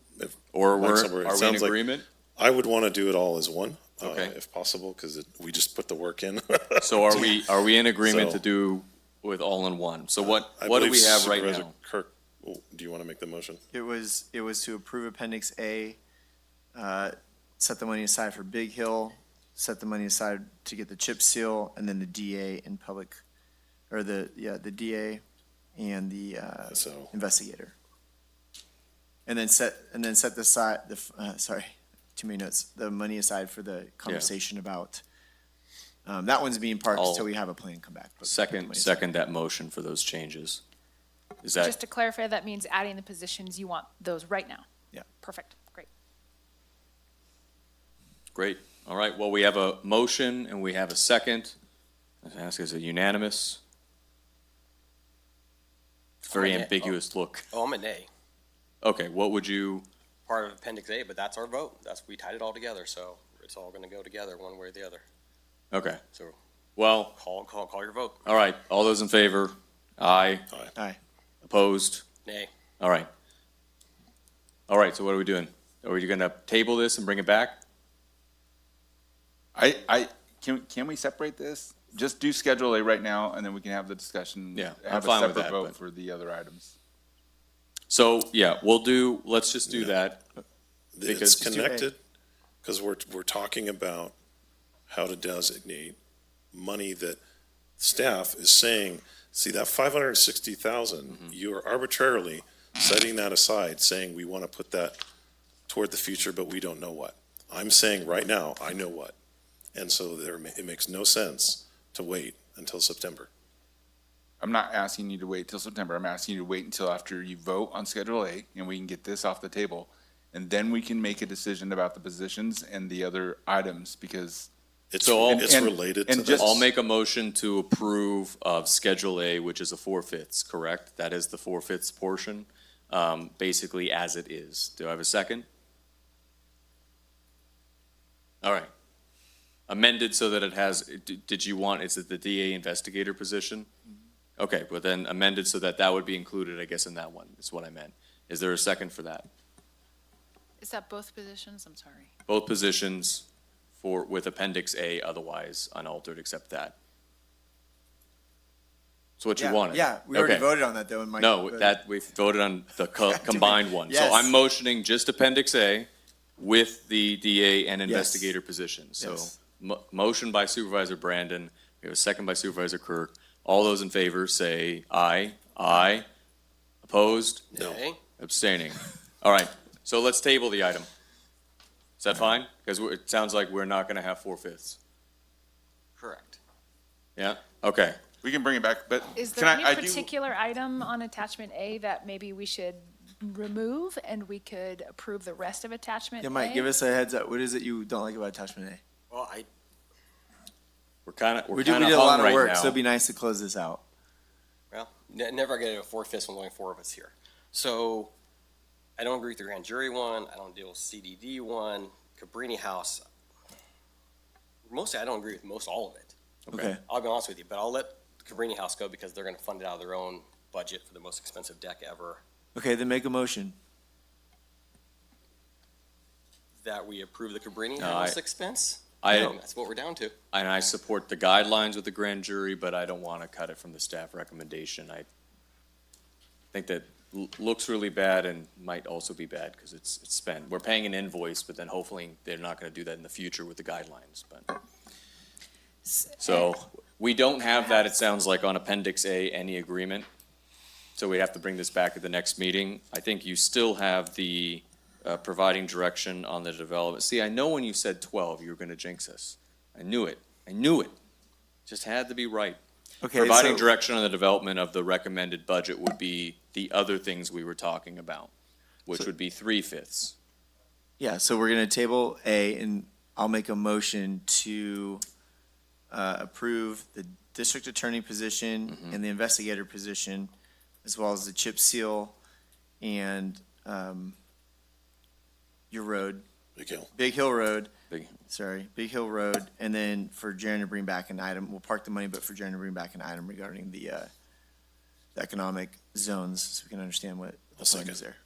Speaker 1: Or
Speaker 16: Mike's
Speaker 1: are
Speaker 16: somewhere, it
Speaker 1: we in
Speaker 16: sounds like-
Speaker 1: agreement?
Speaker 16: I would want to do it all as one,
Speaker 1: Okay.
Speaker 16: if possible, because we just put the work in.
Speaker 1: So are we in agreement
Speaker 16: So-
Speaker 1: to do with all in one? So what
Speaker 16: I
Speaker 1: do
Speaker 16: believe
Speaker 1: we have right
Speaker 16: Supervisor
Speaker 1: now?
Speaker 16: Kirk, do you want to make the motion?
Speaker 8: It was to approve Appendix A, set the money aside for Big Hill, set the money aside to get the chip seal, and then the DA in public, or the DA and the
Speaker 16: So,
Speaker 8: investigator. And then set the side, sorry, too many notes, the money aside for the conversation about, that one's being parked until we have a plan come back. but the money aside.
Speaker 1: Second that motion for those changes. Is that?
Speaker 6: Just to clarify, that means adding the positions, you want those right now?
Speaker 8: Yeah.
Speaker 6: Perfect, great.
Speaker 1: Great. All right, well, we have a motion and we have a second. I ask, is it unanimous? Very
Speaker 14: I'm a-
Speaker 1: ambiguous look.
Speaker 14: Oh, I'm a nay.
Speaker 1: Okay, what would you,
Speaker 14: Part of Appendix A, but that's our vote. We tied it all together, so it's all gonna go together one way or the other.
Speaker 1: okay,
Speaker 14: So
Speaker 1: well,
Speaker 14: call your vote.
Speaker 1: all right, all those in favor? Aye.
Speaker 8: Aye.
Speaker 1: Opposed?
Speaker 14: Nay.
Speaker 1: All right. All right, so what are we doing? Are we gonna table this and bring it back?
Speaker 10: Can we separate this? Just do Schedule A right now, and then we can have the discussion.
Speaker 1: Yeah, I'm
Speaker 10: Have a
Speaker 1: fine with
Speaker 10: separate
Speaker 1: that,
Speaker 10: vote
Speaker 1: but-
Speaker 10: for the other items.
Speaker 1: So, yeah, let's just do that.
Speaker 16: It's
Speaker 1: Because-
Speaker 16: connected, because we're talking about how to designate money that staff is saying, see, that 560,000, you are arbitrarily setting that aside, saying we want to put that toward the future, but we don't know what. I'm saying right now, I know what. And so it makes no sense to wait until September.
Speaker 10: I'm not asking you to wait till September. I'm asking you to wait until after you vote on Schedule A, and we can get this off the table. And then we can make a decision about the positions and the other items, because
Speaker 16: It's
Speaker 1: So
Speaker 16: related to
Speaker 10: and
Speaker 16: this.
Speaker 10: just-
Speaker 1: I'll make a motion to approve of Schedule A, which is a 4/5, correct? That is the 4/5 portion, basically as it is. Do I have a second? All right. Amended so that it has, did you want, is it the DA investigator position? Okay, well then amended so that that would be included, I guess, in that one, is what I meant. Is there a second for that?
Speaker 6: Is that both positions? I'm sorry.
Speaker 1: Both positions with Appendix A, otherwise unaltered, except that. So what you
Speaker 8: Yeah,
Speaker 1: wanted?
Speaker 8: yeah, we already
Speaker 1: Okay.
Speaker 8: voted on that though, and Mike.
Speaker 1: No,
Speaker 8: voted.
Speaker 1: that, we voted on the combined one. So
Speaker 8: Yes.
Speaker 1: I'm motioning just Appendix A with the DA and investigator positions. So
Speaker 8: Yes.
Speaker 1: motion by Supervisor Brandon, we have a second by Supervisor Kirk. All those in favor say aye. Aye. Opposed?
Speaker 14: Nay.
Speaker 1: Abstaining. All right, so let's table the item. Is that fine? Because it sounds like we're not going to have 4/5.
Speaker 14: Correct.
Speaker 1: Yeah, okay.
Speaker 10: We can bring it back, but
Speaker 6: Is
Speaker 10: can
Speaker 6: there any
Speaker 10: I do?
Speaker 6: particular item on attachment A that maybe we should remove and we could approve the rest of attachment A?
Speaker 8: Yeah, Mike, give us a heads up. What is it you don't like about attachment A?
Speaker 14: Well,
Speaker 1: We're kind
Speaker 8: We
Speaker 1: of
Speaker 8: did a
Speaker 1: hung
Speaker 8: lot of
Speaker 1: right
Speaker 8: work,
Speaker 1: now.
Speaker 8: so it'd be nice to close this out.
Speaker 14: never get a 4/5 when only 4 of us here. So I don't agree with the grand jury one. I don't deal with CDD one, Cabrini House. Mostly, I don't agree with most all of it.
Speaker 8: Okay.
Speaker 14: I'll be honest with you, but I'll let Cabrini House go because they're going to fund it out of their own budget for the most expensive deck ever.
Speaker 8: Okay, then make a motion.
Speaker 14: That we approve the Cabrini
Speaker 1: No,
Speaker 14: House expense.
Speaker 1: I-
Speaker 14: That's what we're down to.
Speaker 1: And I support the guidelines with the grand jury, but I don't want to cut it from the staff recommendation. I think that looks really bad and might also be bad because it's spent. We're paying an invoice, but then hopefully they're not going to do that in the future with the guidelines, but. So we don't have that, it sounds like, on Appendix A, any agreement. So we have to bring this back at the next meeting. I think you still have the providing direction on the development. See, I know when you said 12, you were going to jinx us. I knew it. I knew it. Just had to be right.
Speaker 8: Okay,
Speaker 1: Providing
Speaker 8: so-
Speaker 1: direction on the development of the recommended budget would be the other things we were talking about, which would be 3/5.
Speaker 8: Yeah, so we're gonna table A, and I'll make a motion to approve the district attorney position and the investigator position, as well as the chip seal and your road.
Speaker 16: Big Hill.
Speaker 8: Big Hill Road.
Speaker 1: Big-
Speaker 8: Sorry, Big Hill Road, and then for Jaren to bring back an item, we'll park the money, but for Jaren to bring back an item regarding the economic zones, so we can understand what the plan is there.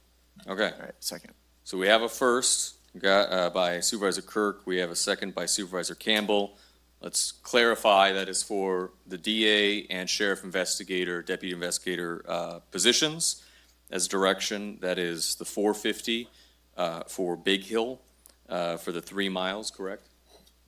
Speaker 1: Okay.
Speaker 8: All right, second.
Speaker 1: So we have a first by Supervisor Kirk. We have a second by Supervisor Campbell. Let's clarify that is for the DA and sheriff investigator, deputy investigator positions as direction. That is the 450 for Big Hill for the 3 miles, correct?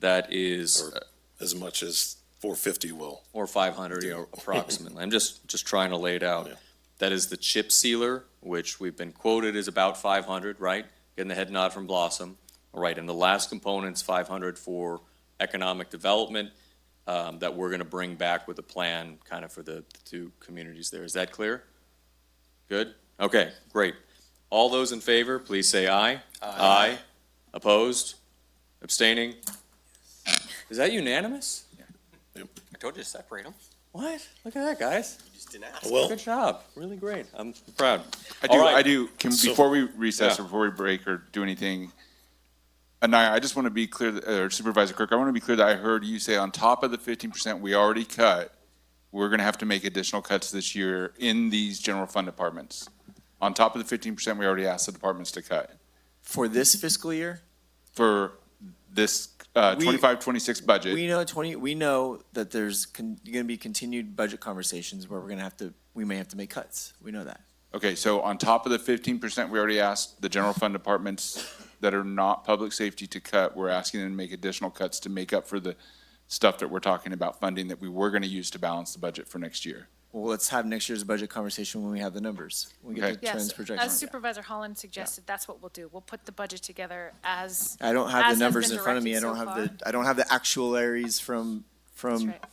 Speaker 1: That is.
Speaker 16: Or as much as 450 will.
Speaker 1: Or 500, approximately. I'm just trying to lay it out.
Speaker 16: Yeah.
Speaker 1: That is the chip sealer, which we've been quoted as about 500, right? Getting the head nod from Blossom. All right, and the last component's 500 for economic development that we're gonna bring back with a plan kind of for the two communities there. Is that clear? Good? Okay, great. All those in favor, please say aye. Aye. Opposed? Abstaining? Is that unanimous?
Speaker 14: I told you to separate them.
Speaker 1: What? Look at that, guys.
Speaker 14: You just didn't ask.
Speaker 16: Well,
Speaker 1: Good job. Really great. I'm proud.
Speaker 10: I
Speaker 1: All right.
Speaker 10: do,
Speaker 16: So-
Speaker 10: before we recess
Speaker 1: Yeah.
Speaker 10: or before we break or do anything, Anaya, I just want to be clear, or Supervisor Kirk, I want to be clear that I heard you say on top of the 15% we already cut, we're going to have to make additional cuts this year in these general fund departments. On top of the 15% we already asked the departments to cut
Speaker 8: For this fiscal year,
Speaker 10: for this 25-26 budget.
Speaker 8: we know that there's gonna be continued budget conversations where we may have to make cuts. We know that.
Speaker 10: Okay, so on top of the 15% we already asked the general fund departments that are not public safety to cut, we're asking them to make additional cuts to make up for the stuff that we're talking about funding that we were going to use to balance the budget for next year.
Speaker 8: Well, let's have next year's budget conversation when we have the numbers. When we get
Speaker 10: Okay.
Speaker 8: the trends
Speaker 6: Yes,
Speaker 8: projections.
Speaker 6: as Supervisor Holland suggested, that's what we'll do. We'll put the budget together as.
Speaker 8: I don't
Speaker 6: as
Speaker 8: have
Speaker 6: has
Speaker 8: the numbers
Speaker 6: been
Speaker 8: in front of me. I
Speaker 6: directed
Speaker 8: don't
Speaker 6: so
Speaker 8: have
Speaker 6: far.
Speaker 8: I don't have the actuaries from
Speaker 6: That's right.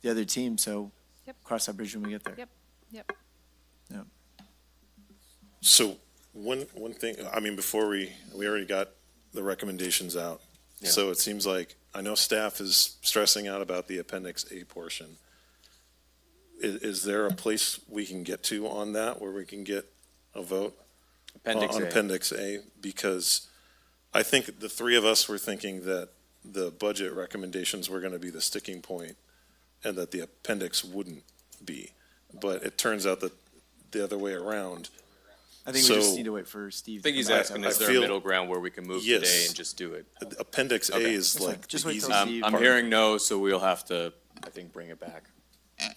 Speaker 8: the other team, so
Speaker 6: Yep.
Speaker 8: cross that bridge when we get there.
Speaker 6: Yep, yep.
Speaker 16: So one thing, I mean, before we already got the recommendations out. So it seems like, I know staff is stressing out about the Appendix A portion. Is there a place we can get to on that where we can get a vote?
Speaker 1: Appendix
Speaker 16: On
Speaker 1: A.
Speaker 16: Appendix A, because I think the three of us were thinking that the budget recommendations were gonna be the sticking point and that the appendix wouldn't be. But it turns out that the other way around.
Speaker 8: I think we just
Speaker 16: So-
Speaker 8: need to wait for Steve.
Speaker 1: I think he's
Speaker 8: to come back.
Speaker 1: asking,
Speaker 16: I
Speaker 1: is there a
Speaker 16: feel-
Speaker 1: middle ground where we can move
Speaker 16: Yes.
Speaker 1: today and just do it?
Speaker 16: Appendix A
Speaker 1: Okay.
Speaker 16: is
Speaker 8: That's fine.
Speaker 16: like
Speaker 8: Just
Speaker 16: the
Speaker 8: wait till
Speaker 16: easy
Speaker 8: Steve-
Speaker 1: I'm
Speaker 16: part.
Speaker 1: hearing no, so we'll have to, I think, bring it back.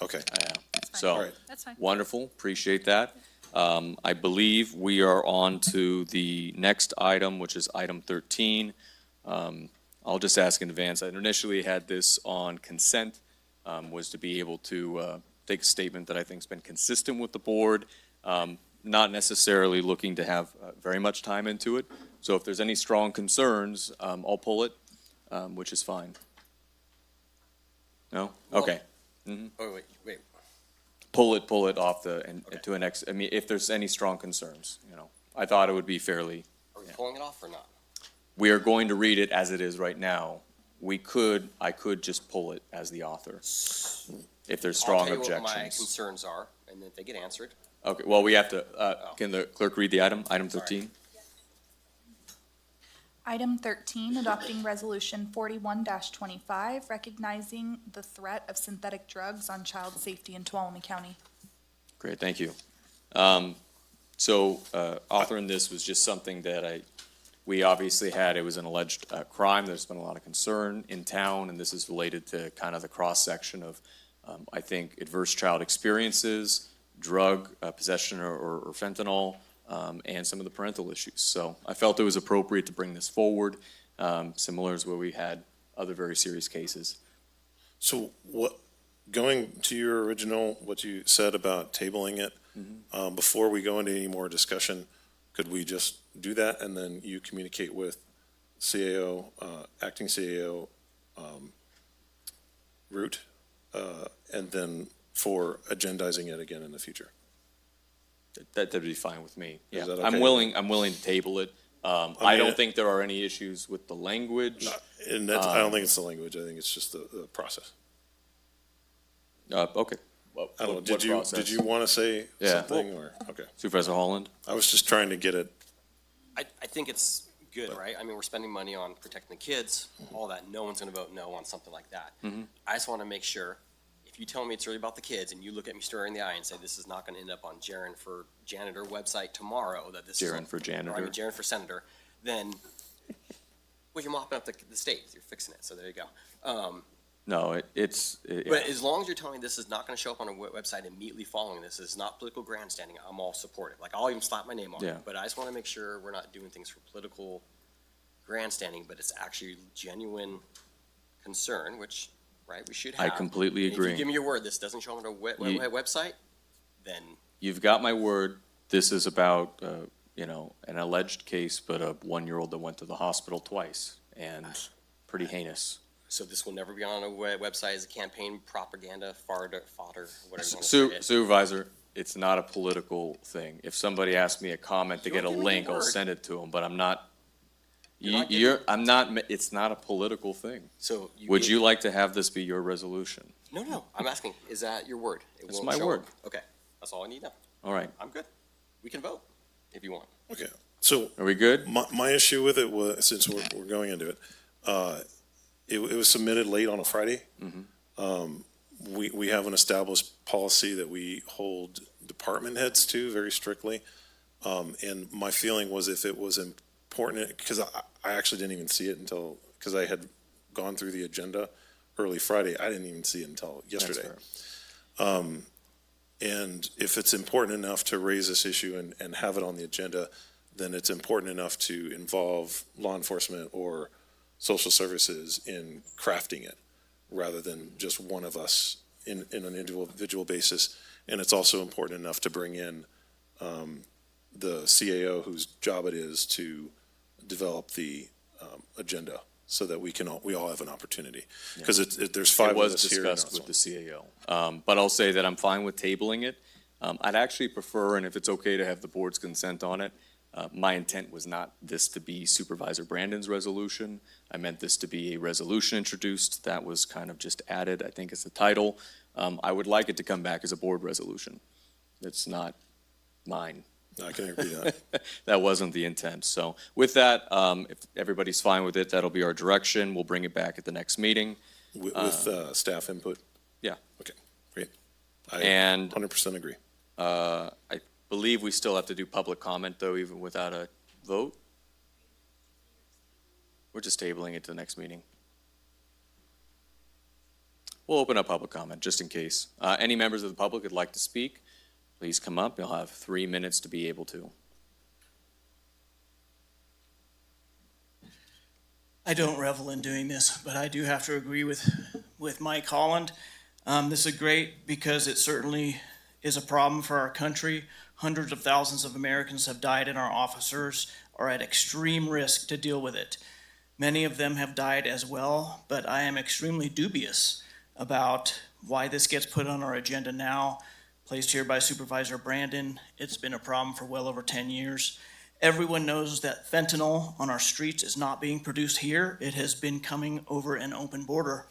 Speaker 16: Okay.
Speaker 1: So,
Speaker 16: Alright.
Speaker 6: That's fine.
Speaker 1: wonderful, appreciate that. I believe we are on to the next item, which is item 13. I'll just ask in advance, I initially had this on consent, was to be able to take a statement that I think's been consistent with the board, not necessarily looking to have very much time into it. So if there's any strong concerns, I'll pull it, which is fine. No?
Speaker 14: Well-
Speaker 1: Okay.
Speaker 14: Oh, wait.
Speaker 1: Pull it off and to an I mean, if there's any strong concerns, I thought it would be fairly,
Speaker 14: Are we pulling it off or not?
Speaker 1: we are going to read it as it is right now I could just pull it as the author, if there's
Speaker 14: I'll
Speaker 1: strong
Speaker 14: tell you what my
Speaker 1: objections.
Speaker 14: concerns are, and then if they get answered.
Speaker 1: Okay, well, we have to, can the clerk read the item, item 13?
Speaker 2: Item 13, adopting resolution 41-25, recognizing the threat of synthetic drugs on child safety in Tuolumne County.
Speaker 1: Great, thank you. So, authoring this was just something that we obviously had, it was an alleged crime. There's been a lot of concern in town, and this is related to kind of the cross-section of, I think, adverse child experiences, drug possession or fentanyl, and some of the parental issues. So I felt it was appropriate to bring this forward, similar as where we had other very serious cases.
Speaker 16: So going to your original, what you said about tabling it, before we go into any more discussion, could we just do that and then you communicate with CAO, acting CAO, Root, and then for agendizing it again in the future?
Speaker 1: That'd be fine with me. Yeah,
Speaker 16: Is that
Speaker 1: I'm
Speaker 16: okay?
Speaker 1: willing to table it. I don't think there are any issues with the language.
Speaker 16: And that's, I don't think it's the language, I think it's just the process.
Speaker 1: Okay.
Speaker 16: I don't know,
Speaker 1: What
Speaker 16: did you want to say something, or, okay.
Speaker 1: Supervisor Holland?
Speaker 16: I was just trying to get it.
Speaker 14: I think it's good, right? I mean, we're spending money on protecting the kids, all that. No one's gonna vote no on something like that. I just wanna make sure, if you tell me it's really about the kids and you look at me straight in the eye and say, this is not gonna end up on Jaren for Janitor website tomorrow, that this is.
Speaker 1: Jaren for Janitor.
Speaker 14: Or I mean, Jaren for Senator, then, well, you're mopping up the state, you're fixing it, so there you go.
Speaker 1: No,
Speaker 14: But as long as you're telling me this is not gonna show up on a website immediately following this, it's not political grandstanding, I'm all supportive. Like, I'll even slap my name on
Speaker 1: Yeah.
Speaker 14: it. But I just wanna make sure we're not doing things for political grandstanding, but it's actually genuine concern, which, right, we should have.
Speaker 1: I completely
Speaker 14: And
Speaker 1: agree.
Speaker 14: If you give me your word, this doesn't show up on a website, then
Speaker 1: You've got my word. This is about, an alleged case, but a 1-year-old that went to the hospital twice, and pretty heinous.
Speaker 14: so this will never be on a website as a campaign propaganda, fodder, whatever you wanna say it.
Speaker 1: Supervisor, it's not a political thing. If somebody asks me a comment to get a
Speaker 14: You're giving me
Speaker 1: link,
Speaker 14: your
Speaker 1: I'll
Speaker 14: word.
Speaker 1: send it to them, but I'm not.
Speaker 14: You're not
Speaker 1: It's not a political thing.
Speaker 14: So
Speaker 1: Would
Speaker 14: gave-
Speaker 1: you like to have this be your resolution?
Speaker 14: No, I'm asking, is that your word? It
Speaker 1: That's
Speaker 14: won't
Speaker 1: my
Speaker 14: show
Speaker 1: word.
Speaker 14: up. Okay, that's all I need to know.
Speaker 1: All right.
Speaker 14: I'm good. We can vote if you want.
Speaker 16: Okay, so.
Speaker 1: Are we good?
Speaker 16: My issue with it was, since we're going into it, it was submitted late on a Friday. We have an established policy that we hold department heads to very strictly. And my feeling was if it was important, because I actually didn't even see it until, because I had gone through the agenda early Friday, I didn't even see it until yesterday. And if it's important enough to raise this issue and have it on the agenda, then it's important enough to involve law enforcement or social services in crafting it, rather than just one of us in an individual basis. And it's also important enough to bring in the CAO, whose job it is to develop the agenda, so that we all have an opportunity. Because there's 5 of us here.
Speaker 1: It was discussed with the CAO. But I'll say that I'm fine with tabling it. I'd actually prefer, and if it's okay to have the board's consent on it, my intent was not this to be Supervisor Brandon's resolution. I meant this to be a resolution introduced that was kind of just added, I think, as the title. I would like it to come back as a board resolution. It's not mine.
Speaker 16: I can agree with that.
Speaker 1: That wasn't the intent. So with that, if everybody's fine with it, that'll be our direction. We'll bring it back at the next meeting.
Speaker 16: With staff input?
Speaker 1: Yeah.
Speaker 16: Okay, great. I
Speaker 1: And
Speaker 16: 100% agree.
Speaker 1: I believe we still have to do public comment, though, even without a vote. We're just tabling it to the next meeting. We'll open up public comment, just in case. Any members of the public would like to speak, please come up. You'll have 3 minutes to be able to.
Speaker 9: I don't revel in doing this, but I do have to agree with Mike Holland. This is great because it certainly is a problem for our country. Hundreds of thousands of Americans have died, and our officers are at extreme risk to deal with it. Many of them have died as well, but I am extremely dubious about why this gets put on our agenda now, placed here by Supervisor Brandon. It's been a problem for well over 10 years. Everyone knows that fentanyl on our streets is not being produced here. It has been coming over an open border.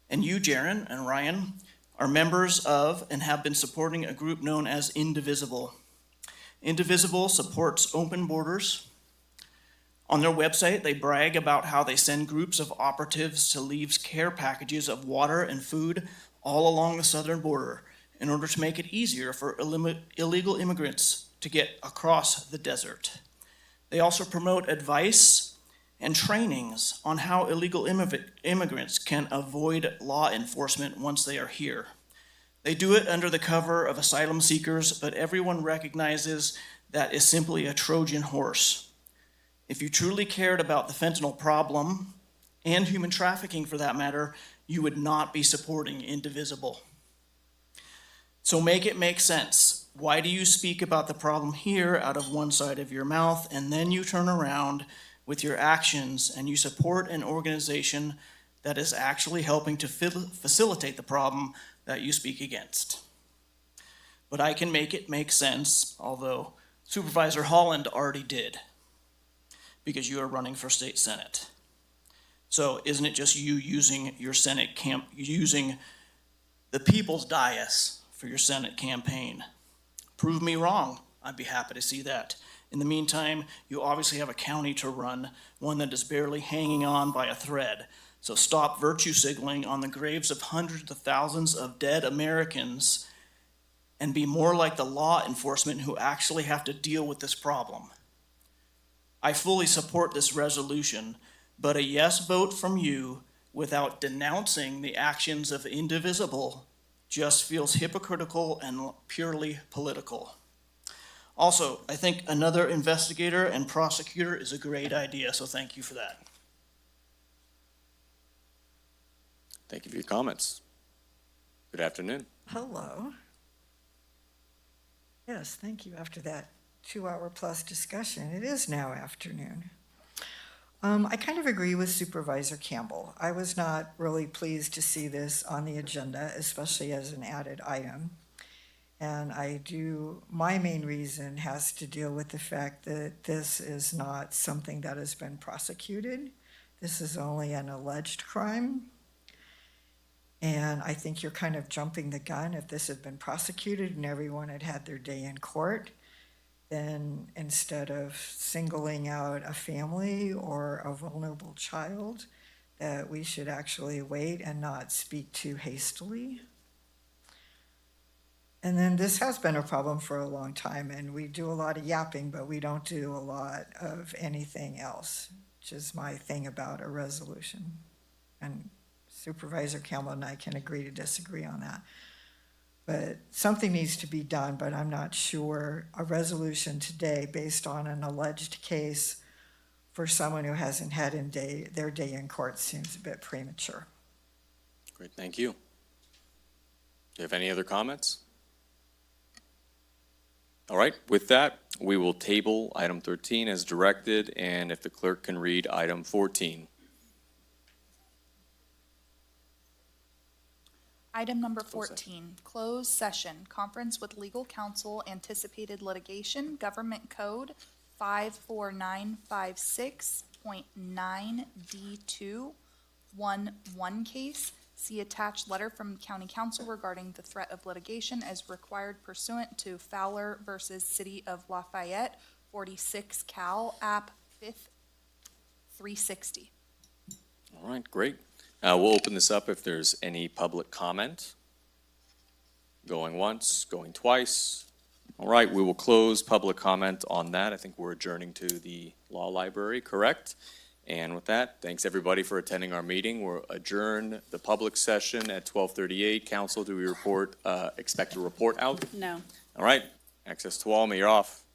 Speaker 9: And you, Jaron and Ryan, are members of and have been supporting a group known as Indivisible. Indivisible supports open borders. On their website, they brag about how they send groups of operatives to leave care packages of water and food all along the southern border in order to make it easier for illegal immigrants to get across the desert. They also promote advice and trainings on how illegal immigrants can avoid law enforcement once they are here. They do it under the cover of asylum seekers, but everyone recognizes that is simply a Trojan horse. If you truly cared about the fentanyl problem, and human trafficking for that matter, you would not be supporting Indivisible. So make it make sense. Why do you speak about the problem here out of one side of your mouth, and then you turn around with your actions and you support an organization that is actually helping to facilitate the problem that you speak against? But I can make it make sense, although Supervisor Holland already did, because you are running for state senate. So isn't it just you using your Senate using the people's dais for your Senate campaign? Prove me wrong. I'd be happy to see that. In the meantime, you obviously have a county to run, one that is barely hanging on by a thread. So stop virtue signaling on the graves of hundreds of thousands of dead Americans and be more like the law enforcement who actually have to deal with this problem. I fully support this resolution, but a yes vote from you without denouncing the actions of Indivisible just feels hypocritical and purely political. Also, I think another investigator and prosecutor is a great idea, so thank you for that.
Speaker 1: Thank you for your comments. Good afternoon.
Speaker 5: Hello. Yes, thank you. After that 2-hour plus discussion, it is now afternoon. I kind of agree with Supervisor Campbell. I was not really pleased to see this on the agenda, especially as an added item. And my main reason has to deal with the fact that this is not something that has been prosecuted. This is only an alleged crime. And I think you're kind of jumping the gun. If this had been prosecuted and everyone had had their day in court, then instead of singling out a family or a vulnerable child, that we should actually wait and not speak too hastily. And then this has been a problem for a long time, and we do a lot of yapping, but we don't do a lot of anything else, which is my thing about a resolution. And Supervisor Campbell and I can agree to disagree on that. But something needs to be done, but I'm not sure a resolution today based on an alleged case for someone who hasn't had their day in court seems a bit premature.
Speaker 1: Great, thank you. Do you have any other comments? All right, with that, we will table item 13 as directed, and if the clerk can read item 14.
Speaker 2: Item number 14, closed session, conference with legal counsel, anticipated litigation, government code 54956.9D211 case. See attached letter from county counsel regarding the threat of litigation as required pursuant to Fowler versus City of Lafayette, 46 Cal App 5th 360.
Speaker 1: All right, great. We'll open this up if there's any public comment. Going once, going twice. All right, we will close public comment on that. I think we're adjourning to the law library, correct? And with that, thanks everybody for attending our meeting. We'll adjourn the public session at 12:38. Council, do we expect a report out?
Speaker 3: No.
Speaker 1: All right, access to all, you're off.